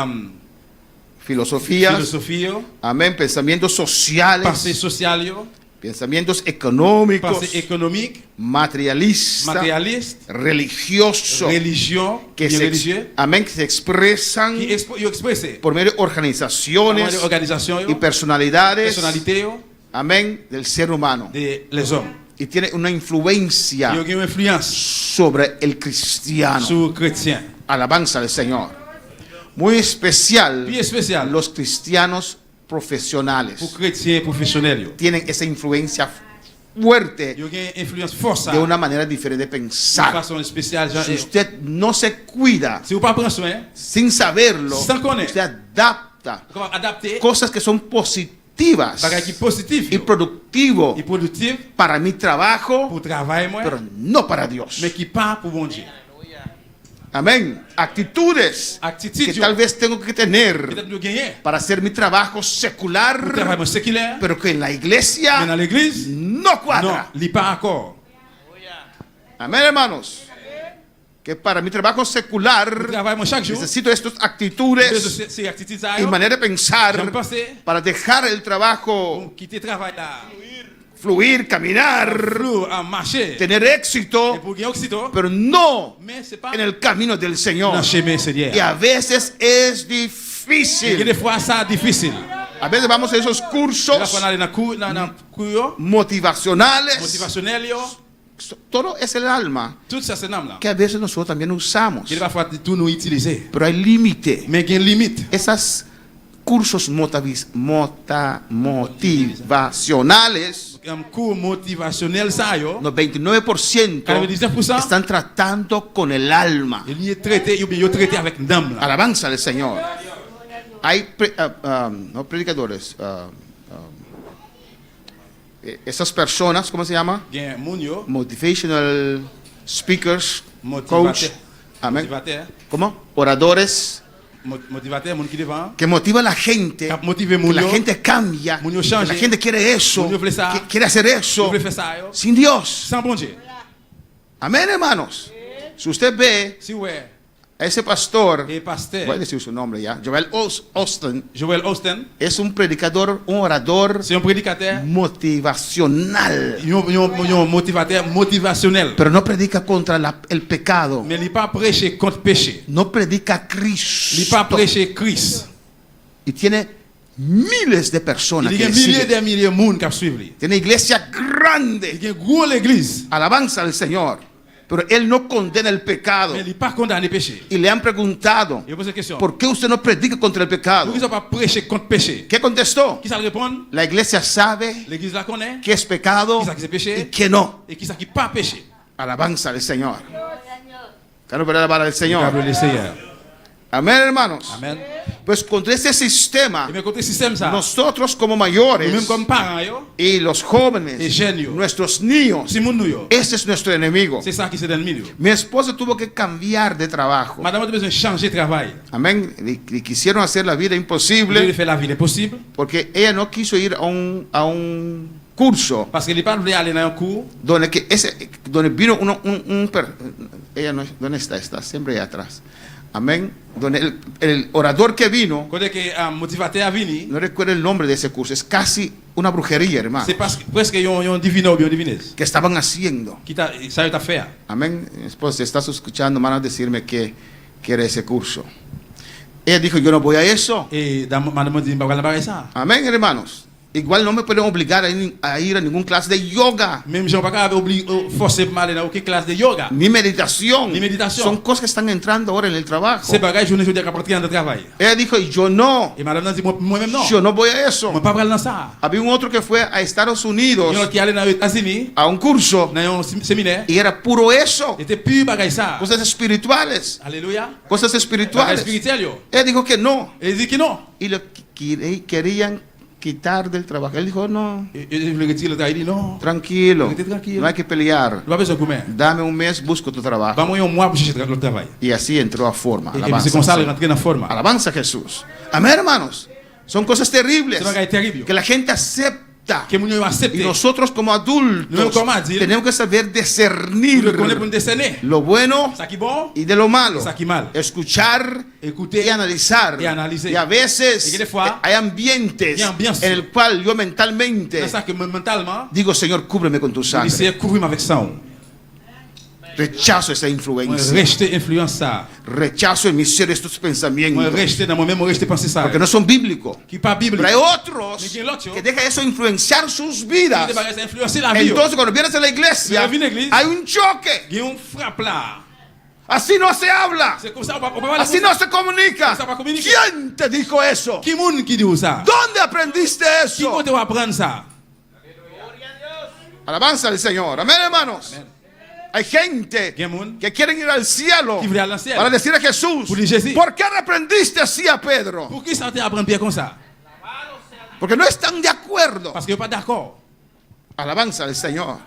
S8: Filosofías.
S6: philosophie,
S8: Amén. Pensamientos sociales.
S6: pensée sociale yo,
S8: Pensamientos económicos,
S6: Pensée économique,
S8: materialistas,
S6: matérialiste,
S8: religiosos,
S6: religion,
S8: que
S6: bien
S8: se,
S6: religieux,
S8: amén, que se expresan
S6: qui expressé
S8: por medio de organizaciones
S6: organisation,
S8: y personalidades,
S6: personnalité
S8: amén, del ser humano.
S6: de les hommes.
S8: Y tiene una influencia
S6: Il y a une influence
S8: sobre el cristiano.
S6: sur chrétien.
S8: Alabanza al Señor. Muy especial,
S6: Bien spécial
S8: los cristianos profesionales
S6: pour chrétiens professionnels.
S8: tienen esa influencia fuerte
S6: Il y a une influence forte
S8: de una manera diferente de
S6: de
S8: pensar.
S6: façon spéciale.
S8: Si usted no se cuida
S6: Si vous pas prendre soin,
S8: sin saberlo,
S6: Sans connaître.
S8: usted adapta
S6: comment adapter
S8: cosas que son positivas
S6: bagay qui positif
S8: y productivo
S6: et productif
S8: para mi trabajo,
S6: pour travail moi,
S8: pero no para Dios.
S6: mais qui pas pour bon Dieu.
S8: Amén. Actitudes
S6: Attitude
S8: que tal vez tengo que tener
S6: peut-être nous gagner
S8: para hacer mi trabajo
S6: pour
S8: secular,
S6: travail séculaire,
S8: pero que en la
S6: mais
S8: iglesia
S6: dans l'église,
S8: no
S6: non,
S8: cuadra.
S6: il pas accord.
S8: Amén, hermanos. Que para mi trabajo
S6: Pour
S8: secular
S6: travail moi chaque jour,
S8: necesito estas actitudes
S6: ces attitudes ça
S8: y manera de pensar
S6: j'aime penser
S8: para dejar el trabajo
S6: pour quitter travail là,
S8: fluir, caminar,
S6: flou à marcher
S8: tener
S6: et
S8: éxito,
S6: pour gagner aussitôt,
S8: pero no
S6: mais c'est pas
S8: en el camino del Señor.
S6: dans le chemin
S8: Y
S6: Seigneur.
S8: a veces es
S6: Il y a
S8: difícil.
S6: des fois ça difficile.
S8: A veces vamos a esos
S6: Là
S8: cursos
S6: on aller dans cours
S8: motivacionales.
S6: motivationnel yo,
S8: Todo es el alma
S6: tout ça c'est nam là.
S8: que a veces nosotros también usamos.
S6: Il va falloir tout nous utiliser.
S8: Pero hay límite.
S6: Mais il y a une limite.
S8: Esas cursos motivacionales,
S6: Un cours motivationnel ça yo,
S8: los 29%
S6: 99%
S8: están tratando con el alma.
S6: il y est traité, il est traité avec dame là.
S8: Alabanza al Señor. Hay no predicadores, esas personas, ¿cómo se llama?
S6: Gen moun yo,
S8: Motivational speakers, coach,
S6: motivateur,
S8: amén.
S6: motivateur,
S8: ¿Cómo? Oradores
S6: motivateur, moun qui devant,
S8: que motivan a la gente,
S6: cap motiver
S8: que
S6: moun
S8: la
S6: yo,
S8: gente cambia,
S6: Moun yo
S8: que
S6: change.
S8: la gente quiere eso,
S6: Moun yo vle ça.
S8: que quiere hacer eso
S6: yo vle faire ça yo,
S8: sin Dios.
S6: sans bon Dieu.
S8: Amén, hermanos. Si usted ve
S6: Si ouais,
S8: a ese pastor,
S6: et
S8: voy a
S6: pasteur
S8: decir su nombre ya, Joel Austin,
S6: Joel Austin,
S8: es un predicador, un orador
S6: c'est un prédicateur,
S8: motivacional,
S6: un motivateur motivationnel.
S8: pero no predica contra el pecado,
S6: Mais il pas prêcher contre péché.
S8: no predica a
S6: Il pas
S8: Cristo,
S6: prêcher Christ.
S8: y tiene miles de personas
S6: Il y a
S8: que
S6: des
S8: le
S6: milliers
S8: siguen.
S6: de milliers de monde qui suivent lui.
S8: Tiene iglesia
S6: Il
S8: grande,
S6: y a une grosse église,
S8: alabanza al Señor, pero él no condena el pecado.
S6: mais il pas condamné péché.
S8: Y le han preguntado,
S6: Il pose une question.
S8: ¿por qué usted no predica contra el pecado?
S6: Pourquoi ils n'ont pas prêché contre péché?
S8: ¿Qué contestó?
S6: Qui ça répond?
S8: La iglesia sabe
S6: L'église la connaît.
S8: qué es pecado
S6: Qui ça qui c'est péché?
S8: y qué no.
S6: Et qui ça qui pas péché?
S8: Alabanza al Señor. Claro, pero alabar al Señor.
S6: Câble le Seigneur.
S8: Amén, hermanos.
S6: Amen.
S8: Pues contra ese sistema,
S6: Et mais côté système ça,
S8: nosotros como
S6: nous
S8: mayores
S6: même comme parents yo,
S8: y los
S6: et
S8: jóvenes,
S6: jeunes yo,
S8: nuestros niños,
S6: si moun nou yo,
S8: ese es nuestro enemigo.
S6: c'est ça qui c'est l'ennemi yo.
S8: Mi esposa tuvo que cambiar de trabajo.
S6: Madame a besoin de changer de travail.
S8: Amén. Le quisieron hacer la vida
S6: Dieu
S8: imposible
S6: fait la vie impossible
S8: porque ella no quiso ir a un curso
S6: parce qu'il pas voulu aller dans un cours
S8: donde vino ella no, ¿dónde está? Está siempre ahí atrás. Amén. Donde el orador que vino,
S6: côté que motivateur a venu,
S8: no recuerdo el nombre de ese curso, es casi una brujería, hermano,
S6: c'est parce que presque un divino ou bien divinesse.
S8: que estaban haciendo.
S6: Qui t'a ça t'a fait.
S8: Amén. Mi esposa, si estás escuchando, van a decirme que quiere ese curso. Ella dijo, yo no voy a eso.
S6: Et dans madame dit pas aller ça.
S8: Amén, hermanos. Igual no me pueden obligar a ir a ninguna clase de yoga,
S6: Même Jean pas obligé forcer pour aller dans aucune classe de yoga.
S8: ni meditación.
S6: Ni meditación.
S8: Son cosas que están entrando ahora en el trabajo.
S6: C'est bagage journée je dis qu'à partir de travail.
S8: Ella dijo, y yo no.
S6: Et madame dit moi même non.
S8: Yo no voy a eso.
S6: Moi pas aller dans ça.
S8: Había un otro que fue a Estados Unidos
S6: Yo qui allait dans les États-Unis
S8: a un curso
S6: dans un séminaire,
S8: y era puro eso.
S6: était plus bagage ça.
S8: Cosas espirituales.
S6: Alléluia.
S8: Cosas
S6: Bagage
S8: espirituales.
S6: spirituel yo.
S8: Él dijo que no.
S6: Et il dit que non.
S8: Y lo querían quitar del trabajo. Él dijo, no,
S6: Et le retire le travail, il dit non.
S8: tranquilo.
S6: Vete tranquilo.
S8: No hay que pelear.
S6: Tu vas besoin combien?
S8: Dame un mes, busco tu trabajo.
S6: Vamos un mois pour chercher le travail.
S8: Y así entró a forma.
S6: Et c'est comme ça il rentre dans forme.
S8: Alabanza a Jesús. Amén, hermanos. Son cosas terribles
S6: C'est bagage terrible.
S8: que la gente acepta acepta.
S6: Que moun yo accepte.
S8: Y nosotros como adultos
S6: Nous, comme adultes,
S8: tenemos que saber discernir
S6: nous connaissons pour discerner.
S8: lo bueno
S6: Ça qui est bon,
S8: y de lo malo.
S6: ça qui est mal.
S8: Escuchar
S6: Écouter
S8: y analizar.
S6: y analyser.
S8: Y a veces
S6: Y que des fois,
S8: hay ambientes
S6: y ambiance.
S8: en el cual yo mentalmente
S6: C'est ça que mentalement,
S8: digo, Señor, cúbreme con tu
S6: il
S8: sangre.
S6: s'est couvrir avec sang.
S8: Rechazo esa
S6: Moi,
S8: influencia.
S6: rejeter influence ça.
S8: Rechazo en mi ser estos
S6: Moi,
S8: pensamientos.
S6: rejeter dans moi-même, moi, rejeter penser ça.
S8: Porque no son bíblicos.
S6: Qui pas biblique.
S8: Pero hay otros
S6: Mais qui est l'autre,
S8: que dejan eso influenciar sus vidas.
S6: qui va influencer la vie.
S8: Entonces, cuando vienes a la iglesia,
S6: Cuando viene a la iglesia,
S8: hay un choque.
S6: Il y a un frappe là.
S8: Así no se habla.
S6: C'est comme ça, on va pas
S8: Así no se comunica.
S6: Ça va communiquer.
S8: ¿Quién te dijo eso?
S6: Qui moun qui dit ça?
S8: ¿Dónde aprendiste
S6: Qui
S8: eso?
S6: te va apprendre ça?
S8: Alabanza al Señor. Amén, hermanos. Hay gente que quieren ir al cielo
S6: Qui voulait aller au ciel.
S8: para decir a Jesús,
S6: Pour dire Jésus.
S8: ¿por qué reprendiste así a Pedro?
S6: Pour qui ça te apprend bien comme ça?
S8: Porque no están de acuerdo.
S6: Parce que pas d'accord.
S8: Alabanza al Señor.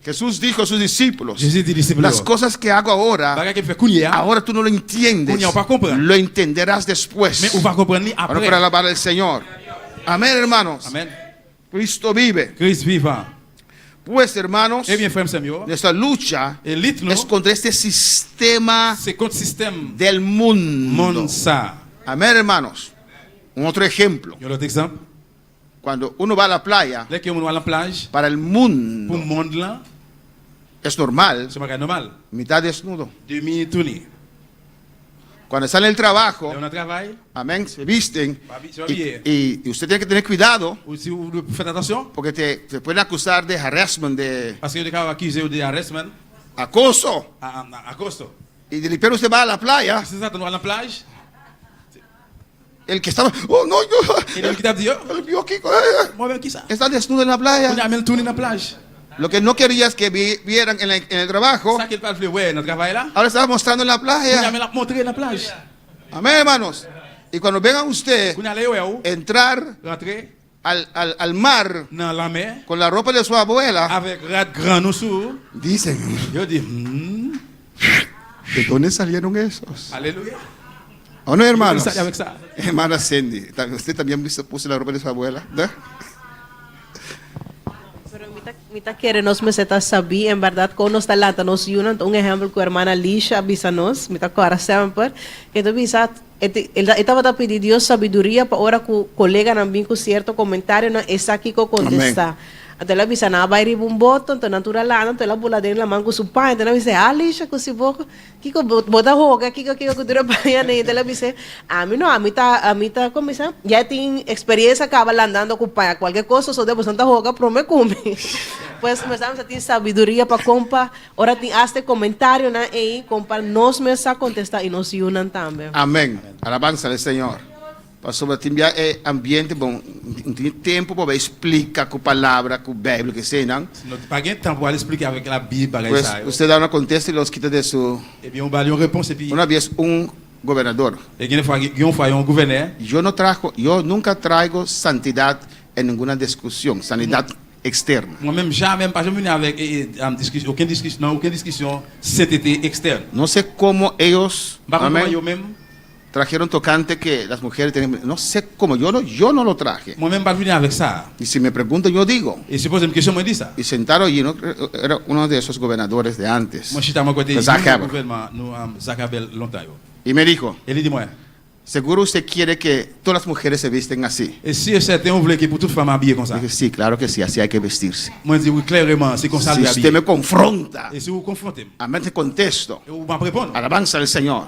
S8: Jesús dijo a sus discípulos,
S6: Jésus dit disciples.
S8: las cosas que hago ahora,
S6: Bagay que fait kounia,
S8: ahora tú no lo entiendes,
S6: Kounia, on va comprendre.
S8: lo entenderás después.
S6: mais on va comprendre
S8: Ahora
S6: après.
S8: para alabar al Señor. Amén, hermanos.
S6: Amen.
S8: Cristo vive.
S6: Christ vivant.
S8: Pues, hermanos,
S6: Eh bien, frère Samuel,
S8: nuestra lucha
S6: et lit nous,
S8: es contra este sistema
S6: c'est contre système
S8: del mundo.
S6: monde ça.
S8: Amén, hermanos. Un otro ejemplo.
S6: Il y a l'autre exemple.
S8: Cuando uno va a la playa,
S6: Là que on va à la plage,
S8: para el
S6: pour
S8: mundo
S6: le monde là,
S8: es normal,
S6: c'est pas normal.
S8: mitad desnudo.
S6: Demi tourné.
S8: Cuando sale el trabajo,
S6: Là on a travail,
S8: amén, se visten
S6: se va bien.
S8: y usted tiene que tener cuidado
S6: Ou si vous faites attention,
S8: porque te pueden acusar de harassment, de
S6: parce que vous êtes accusé de harassment,
S8: acoso.
S6: à costo.
S8: Y de repente usted va a la playa,
S6: C'est ça, on va à la plage,
S8: el que estaba, oh no,
S6: et le qui t'a dit,
S8: él vio aquí,
S6: moi-même qui ça?
S8: está desnudo en la
S6: On
S8: playa.
S6: a même tourné dans la plage.
S8: Lo que no quería es que vieran en el trabajo,
S6: Ça qu'il parle plus, ouais, notre travail là,
S8: ahora estaba mostrando en la
S6: on a
S8: playa.
S6: même la montré dans la plage.
S8: Amén, hermanos. Y cuando vengan usted
S6: On a allé où?
S8: entrar
S6: Rentrer
S8: al mar
S6: dans la mer,
S8: con la ropa de su abuela,
S6: avec rat grand nous sous,
S8: dicen,
S6: yo dis,
S8: ¿de dónde salieron esos?
S6: alléluia.
S8: ¿O no, hermanos?
S6: Sale avec ça.
S8: Hermana Cindy, ¿usted también se puso la ropa de su abuela? ¿No?
S11: Pero mita quiere nos me seta sabi en verdad con nos talanta nos yunan un ejemplo con hermana Lisha avisanos mita cara sempre que tu bisa estaba a pedir Dios sabiduría para ahora cu colega também com certo comentário na essa aqui que contesta até lá bisa na vai ir um botão então natural lá então lá boladeira lá mango su pai então bisa Lisha com se boca que bota roga que dura para né então lá bisa a mim tá como isso já tem experiência acaba andando com o pai qualquer coisa só depois tanta roga promete comer pues começamos a ter sabedoria para compa ora tem este comentário na aí compa nos mesa contestar e nos unan também
S8: Amén. Alabanza al Señor. Pastor, timbia ambiente bom, tem tempo para explicar com palavra, com Bíblia que senão.
S6: Não pas gain temps pour aller expliquer avec la Bible bagay
S8: Pues
S6: ça.
S8: usted da una contesta y los quita de su.
S6: Et bien on va lui réponse et puis
S8: Una vez un gobernador.
S6: et une fois un gouverneur,
S8: Yo nunca traigo santidad en ninguna discusión, sanidad externa.
S6: moi-même jamais pas venu avec aucune discussion sainteté externe.
S8: No sé cómo ellos
S6: Amén.
S8: amén,
S6: Yo même
S8: trajeron tocante que las mujeres tienen. No sé cómo, yo no lo traje.
S6: moi-même pas venu avec ça.
S8: Y si me preguntan, yo digo.
S6: Et si pose une question, moi dis ça.
S8: Y sentaron allí, ¿no? Era uno de esos gobernadores de antes.
S6: Moi je suis à mon côté,
S8: Zach Haber.
S6: gouvernement nous Zach Haber longtemps.
S8: Y me dijo,
S6: Et il dit moi,
S8: seguro usted quiere que todas las mujeres se visten así.
S6: et si certain on voulait que pour toute femme habillée comme ça.
S8: Dije, sí, claro que sí, así hay que vestirse.
S6: Moi je dis oui clairement, c'est comme ça
S8: Si
S6: le
S8: usted
S6: habiller.
S8: me confronta,
S6: Et si vous confrontez,
S8: amén, te contesto.
S6: vous m'en répondre.
S8: Alabanza al Señor.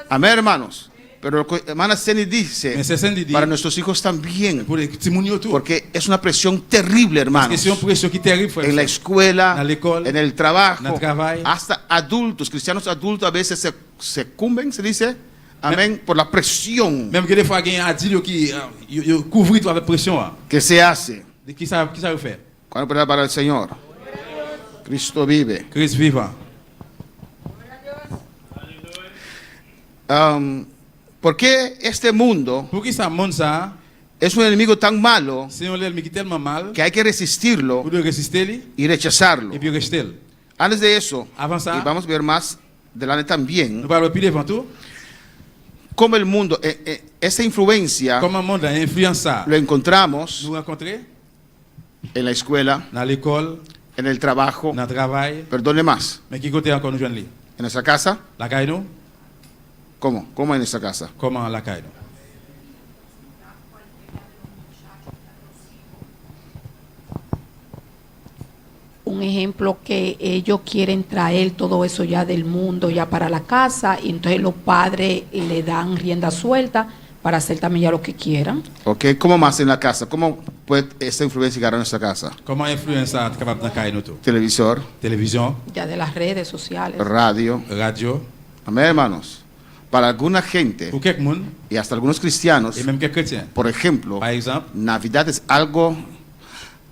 S8: Amén, hermanos. Pero lo que hermana Ceni dice,
S6: Mais c'est Cindy dit
S8: para nuestros hijos también,
S6: pour les petits mounions tout.
S8: porque es una presión terrible,
S6: Parce que
S8: hermanos.
S6: c'est une pression qui est terrible frère.
S8: En la escuela,
S6: En la école,
S8: en el trabajo,
S6: en el trabajo.
S8: hasta adultos, cristianos adultos a veces se cumben, se dice, amén, por la presión
S6: Même que des fois il y a un adulte qui couvre tout avec pression.
S8: que se hace.
S6: De qui ça fait?
S8: Cuando para el Señor. Cristo vive.
S6: Christ vivant.
S8: ¿Por qué este mundo
S6: Pour qui ça monde ça?
S8: es un enemigo tan malo
S6: C'est un ennemi qui est tellement mal
S8: que hay que resistirlo
S6: pour de résister lui
S8: y rechazarlo?
S6: et puis rejeter.
S8: Antes de eso,
S6: Avant ça,
S8: y vamos a ver más adelante también,
S6: nous parlons plus devant tout.
S8: cómo el mundo, esa influencia
S6: Comment le monde a influencé ça?
S8: lo encontramos
S6: Nous rencontrer
S8: en la escuela,
S6: dans l'école,
S8: en el trabajo.
S6: dans le travail.
S8: Pero ¿dónde más?
S6: Mais qui côté encore nous joindre lui?
S8: ¿En nuestra casa?
S6: La caille nous?
S8: ¿Cómo? ¿Cómo en nuestra casa?
S6: Comment la caille nous?
S15: Un ejemplo que ellos quieren traer todo eso ya del mundo ya para la casa y entonces los padres le dan rienda suelta para hacer también ya lo que quieran.
S8: Ok, ¿cómo más en la casa? ¿Cómo puede esta influencia llegar a nuestra casa?
S6: Comment influencer capable dans caille nous tout?
S8: Televisor,
S6: Télévision,
S15: Ya de las redes sociales.
S8: radio.
S6: radio.
S8: Amén, hermanos. Para alguna gente
S6: Pour quelques monde
S8: y hasta algunos cristianos,
S6: et même quelques chrétiens.
S8: por ejemplo,
S6: Par exemple,
S8: Navidad es algo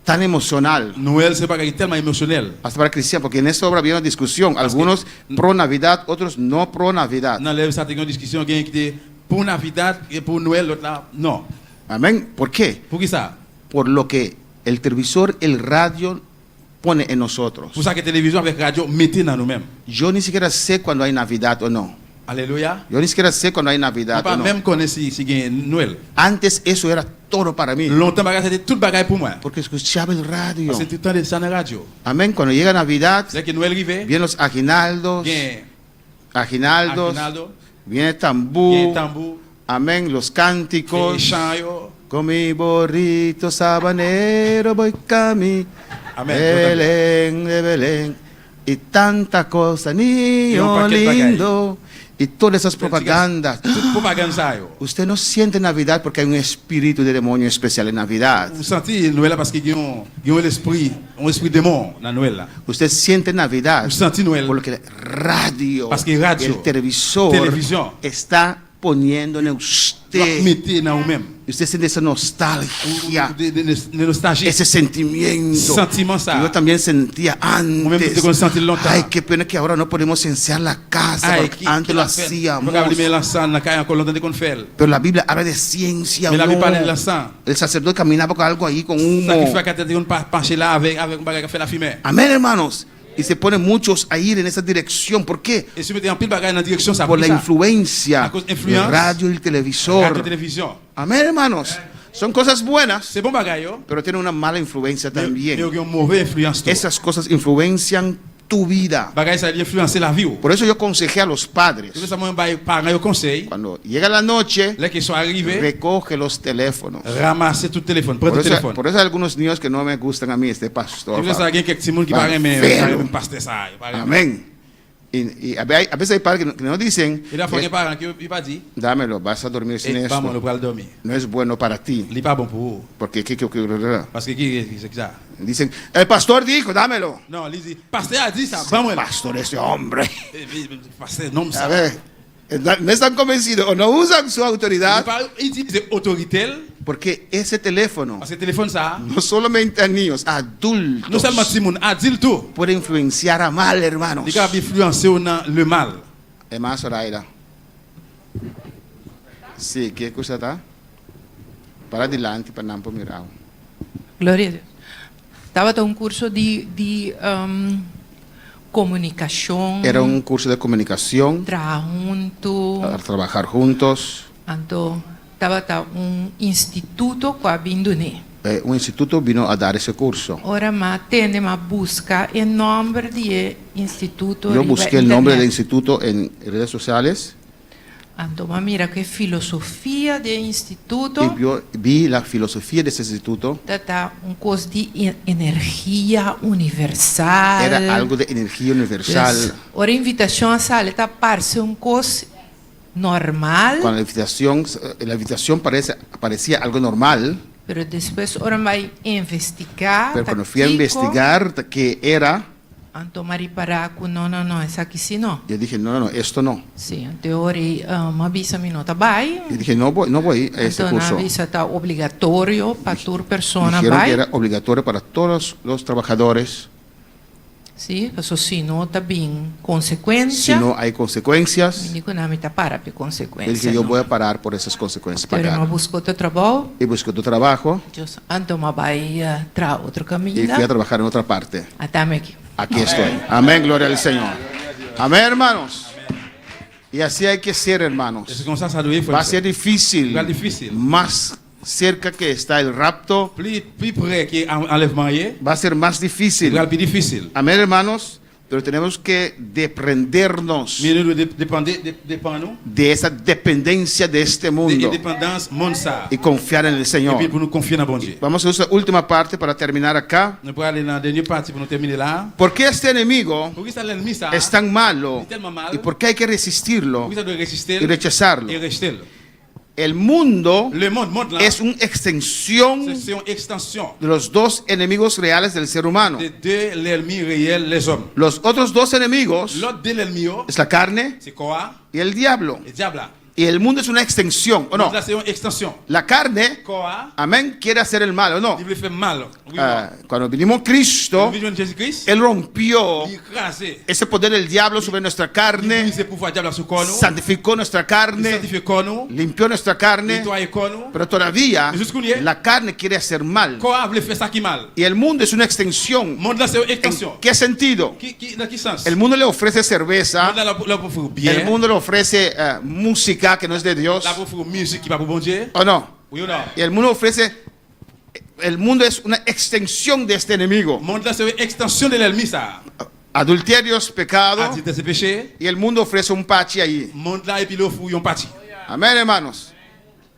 S8: tan emocional.
S6: Noël c'est pas tellement émotionnel.
S8: Hasta para cristianos, porque en esta obra había una discusión, algunos pro Navidad, otros no pro Navidad.
S6: Dans les ça une discussion qui était pour Navidad et pour Noël l'autre là. Non.
S8: Amén. ¿Por qué?
S6: Pour qui ça?
S8: Por lo que el televisor, el radio pone en nosotros.
S6: Pour ça que télévision avec radio mettez dans nous-mêmes.
S8: Yo ni siquiera sé cuando hay Navidad o no.
S6: Alléluia.
S8: Yo ni siquiera sé cuando hay Navidad
S6: Pas
S8: o no.
S6: même connaître si gagne Noël.
S8: Antes eso era todo para mí.
S6: Longtemps bagage c'était tout bagage pour moi.
S8: Porque escuchaba el radio.
S6: Parce que tout le temps de ça dans la radio.
S8: Amén. Cuando llega Navidad,
S6: C'est que Noël arrivé.
S8: vienen los aguinaldos,
S6: Bien.
S8: aguinaldos,
S6: Aguinaldo,
S8: viene el tambú,
S6: bien tambour,
S8: amén, los
S6: et
S8: cánticos.
S6: chant yo.
S8: Con mi borrito sabanero voy camino.
S6: Amen.
S8: Belén de Belén. Y tanta cosa, niño
S6: paquet bagay.
S8: lindo. Y todas esas propagandas.
S6: Toute propagande ça yo.
S8: Usted no siente Navidad porque hay un espíritu de demonio especial en Navidad.
S6: Vous sentez Noël là parce qu'il y a un esprit démon dans Noël là.
S8: Usted siente Navidad
S6: Vous sentez Noël
S8: por lo que radio,
S6: parce que radio,
S8: el televisor
S6: télévision
S8: está poniendo en usted.
S6: mettez dans vous-même.
S8: Usted siente esa nostalgia,
S6: De nostalgie.
S8: ese sentimiento.
S6: Sentiment ça.
S8: Yo también sentía
S6: Moi-même
S8: antes.
S6: j'étais consenti longtemps.
S8: Ay, qué pena que ahora no podemos encerrar la casa,
S6: Ay,
S8: porque antes lo hacíamos.
S6: Vous avez l'ensemble dans caille encore longtemps qu'on fait.
S8: Pero la Biblia habla de ciencia.
S6: Mais la
S8: no.
S6: Bible parle de l'ensemble.
S8: El sacerdote caminaba con algo ahí, con
S6: Ça qui
S8: humo.
S6: fait que on pas pencher là avec un bagage qui fait la fumée.
S8: Amén, hermanos. Y se ponen muchos a ir en esa dirección. ¿Por qué?
S6: Et si vous mettez en pile bagage dans direction ça
S8: Por la
S6: ça.
S8: influencia
S6: A cause
S8: del
S6: influence.
S8: radio y el televisor.
S6: Radio télévision.
S8: Amén, hermanos. Son cosas buenas,
S6: C'est bon bagage yo.
S8: pero tienen una mala influencia
S6: Mais
S8: también.
S6: il y a une mauvaise influence.
S8: Esas cosas influencian tu vida.
S6: Bagage ça influencer la vie.
S8: Por eso yo aconsejé a los padres,
S6: C'est ça moi parents yo conseil.
S8: cuando llega la noche,
S6: Là qu'ils sont arrivés,
S8: recoge los teléfonos.
S6: ramasser tout téléphone, prends
S8: Por
S6: tout
S8: eso,
S6: téléphone.
S8: por eso hay algunos niños que no me gustan a mí, este pastor.
S6: Et puis ça il y a quelques petits monde qui
S8: Va
S6: paraît mais
S8: feo.
S6: pasteur ça.
S8: Amén. Y a veces hay padres que nos dicen,
S6: Il a fallu que parents qui pas dit
S8: dámelo, vas a dormir sin
S6: et vamos le
S8: esto.
S6: bral dormir.
S8: No es bueno para ti.
S6: Il est pas bon pour vous
S8: Porque
S6: parce que qui c'est ça.
S8: dicen, el pastor dijo, dámelo.
S6: Non, il dit pasteur a dit ça, vamos.
S8: Pastor, ese hombre.
S6: Pasteur non
S8: A
S6: ça.
S8: ver, no están convencidos o no usan su autoridad,
S6: Il dit c'est autorité
S8: porque ese teléfono,
S6: parce que téléphone ça.
S8: no solamente a niños, a adultos,
S6: Non seulement Simon a dit le tout.
S8: puede influenciar a mal, hermanos.
S6: Il a influencer dans le mal.
S8: Es más, Zoraida. Sí, ¿qué cosa está? Para adelante, para não mirar.
S16: Glória a Deus. Estava a um curso de comunicação.
S8: Era un curso de comunicación,
S16: Trabalhar junto.
S8: para trabajar juntos.
S16: Então, estava instituto com a Bindune.
S8: Un instituto vino a dar ese curso.
S16: Ora, mas temos a buscar o nome de instituto.
S8: Yo busqué el nombre del instituto en redes sociales
S16: Então, mira que filosofia de instituto.
S8: y yo vi la filosofía de ese instituto.
S16: Tá curso de energia universal.
S8: Era algo de energía universal.
S16: Ora, a invitação a sala está parece curso normal.
S8: Cuando la invitación parecía algo normal,
S16: Pero depois ora vai investigar.
S8: pero cuando fui a investigar qué era,
S16: Então, Mari Paraco, não, essa aqui sim não.
S8: yo dije, no, esto no.
S16: Sim, então, ora, uma visa minota vai.
S8: Y dije, no voy a ese
S16: Então,
S8: curso.
S16: a visa está obrigatório para toda persona
S8: Dijeron que
S16: vai.
S8: era obligatorio para todos los trabajadores.
S16: Sim, porque se não está bem
S8: Si
S16: consequência.
S8: no hay consecuencias,
S16: Me digo, não, me está para por
S8: yo
S16: consequência.
S8: dije, yo voy a parar por esas consecuencias.
S16: Pero não
S8: Pagar.
S16: buscou teu trabalho.
S8: Y busqué otro trabajo
S16: Então, vai tra outro caminho.
S8: y fui a trabajar en otra parte.
S16: Até aqui.
S8: Aquí estoy. Amén, gloria al Señor. Amén, hermanos. Y así hay que ser, hermanos.
S6: C'est comme ça ça doit
S8: Va a ser difícil,
S6: Va difícil.
S8: más cerca que está el rapto,
S6: plus près que enlèvement est,
S8: va a ser más difícil.
S6: va plus difficile.
S8: Amén, hermanos. Pero tenemos que desprendernos
S6: Mais nous dépendons
S8: de esa dependencia de este
S6: de
S8: mundo
S6: dépendance monde ça.
S8: y confiar en el
S6: Et
S8: Señor.
S6: puis pour nous confier dans bon Dieu.
S8: Vamos a esa última parte para terminar acá.
S6: Nous pour aller dans la dernière partie pour nous terminer là.
S8: ¿Por qué este enemigo
S6: Pour qui ça l'ennemi ça?
S8: es tan malo
S6: C'est tellement mal.
S8: y por qué hay que resistirlo
S6: Pour qui ça doit résister
S8: y rechazarlo?
S6: et rejeter.
S8: El mundo
S6: Le monde là,
S8: es una extensión
S6: c'est une extension
S8: de los dos enemigos reales del ser humano.
S6: de deux l'ennemi réel, les hommes.
S8: Los otros dos enemigos
S6: L'autre de l'ennemi,
S8: es la carne
S6: c'est quoi?
S8: y el diablo.
S6: Le diable là.
S8: Y el mundo es una extensión, ¿o no?
S6: Là, c'est une extension.
S8: La carne,
S6: Quoi?
S8: amén, quiere hacer el mal, ¿o no?
S6: Il veut faire mal. Oui,
S8: Cuando vinimos Cristo,
S6: nous Jésus-Christ.
S8: Él rompió
S6: Il écrasé.
S8: ese poder del diablo sobre nuestra carne,
S6: C'est pouvoir diable sur corps nous.
S8: santificó nuestra carne,
S6: Sanctifié corps nous.
S8: limpió nuestra carne,
S6: Nettoyer corps nous.
S8: pero todavía
S6: Jusqu'où il est?
S8: la carne quiere hacer mal.
S6: Corps veut faire ça qui mal.
S8: Y el mundo es una extensión.
S6: Monde là c'est une
S8: ¿En
S6: extension.
S8: qué sentido?
S6: Dans quel sens?
S8: El mundo le ofrece cerveza,
S6: Monde là la pour
S8: el
S6: bien.
S8: mundo le ofrece música que no es de Dios,
S6: La pour musique qui va pour bon Dieu.
S8: ¿o no?
S6: Oui ou non?
S8: Y el mundo ofrece, el mundo es una extensión de este enemigo.
S6: Monde là c'est une extension de l'ennemi ça.
S8: Adulterios, pecado,
S6: Adultère c'est péché.
S8: y el mundo ofrece un pachi ahí.
S6: Monde là et puis le fou yon parti.
S8: Amén, hermanos.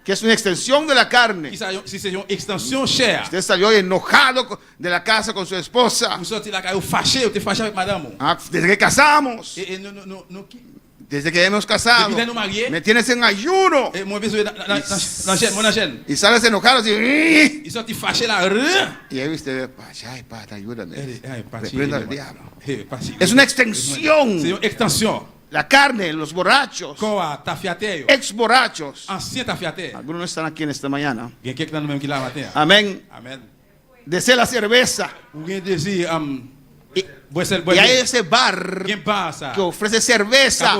S8: Que es una extensión de la carne.
S6: Si c'est une extension chère.
S8: Usted salió enojado de la casa con su esposa.
S6: Vous sortez là fâché, vous êtes fâché avec madame.
S8: Desde que casamos.
S6: Et non
S8: Desde que hemos casado.
S6: Depuis nous mariés.
S8: Me tienes en ayuno.
S6: Et moi besoin dans gêne.
S8: Y sales enojado así.
S6: Il sorti fâché là.
S8: Y ahí usted, ay, pata, ayúdame.
S6: Ay,
S8: Reprenda al diablo.
S6: Parti.
S8: Es una extensión.
S6: C'est une extension.
S8: La carne, los borrachos,
S6: Quoi, tafiateur.
S8: ex borrachos.
S6: Ancien tafiateur.
S8: Algunos no están aquí en esta mañana.
S6: Il y a quelqu'un même qui l'a matin.
S8: Amén.
S6: Amen.
S8: Desea la cerveza.
S6: Ou bien désir
S8: Y hay ese bar que ofrece cerveza.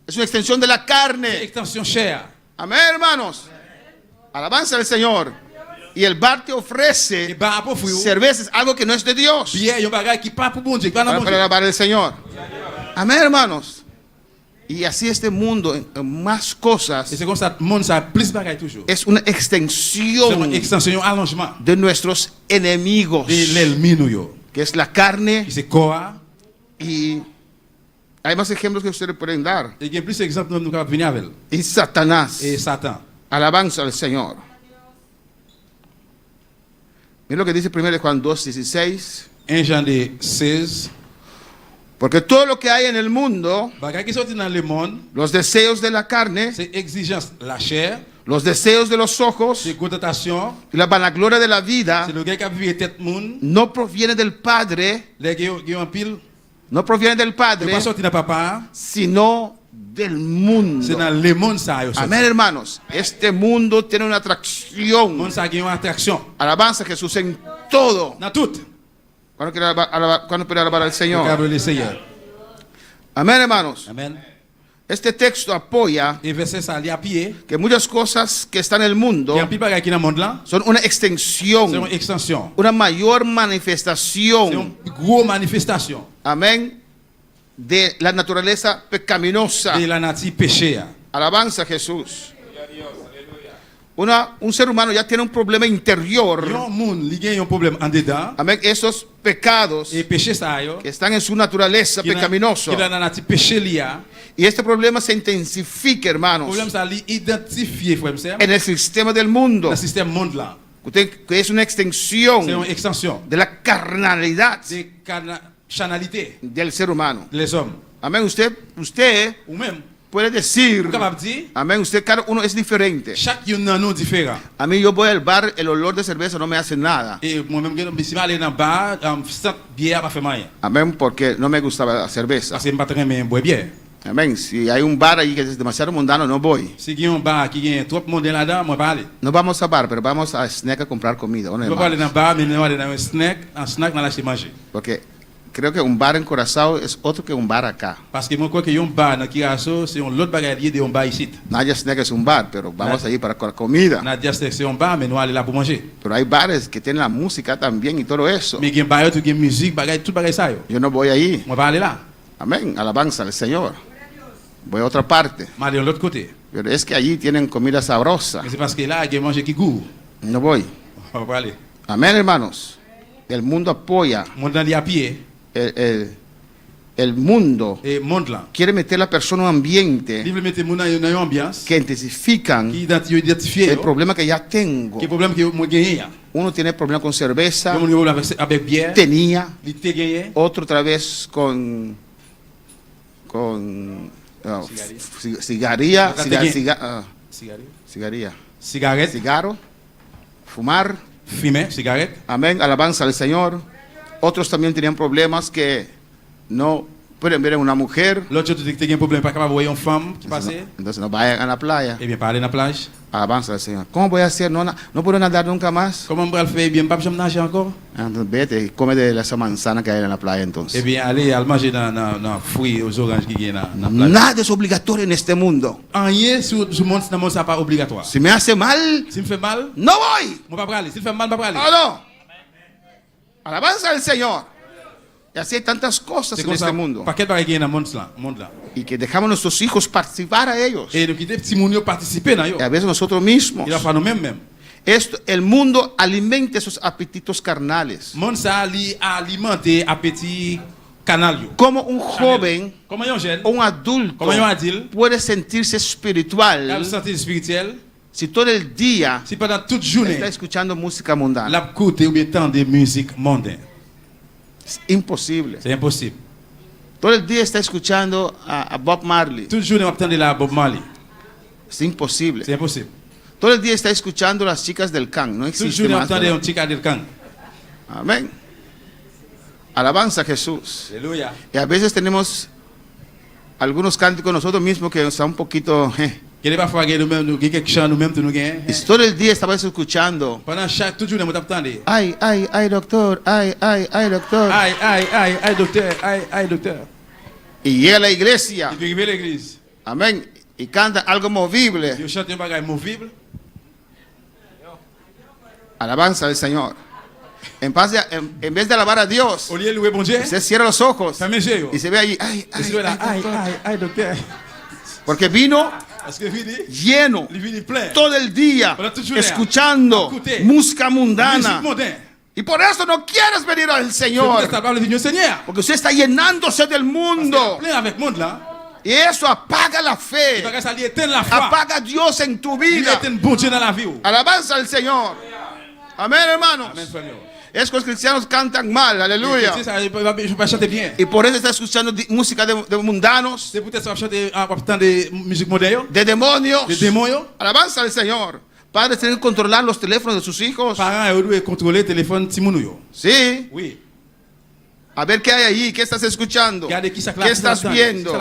S8: Es una extensión de la carne.
S6: Extension chère.
S8: Amén, hermanos. Alabanza al Señor. Y el bar te ofrece cerveza, es algo que no es de Dios. Para alabar al Señor. Amén, hermanos. Y así este mundo, en más cosas, es una extensión de nuestros enemigos, que es la carne. Y hay más ejemplos que ustedes pueden dar. Y Satanás. Alabanza al Señor. Mira lo que dice 1 Juan 2:16.
S6: 1 Jean 16.
S8: Porque todo lo que hay en el mundo, los deseos de la carne, los deseos de los ojos y la vanagloria de la vida, no proviene del Padre, sino del mundo. Amén, hermanos. Este mundo tiene una atracción. Alabanza a Jesús en todo. ¿Cuándo puede alabar al Señor? Amén, hermanos. Este texto apoya que muchas cosas que están en el mundo son una extensión, una mayor manifestación, amén, de la naturaleza pecaminosa. Alabanza a Jesús. Un ser humano ya tiene un problema interior. Amén. Esos pecados que están en su naturaleza pecaminosa. Y este problema se intensifica, hermanos, en el sistema del mundo, que es una extensión de la carnalidad del ser humano. Amén. Usted puede decir, amén, usted, cada uno es diferente. A mí, yo voy al bar, el olor de cerveza no me hace nada. Amén, porque no me gustaba la cerveza. Amén, si hay un bar ahí que es demasiado mundano, no voy. No vamos a bar, pero vamos a snack a comprar comida. Porque creo que un bar en Curazao es otro que un bar acá. Nadia Snack es un bar, pero vamos allí para comida. Pero hay bares que tienen la música también y todo eso. Yo no voy ahí. Amén, alabanza al Señor. Voy a otra parte.
S6: Mais de l'autre côté.
S8: Pero es que allí tienen comida sabrosa.
S6: Mais c'est parce que là, il y a manger qui goût.
S8: No voy.
S6: On va aller.
S8: Amén, hermanos. El mundo apoya.
S6: Monde dans à pied.
S8: El mundo
S6: Et monde là.
S8: quiere meter a la persona en un ambiente
S6: Il veut mettre mon dans une ambiance.
S8: que intensifican
S6: Qui identifie.
S8: el problema que ya tengo.
S6: Qui problème que moi gagné.
S8: Uno tiene problema con cerveza,
S6: Avec bière.
S8: tenía,
S6: Il te gagné.
S8: otro otra vez con cigarría,
S6: Cigarette.
S8: cigarro, fumar,
S6: Fumer, cigarette.
S8: amén, alabanza al Señor. Otros también tenían problemas que no pueden ver a una mujer,
S6: L'autre tu te un problème pas capable voir une femme qui passe.
S8: entonces no vayan a la playa.
S6: Eh bien, pas aller dans la plage.
S8: Alabanza al Señor. ¿Cómo voy a hacer? No puedo nadar nunca más.
S6: Comment on va le faire bien pas jamais nager encore?
S8: Entonces vete y come de esa manzana que hay en la playa
S6: Eh
S8: entonces.
S6: bien, aller à manger dans fruits aux oranges qui est dans la plage.
S8: Nada es obligatorio en este mundo.
S6: Rien sur le monde dans monde ça pas obligatoire.
S8: Si me hace mal,
S6: S'il me fait mal,
S8: no voy.
S6: on va pas aller. S'il fait mal, on va pas aller.
S8: Oh, no. Alabanza al Señor. Y así hay tantas cosas
S6: C'est
S8: en
S6: comme
S8: este
S6: ça.
S8: mundo.
S6: Paquet de bagages dans le monde là.
S8: Y que dejamos a nuestros hijos participar a ellos.
S6: Et donc il petits moun yo participer dans yo.
S8: Y a veces nosotros mismos.
S6: Il va faire nous-mêmes.
S8: El mundo alimenta esos apetitos carnales.
S6: Monde ça li alimenter appétit canal yo.
S8: Como un joven
S6: Comment un jeune,
S8: o un adulto
S6: como un adulte,
S8: puede sentirse espiritual
S6: la santé spirituelle,
S8: si todo el día
S6: si pendant toute journée
S8: está escuchando música mundana.
S6: la écouter ou bien entendre des musiques mondaines.
S8: Es imposible.
S6: C'est impossible.
S8: Todo el día está escuchando a Bob Marley.
S6: Toute journée on entendre la Bob Marley.
S8: Es imposible.
S6: C'est impossible.
S8: Todo el día está escuchando las chicas del can. No
S6: Toute
S8: existe
S6: journée on
S8: más.
S6: entendre un chica del can.
S8: Amén. Alabanza a Jesús.
S6: Alléluia.
S8: Y a veces tenemos algunos cánticos nosotros mismos que están un poquito...
S6: Quelle parfois que nous-mêmes nous quelque chant nous-mêmes nous gagne.
S8: Y todo el día estabas escuchando.
S6: Pendant chaque toute journée on entendre.
S8: Ay, ay, ay, doctor. Ay, ay, ay, doctor.
S6: Ay, docteur, ay, docteur.
S8: Y llega a la iglesia.
S6: Et puis arrive à l'église.
S8: Amén. Y canta algo movible.
S6: Yo chante un bagage movible.
S8: Alabanza al Señor. En vez de alabar a Dios,
S6: Au lieu de louer bon Dieu,
S8: se cierra los ojos
S6: ferme les yeux.
S8: y se ve allí. Ay,
S6: Et c'est là, ay, docteur.
S8: porque vino
S6: Parce que vini,
S8: lleno
S6: il vini plein.
S8: todo el día
S6: Para tu journée,
S8: escuchando
S6: écouter
S8: música
S6: Musique
S8: mundana.
S6: mondaine.
S8: Y por eso no quieres venir al
S6: C'est
S8: Señor.
S6: pour ça le Seigneur.
S8: Porque usted está llenándose del mundo.
S6: Plein avec monde là.
S8: Y eso apaga la
S6: Il
S8: fe.
S6: va ça lui éteindre la foi.
S8: Apaga a Dios en tu
S6: Il
S8: vida.
S6: éteindre bon Dieu dans la vie.
S8: Alabanza al Señor. Amén, hermanos.
S6: Amen, Seigneur.
S8: Es que los cristianos cantan mal. Aleluya.
S6: Je peux pas chanter bien.
S8: Y por eso está escuchando música de mundanos,
S6: C'est peut-être ça chanter en des musiques modernes.
S8: de demonios.
S6: Des démons.
S8: Alabanza al Señor. Padres tienen que controlar los teléfonos de sus hijos.
S6: Parents doivent contrôler le téléphone Timoun yo.
S8: Sí.
S6: Oui.
S8: A ver qué hay ahí, qué estás escuchando,
S6: Regardez qui ça
S8: qué estás viendo.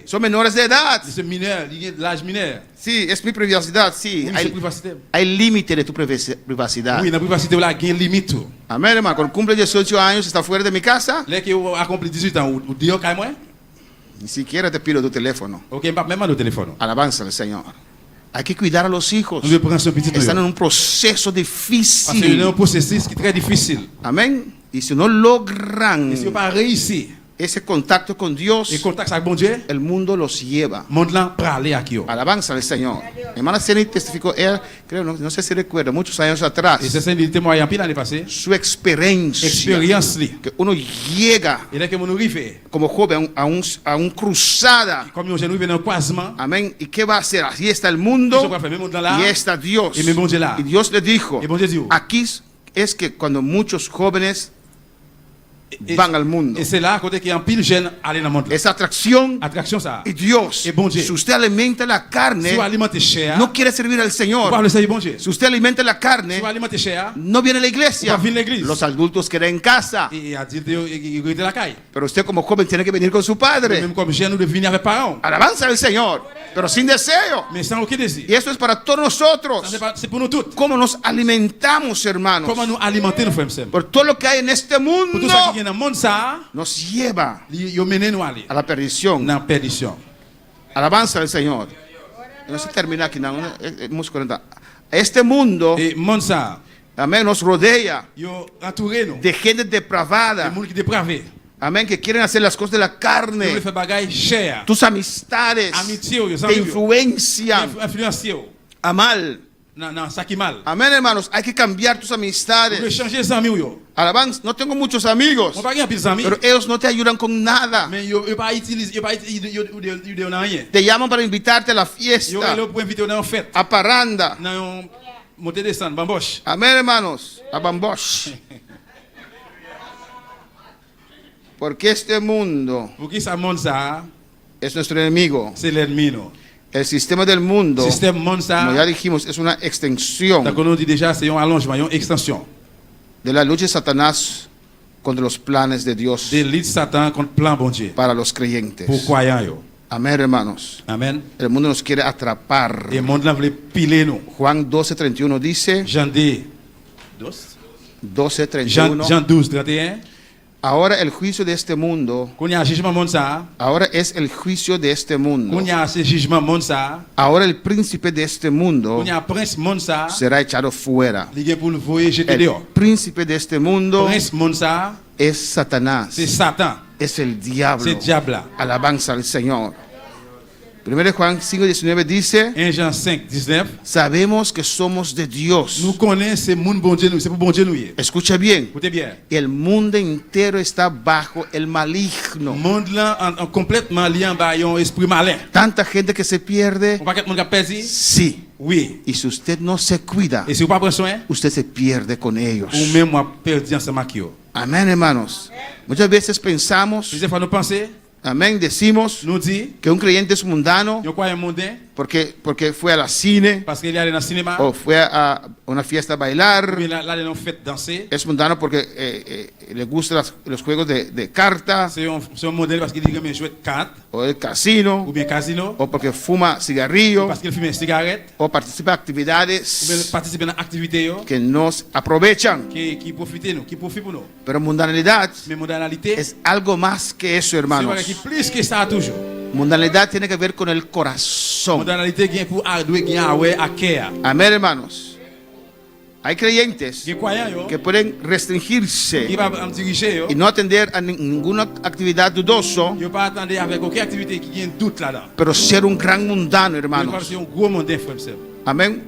S8: Son menores de edad.
S6: C'est mineur, l'âge mineur.
S8: Sí, es mi privacidad, sí.
S6: Oui, c'est privacité.
S8: Hay límite de tu privacidad.
S6: Oui, la privacité là, il y a une limite.
S8: Amén, hermano. Cuando cumple 18 años, está fuera de mi casa.
S6: Là que vous accompli 18 ans, ou Dieu quand moi.
S8: Ni siquiera te pido tu teléfono.
S6: OK, même pas le téléphone.
S8: Alabanza al Señor. Hay que cuidar a los hijos.
S6: Nous devons prendre ce petit
S8: Están en un proceso
S6: Parce que c'est
S8: difícil.
S6: un processus qui est très difficile.
S8: Amén. Y si no logran
S6: Et si on pas réussi,
S8: ese contacto con Dios,
S6: et contact avec bon Dieu,
S8: el mundo los lleva.
S6: monde là parler avec eux.
S8: Alabanza al Señor. Mi hermana Ceni testificó, ella, creo, no sé si recuerda, muchos años atrás,
S6: Et c'est un témoignage l'année passée.
S8: su experiencia,
S6: Expérience li.
S8: que uno llega
S6: Et là que mon arrivé,
S8: como joven a un cruzada.
S6: comme un jeune arrivé dans un croisement,
S8: Amén. ¿Y qué va a hacer? Así está el mundo
S6: ils ont fait même monde là.
S8: y está Dios.
S6: Y mi bon Dieu là.
S8: Y Dios le dijo,
S6: Et bon Dieu dit,
S8: aquí es que cuando muchos jóvenes van al mundo,
S6: et c'est là côté qui en pile jeune aller dans le monde.
S8: esa atracción
S6: Attraction ça.
S8: y Dios.
S6: Et bon Dieu.
S8: Si usted alimenta la carne,
S6: Si vous alimentez cher,
S8: no quiere servir al
S6: vous
S8: Señor.
S6: parlez ça bon Dieu.
S8: Si usted alimenta la
S6: Si
S8: carne,
S6: vous alimentez cher,
S8: no viene a la iglesia.
S6: No viene a la iglesia.
S8: Los adultos quedan en casa.
S6: et adulte il de la caille.
S8: Pero usted como joven tiene que venir con su padre.
S6: Même comme jeune nous devons venir avec parents,
S8: Alabanza al Señor, pero sin deseo.
S6: mais sans aucun désir.
S8: Y eso es para todos
S6: Ça,
S8: nosotros.
S6: c'est pour nous tous.
S8: Cómo nos alimentamos, hermanos.
S6: Comment nous alimenter nos frères et sœurs.
S8: Por todo lo que hay en este
S6: Pour tout
S8: mundo
S6: ça qui est dans le monde ça,
S8: nos lleva
S6: yo mène nous aller
S8: a la perdición.
S6: dans la perdition.
S8: Alabanza al Señor. No se termina aquí, no, músico lenta. Este mundo,
S6: Et monde ça,
S8: amén, nos rodea
S6: yo entouré nous.
S8: de gente
S6: Des
S8: depravada,
S6: monde qui dépravé.
S8: Amén, que quieren hacer las cosas de la
S6: Yo
S8: carne.
S6: voulais faire bagaille cher.
S8: Tus amistades
S6: Amitié, yo,
S8: te
S6: zanmi yo.
S8: influencian
S6: Influencié yo.
S8: a mal.
S6: Non, ça qui mal.
S8: Amén, hermanos. Hay que cambiar tus
S6: Vous pouvez
S8: amistades.
S6: changer zanmi yo.
S8: Alabanza. No tengo muchos amigos,
S6: On pas gen pile zanmi.
S8: pero ellos no te ayudan con nada.
S6: Mais yo pas utilise, yo n'a rien.
S8: Te llaman para invitarte a la
S6: Yo
S8: fiesta,
S6: là pour inviter dans une fête.
S8: a parranda.
S6: Dans monter descendre bamboche.
S8: Amén, hermanos. A Bambosh. Porque este mundo
S6: Porque ça monde ça,
S8: es nuestro enemigo.
S6: c'est l'ennemi non.
S8: El sistema del mundo,
S6: Système monde
S8: como
S6: ça,
S8: ya dijimos, es una extensión
S6: donc on dit déjà c'est un allongement, une extension.
S8: de la lucha de Satanás contra los planes de Dios
S6: Des lits Satan contre plan bon Dieu.
S8: para los creyentes.
S6: Pour croyants yo.
S8: Amén, hermanos.
S6: Amen.
S8: El mundo nos quiere atrapar.
S6: Et monde là veut piler nous.
S8: Juan 12:31 dice,
S6: Jean 12.
S8: 12:31,
S6: Jean 12, 31.
S8: ahora el juicio de este mundo,
S6: Qu'on y a jugement monde ça,
S8: ahora es el juicio de este mundo.
S6: qu'on y a ce jugement monde ça,
S8: Ahora el príncipe de este mundo
S6: qu'on y a prince monde ça,
S8: será echado fuera.
S6: il est pour le voyer jeter
S8: El
S6: dehors.
S8: príncipe de este mundo
S6: Prince monde ça,
S8: es Satanás,
S6: c'est Satan,
S8: es el diablo.
S6: c'est diable là.
S8: Alabanza al Señor. 1 Juan 5:19 dice,
S6: 1 Jean 5, 19.
S8: sabemos que somos de Dios.
S6: Nous connaissons ce monde bon Dieu nous, c'est pour bon Dieu nous.
S8: Escucha bien,
S6: Écoutez bien.
S8: el mundo entero está bajo el maligno.
S6: Le monde là en complètement lié en bas un esprit malin.
S8: Tanta gente que se pierde,
S6: On pas que monde qui a perdu?
S8: sí.
S6: Oui.
S8: Y si usted no se cuida,
S6: Et si vous pas prendre soin,
S8: usted se pierde con ellos.
S6: ou même moi perdu ensemble avec eux.
S8: Amén, hermanos. Muchas veces pensamos,
S6: Plusieurs fois nous penser,
S8: amén, decimos
S6: nous dit,
S8: que un creyente es mundano
S6: nous croyons mondain
S8: porque fue a la cine
S6: parce qu'il est allé dans le cinéma,
S8: o fue a una fiesta a
S6: ou
S8: bailar.
S6: bien là dans une fête danser.
S8: Es mundano porque le gustan los juegos de carta
S6: C'est un modèle parce qu'il aime jouer de cartes,
S8: o el casino
S6: ou bien casino,
S8: o porque fuma cigarrillo
S6: parce qu'il fume une cigarette,
S8: o participa de
S6: ou bien
S8: actividades
S6: participer dans activité
S8: que nos aprovechan.
S6: qui profite nous, qui profite pour nous.
S8: Pero mundanalidad
S6: Mais modernalité,
S8: es algo más que eso,
S6: c'est
S8: hermanos.
S6: vrai qu'il plus que ça toujours.
S8: Mundanalidad tiene que ver con el corazón.
S6: Modernalité qui est pour doit gagner à cœur.
S8: Amén, hermanos. Hay creyentes
S6: Qui croyant yo,
S8: que pueden
S6: qui
S8: restringirse
S6: va me diriger yo,
S8: y no atender a ninguna actividad dudoso,
S6: yo pas attendre avec aucune activité qui a un doute là-dedans.
S8: pero ser un gran mundano,
S6: Je
S8: hermanos.
S6: pense que c'est un gros mondain frère sœur.
S8: Amén.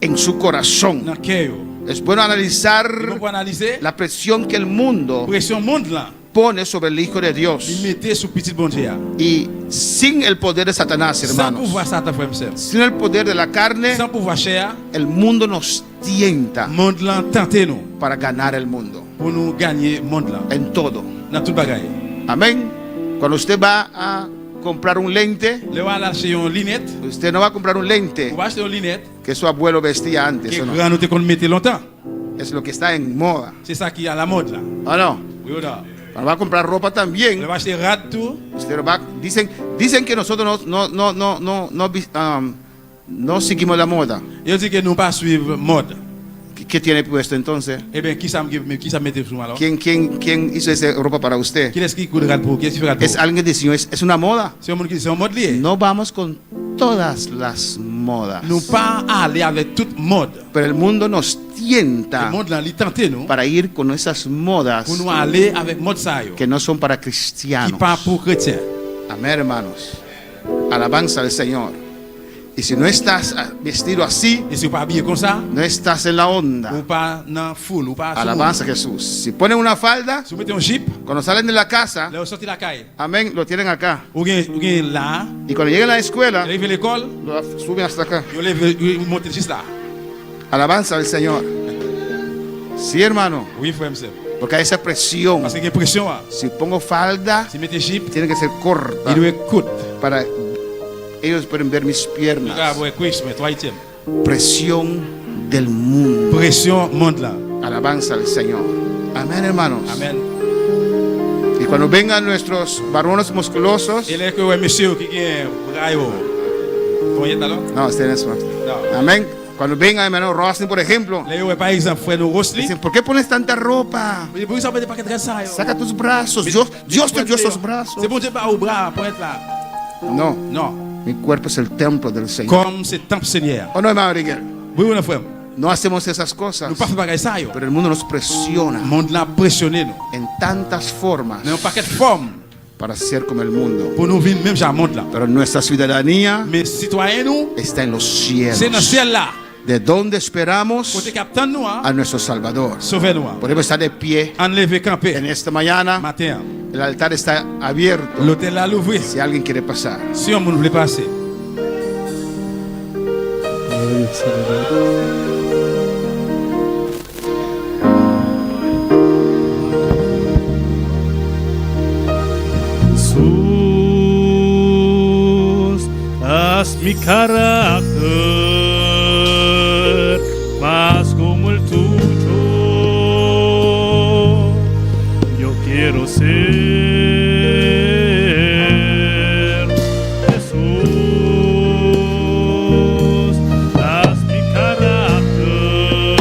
S8: En su corazón.
S6: Dans cœur yo.
S8: Es bueno analizar
S6: Il faut analyser
S8: la presión que el mundo
S6: pression monde là.
S8: pone sobre el Hijo de
S6: Il
S8: Dios
S6: mettait sous petit bon Dieu.
S8: y sin el poder de Satanás,
S6: Sans
S8: hermanos,
S6: pouvoir Satan frère sœur.
S8: sin el poder de la carne,
S6: Sans pouvoir chair,
S8: el mundo nos tienta
S6: monde là tenter nous
S8: para ganar el mundo
S6: pour nous gagner monde là
S8: en todo.
S6: dans toute bagaille.
S8: Amén. Cuando usted va a comprar un lente,
S6: Le va acheter une lunette,
S8: usted no va a comprar un lente
S6: on va acheter une lunette
S8: que su abuelo vestía antes,
S6: qui
S8: ¿o no?
S6: grand nous te qu'on mettait longtemps.
S8: Es lo que está en moda.
S6: C'est ça qui est à la mode là.
S8: ¿O no?
S6: Oui ou non?
S8: Cuando va a comprar ropa
S6: Le
S8: también,
S6: va acheter rat tout.
S8: usted va, dicen que nosotros no seguimos la moda.
S6: Il dit que nous pas suivre mode.
S8: ¿Qué tiene puesto entonces?
S6: Eh bien, qui ça mette sur moi alors?
S8: ¿Quién hizo esa ropa para usted?
S6: Qui est-ce qui coule rat pour? Qui est-ce qui fait rat
S8: Es
S6: pour?
S8: alguien que diseñó, es una moda.
S6: C'est un monde qui c'est un mode lié.
S8: No vamos con todas las modas.
S6: Nous pas aller avec toute mode.
S8: Pero el mundo nos
S6: Le
S8: tienta
S6: monde là, il tentait nous
S8: para ir con esas modas
S6: pour nous aller avec mode ça yo.
S8: que no son para
S6: Qui
S8: cristianos.
S6: pas pour chrétiens.
S8: Amén, hermanos. Alabanza al Señor. Y si no estás vestido así,
S6: Et si vous pas habillé comme ça,
S8: no estás en la onda.
S6: ou pas dans foule, ou pas
S8: Alabanza a Jesús. Si ponen una falda,
S6: Si vous mettez un jeep,
S8: cuando salen de la casa,
S6: là vous sortez la caille.
S8: amén, lo tienen acá.
S6: Ou bien là,
S8: Y cuando lleguen a la escuela,
S6: arrivez à l'école,
S8: lo suben hasta acá.
S6: vous montez juste là.
S8: Alabanza al Señor. Sí, hermano,
S6: Oui, frère monsieur.
S8: porque hay esa presión.
S6: Parce qu'il y a pression.
S8: Si pongo falda,
S6: Si vous mettez jeep,
S8: tiene que ser corta
S6: il doit être court.
S8: para ellos pueden ver mis
S6: Le gars,
S8: piernas.
S6: vous êtes mais troisième.
S8: Presión del mundo.
S6: Pression monde là.
S8: Alabanza al Señor. Amén, hermanos.
S6: Amen.
S8: Y cuando vengan nuestros varones musculosos,
S6: Et là que ouais monsieur qui gagne braille. Vous voyez alors?
S8: no, estén eso.
S6: Non.
S8: Amén. Cuando vengan hermano Rosny, por ejemplo,
S6: Là ouais par exemple frère nous Rosli.
S8: dicen, ¿por qué pones tanta ropa?
S6: Mais pourquoi ça veut pas que ça yo?
S8: Saca tus brazos. Dios te dio esos brazos.
S6: C'est bon Dieu pas au bras pour être là.
S8: No,
S6: Non.
S8: mi cuerpo es el templo del Señor.
S6: Comme c'est temple Seigneur.
S8: ¿O no, hermano Miguel?
S6: Oui ou non frère?
S8: No hacemos esas cosas.
S6: Nou pa fè bagay sa yo.
S8: Pero el mundo nos presiona
S6: Monde la pressionné nou.
S8: en tantas formas
S6: Nan yon paquet forme
S8: para ser como el mundo.
S6: pour nou vin même jan monde la.
S8: Pero nuestra ciudadanía
S6: Mais citoyen nou,
S8: está en los cielos.
S6: c'est dans ciel là.
S8: De donde esperamos
S6: Kote captain nou
S8: a nuestro Salvador.
S6: sauver nou.
S8: Podemos estar de pie
S6: An leve campé.
S8: en esta mañana.
S6: Matin.
S8: El altar está abierto.
S6: L'hôtel là l'ouvrir.
S8: Si alguien quiere pasar.
S6: Si yon moun vle passer.
S7: Jesús, haz mi carácter más como el tuyo. Yo quiero ser Jesús, haz mi carácter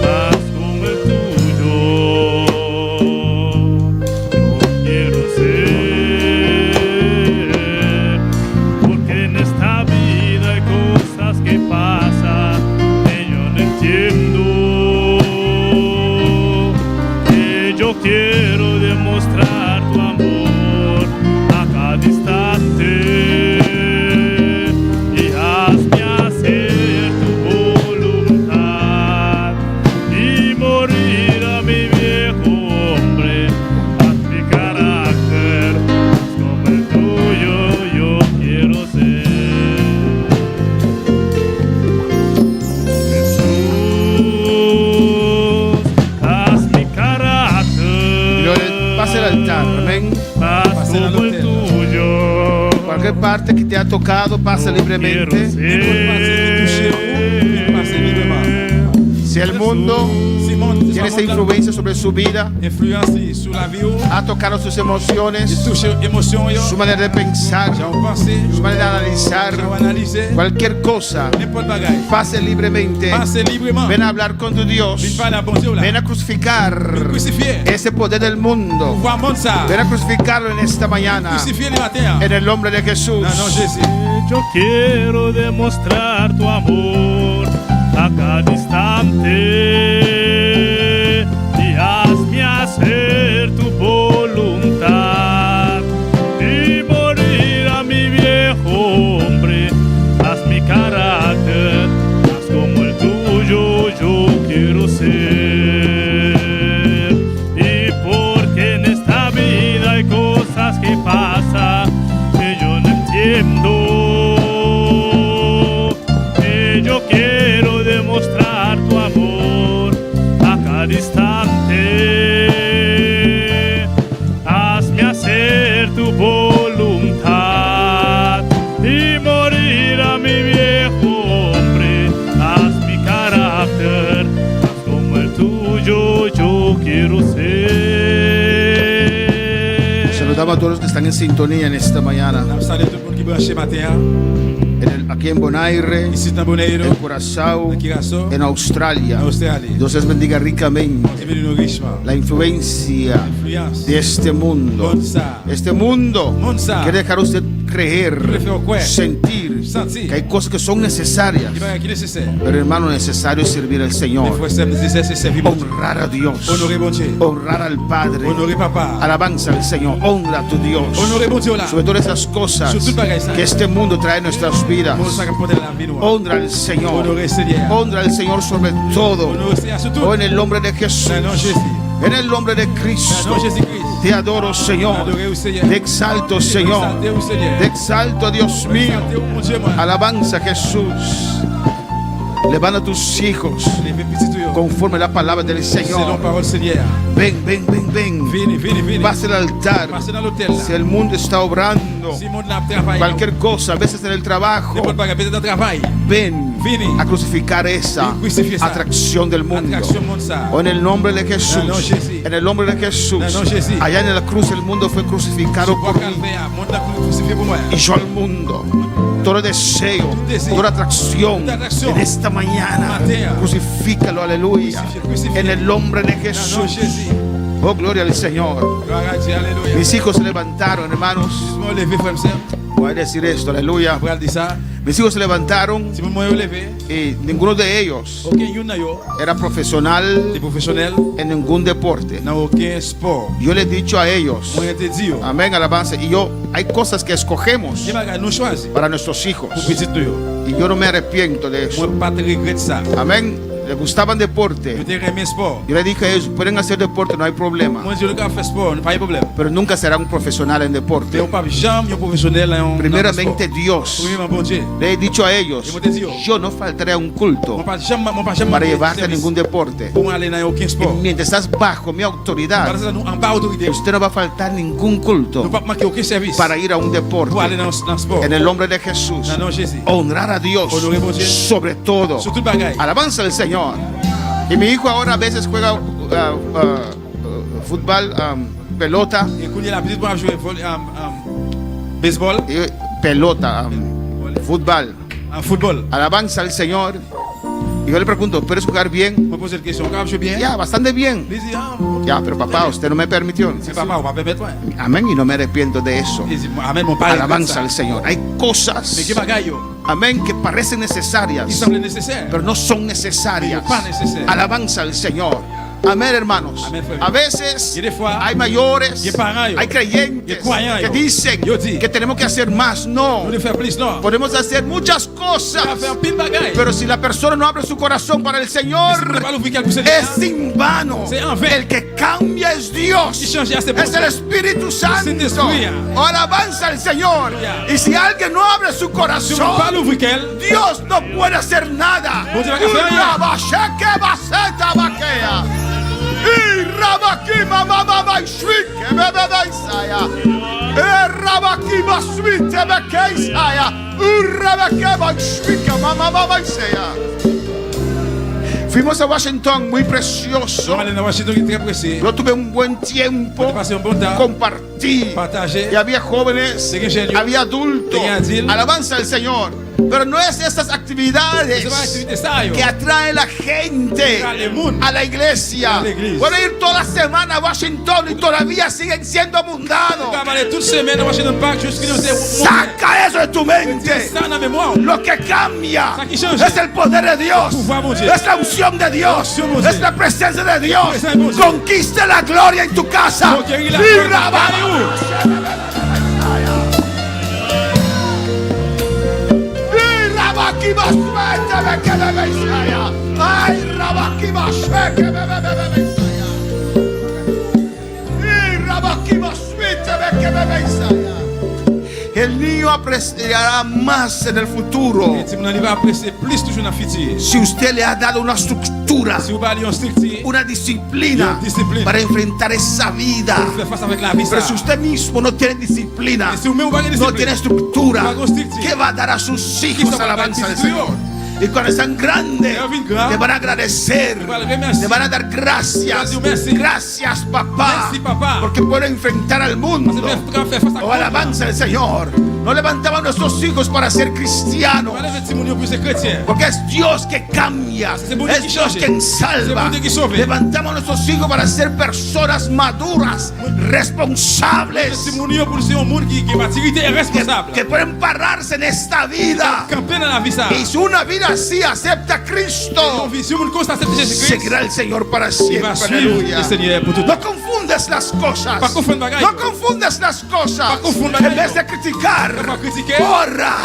S7: más como el tuyo. Quiero ser, porque en esta vida hay cosas que pasan que yo no entiendo, que yo quiero demostrar tu amor a cada instante y hazme hacer tu voluntad y morir a mi viejo hombre. Haz mi carácter como el tuyo, yo quiero ser. Jesús, haz mi carácter
S8: Pase el altar. Amén.
S7: más como el tuyo.
S8: Cualquier parte que te ha tocado, pasa libremente. Si el mundo tiene esa influencia sobre su vida, ha tocado sus emociones, su manera de pensar, su manera de analizar, cualquier cosa, pase libremente. Ven a hablar con tu Dios. Ven a crucificar ese poder del mundo. Ven a crucificarlo en esta mañana. En el nombre de Jesús.
S7: Yo quiero demostrar tu amor a cada instante y hazme hacer tu voluntad y morir a mi viejo hombre. Haz mi carácter más como el tuyo, yo quiero ser. Y porque en esta vida hay cosas que pasan que yo no entiendo, que yo quiero demostrar tu amor a cada instante. Hazme hacer tu voluntad y morir a mi viejo hombre. Haz mi carácter más como el tuyo, yo quiero ser.
S8: Saludamos a todos los que están en sintonía en esta mañana. Aquí en Bonaire, en Curazao, en Australia. Dios les bendiga ricamente. La influencia de este mundo. Este mundo quiere dejar a usted creer, sentir que hay cosas que son necesarias. Pero hermano, necesario es servir al Señor. Honrar a Dios. Honrar al Padre. Alabanza al Señor. Honra a tu Dios. Sobre todas esas cosas que este mundo trae en nuestras vidas. Honra al Señor. Honra al Señor sobre todo. Oh, en el nombre de Jesús. En el nombre de Cristo. Te adoro, Señor. Te exalto, Señor. Te exalto, Dios mío. Alabanza, Jesús. Levanta a tus hijos conforme la palabra del Señor. Ven, ven, ven, ven. Pase al altar. Si el mundo está obrando cualquier cosa, a veces en el trabajo, ven a crucificar esa atracción del mundo. O en el nombre de Jesús. En el nombre de Jesús. Allá en la cruz el mundo fue crucificado por mí. Y yo al mundo. Todo deseo, toda atracción en esta mañana, crucifícalo, aleluya, en el nombre de Jesús. Oh, gloria al Señor. Mis hijos se levantaron, hermanos. Voy a decir esto, aleluya. Mis hijos se levantaron y ninguno de ellos era profesional en ningún deporte. Yo les he dicho a ellos, amén, alabanza, y hay cosas que escogemos para nuestros hijos y yo no me arrepiento de eso. Amén. Le gustaban deporte. Yo le dije a ellos, pueden hacer deporte, no hay problema. Pero nunca serán un profesional en deporte. Primeramente Dios. Le he dicho a ellos, yo no faltaré a un culto para llevarte a ningún deporte. Y mientras estás bajo mi autoridad, usted no va a faltar ningún culto para ir a un deporte. En el nombre de Jesús, honrar a Dios sobre todo. Alabanza al Señor. Y mi hijo ahora a veces juega fútbol, pelota,
S6: béisbol,
S8: pelota, fútbol. Alabanza al Señor. Y yo le pregunto, ¿puedes jugar bien? Ya, bastante bien. Ya, pero papá, usted no me permitió. Amén, y no me arrepiento de eso. Alabanza al Señor. Hay cosas, amén, que parecen necesarias, pero no son necesarias. Alabanza al Señor. Amén, hermanos. A veces hay mayores, hay creyentes que dicen que tenemos que hacer más. No, podemos hacer muchas cosas, pero si la persona no abre su corazón para el Señor, es en vano. El que cambia es Dios, es el Espíritu Santo. Alabanza al Señor. Y si alguien no abre su corazón, Dios no puede hacer nada. Y Rabaki mama mama shwike bebe Isaya. Rabaki maswite beke Isaya. Rabaki ba shwike mama mama Isaya. Fuimos a Washington, muy precioso. Yo tuve un buen tiempo, compartí. Y había jóvenes, había adultos. Alabanza al Señor. Pero no es estas actividades que atraen a la gente a la iglesia. Pueden ir toda la semana a Washington y todavía siguen siendo abundados. Saca eso de tu mente. Lo que cambia es el poder de Dios, es la unción de Dios, es la presencia de Dios. Conquista la gloria en tu casa. Rabaki baswete beke bebe Isaya. Ay, Rabaki baswete bebe Isaya. Y Rabaki baswete beke bebe Isaya. El niño apreciará más en el futuro si usted le ha dado una estructura, una disciplina para enfrentar esa vida. Pero si usted mismo no tiene disciplina, no tiene estructura, ¿qué va a dar a sus hijos? Alabanza del Señor. Y cuando están grandes, te van a agradecer, te van a dar gracias. Gracias, papá, porque pueden enfrentar al mundo. Oh, alabanza del Señor. No levantamos a nuestros hijos para ser cristianos, porque es Dios que cambia, es Dios quien salva. Levantamos a nuestros hijos para ser personas maduras, responsables, que pueden pararse en esta vida. Y si una vida así acepta a Cristo, seguirá el Señor para siempre. Aleluya. No confundes las cosas. No confundes las cosas. En vez de criticar, ora,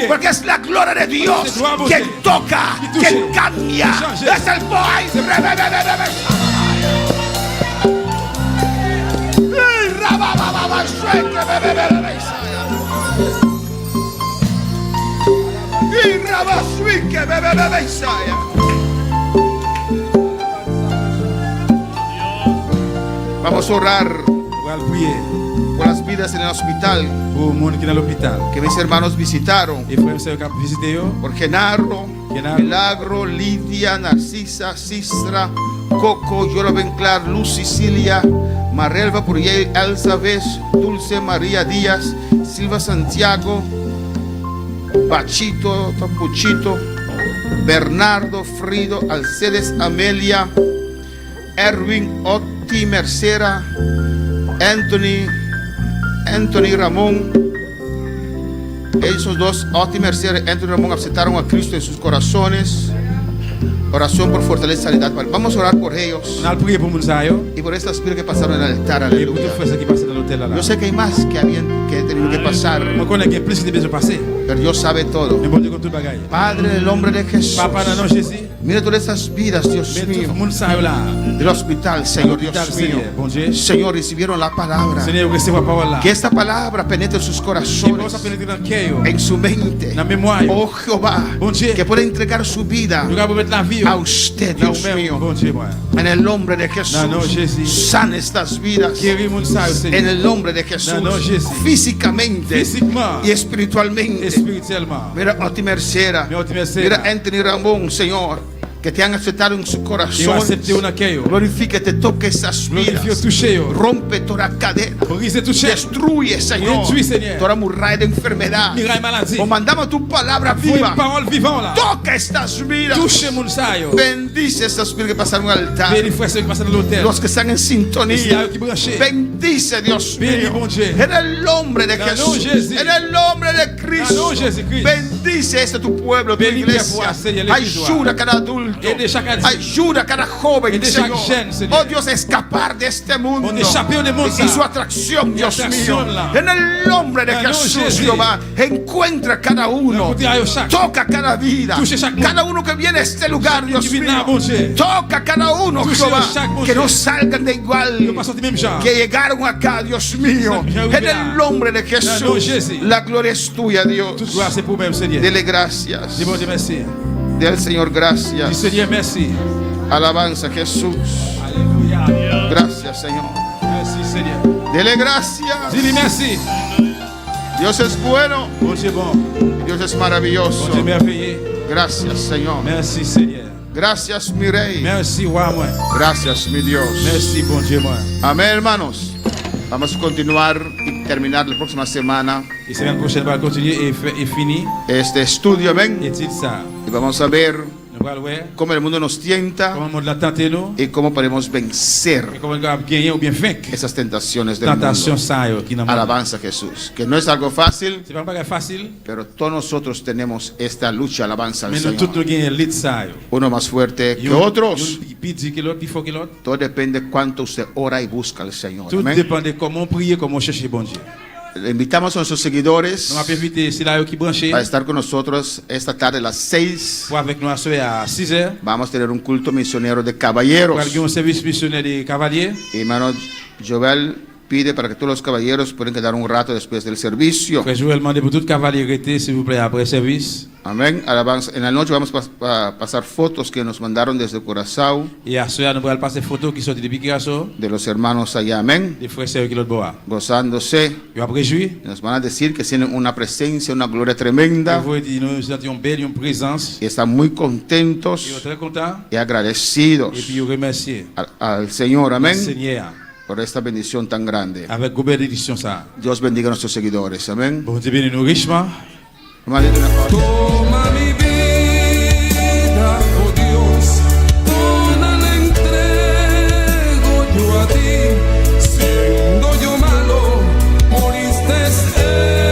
S8: porque es la gloria de Dios quien toca, quien cambia. Es el boy. Vamos a orar por las vidas en el hospital que mis hermanos visitaron, por Genaro, Milagro, Lidia, Narcisa, Sistra, Coco, Yoloben Clar, Luz, Sicilia, Marelva, Puriel, Elzabeth, Dulce, María Díaz, Silva Santiago, Bachito, Tapuchito, Bernardo, Frido, Alcedes, Amelia, Erwin, Otti, Mercera, Anthony Ramón, Esos dos, Otto y Mercedes, Anthony Ramón, aceptaron a Cristo en sus corazones. Oración por fortaleza y sanidad. Vamos a orar por ellos y por estas vidas que pasaron en el altar. Aleluya. Yo sé que hay más que tenido que pasar, pero Dios sabe todo. Padre, en el nombre de Jesús, mira todas estas vidas, Dios mío, del hospital, Señor, Dios mío. Señor, recibieron la palabra. Que esta palabra penetre en sus corazones, en su mente. Oh Jehová, que pueda entregar su vida a usted, Dios mío. En el nombre de Jesús, sana estas vidas. En el nombre de Jesús, físicamente y espiritualmente. Mira Oti Mercera, mira Anthony Ramón, Señor, que te han aceptado en su corazón. Glorifícate, toque esas vidas, rompe toda cadena, destruye, Señor, toda muralla de enfermedad. O mandamos tu palabra viva, toca estas vidas, bendice estas vidas que pasaron al altar, los que están en sintonía, bendice, Dios mío, en el nombre de Jesús, en el nombre de Cristo, bendice este tu pueblo, tu iglesia, ayuda a cada adulto, ayuda a cada joven, Señor. Oh Dios, escapar de este mundo y su atracción, Dios mío. En el nombre de Jesús, Jehová, encuentra a cada uno, toca cada vida, cada uno que viene a este lugar, Dios mío. Toca a cada uno, Jehová, que no salgan de igual que llegaron acá, Dios mío. En el nombre de Jesús, la gloria es tuya, Dios. Dele gracias. Del Señor, gracias. Alabanza, Jesús. Gracias, Señor. Dele gracias. Dios es bueno. Dios es maravilloso. Gracias, Señor. Gracias, mi Rey. Gracias, mi Dios. Amén, hermanos. Vamos a continuar y terminar la próxima semana este estudio, amén. Y vamos a ver cómo el mundo nos tienta y cómo podemos vencer esas tentaciones del mundo. Alabanza a Jesús. Que no es algo fácil, pero todos nosotros tenemos esta lucha. Alabanza al Señor. Uno más fuerte que otros. Todo depende de cuánto usted ora y busca al Señor. Le invitamos a nuestros seguidores a estar con nosotros esta tarde a las 6. Vamos a tener un culto misionero de caballeros. Hermano Joel pide para que todos los caballeros puedan quedar un rato después del servicio. Amén. Alabanza. En la noche vamos a pasar fotos que nos mandaron desde Curazao, de los hermanos allá. Amén. Gozándose. Nos van a decir que tienen una presencia, una gloria tremenda, y están muy contentos y agradecidos al Señor. Amén. Por esta bendición tan grande. Dios bendiga a nuestros seguidores. Amén.
S1: Toma mi vida, oh Dios, toda la entrego yo a ti. Siendo yo malo, moriste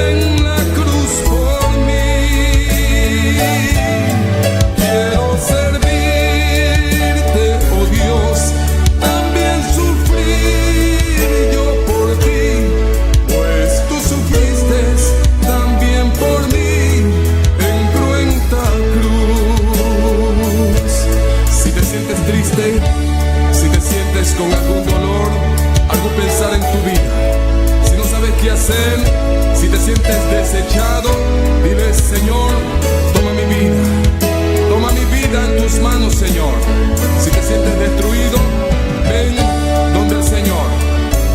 S1: en la cruz por mí. Quiero servirte, oh Dios, también sufrir yo por ti, pues tú sufriste también por mí. Si te sientes con algún dolor, algo pensar en tu vida, si no sabes qué hacer, si te sientes desechado, dile: Señor, toma mi vida en tus manos, Señor. Si te sientes destruido, ven donde el Señor.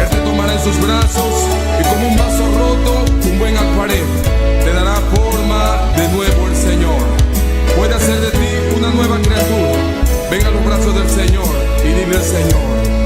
S1: Él te tomará en sus brazos y como un vaso roto, un buen alfarero, te dará forma de nuevo el Señor. Puede hacer de ti una nueva criatura. Ven a los brazos del Señor y dile al Señor: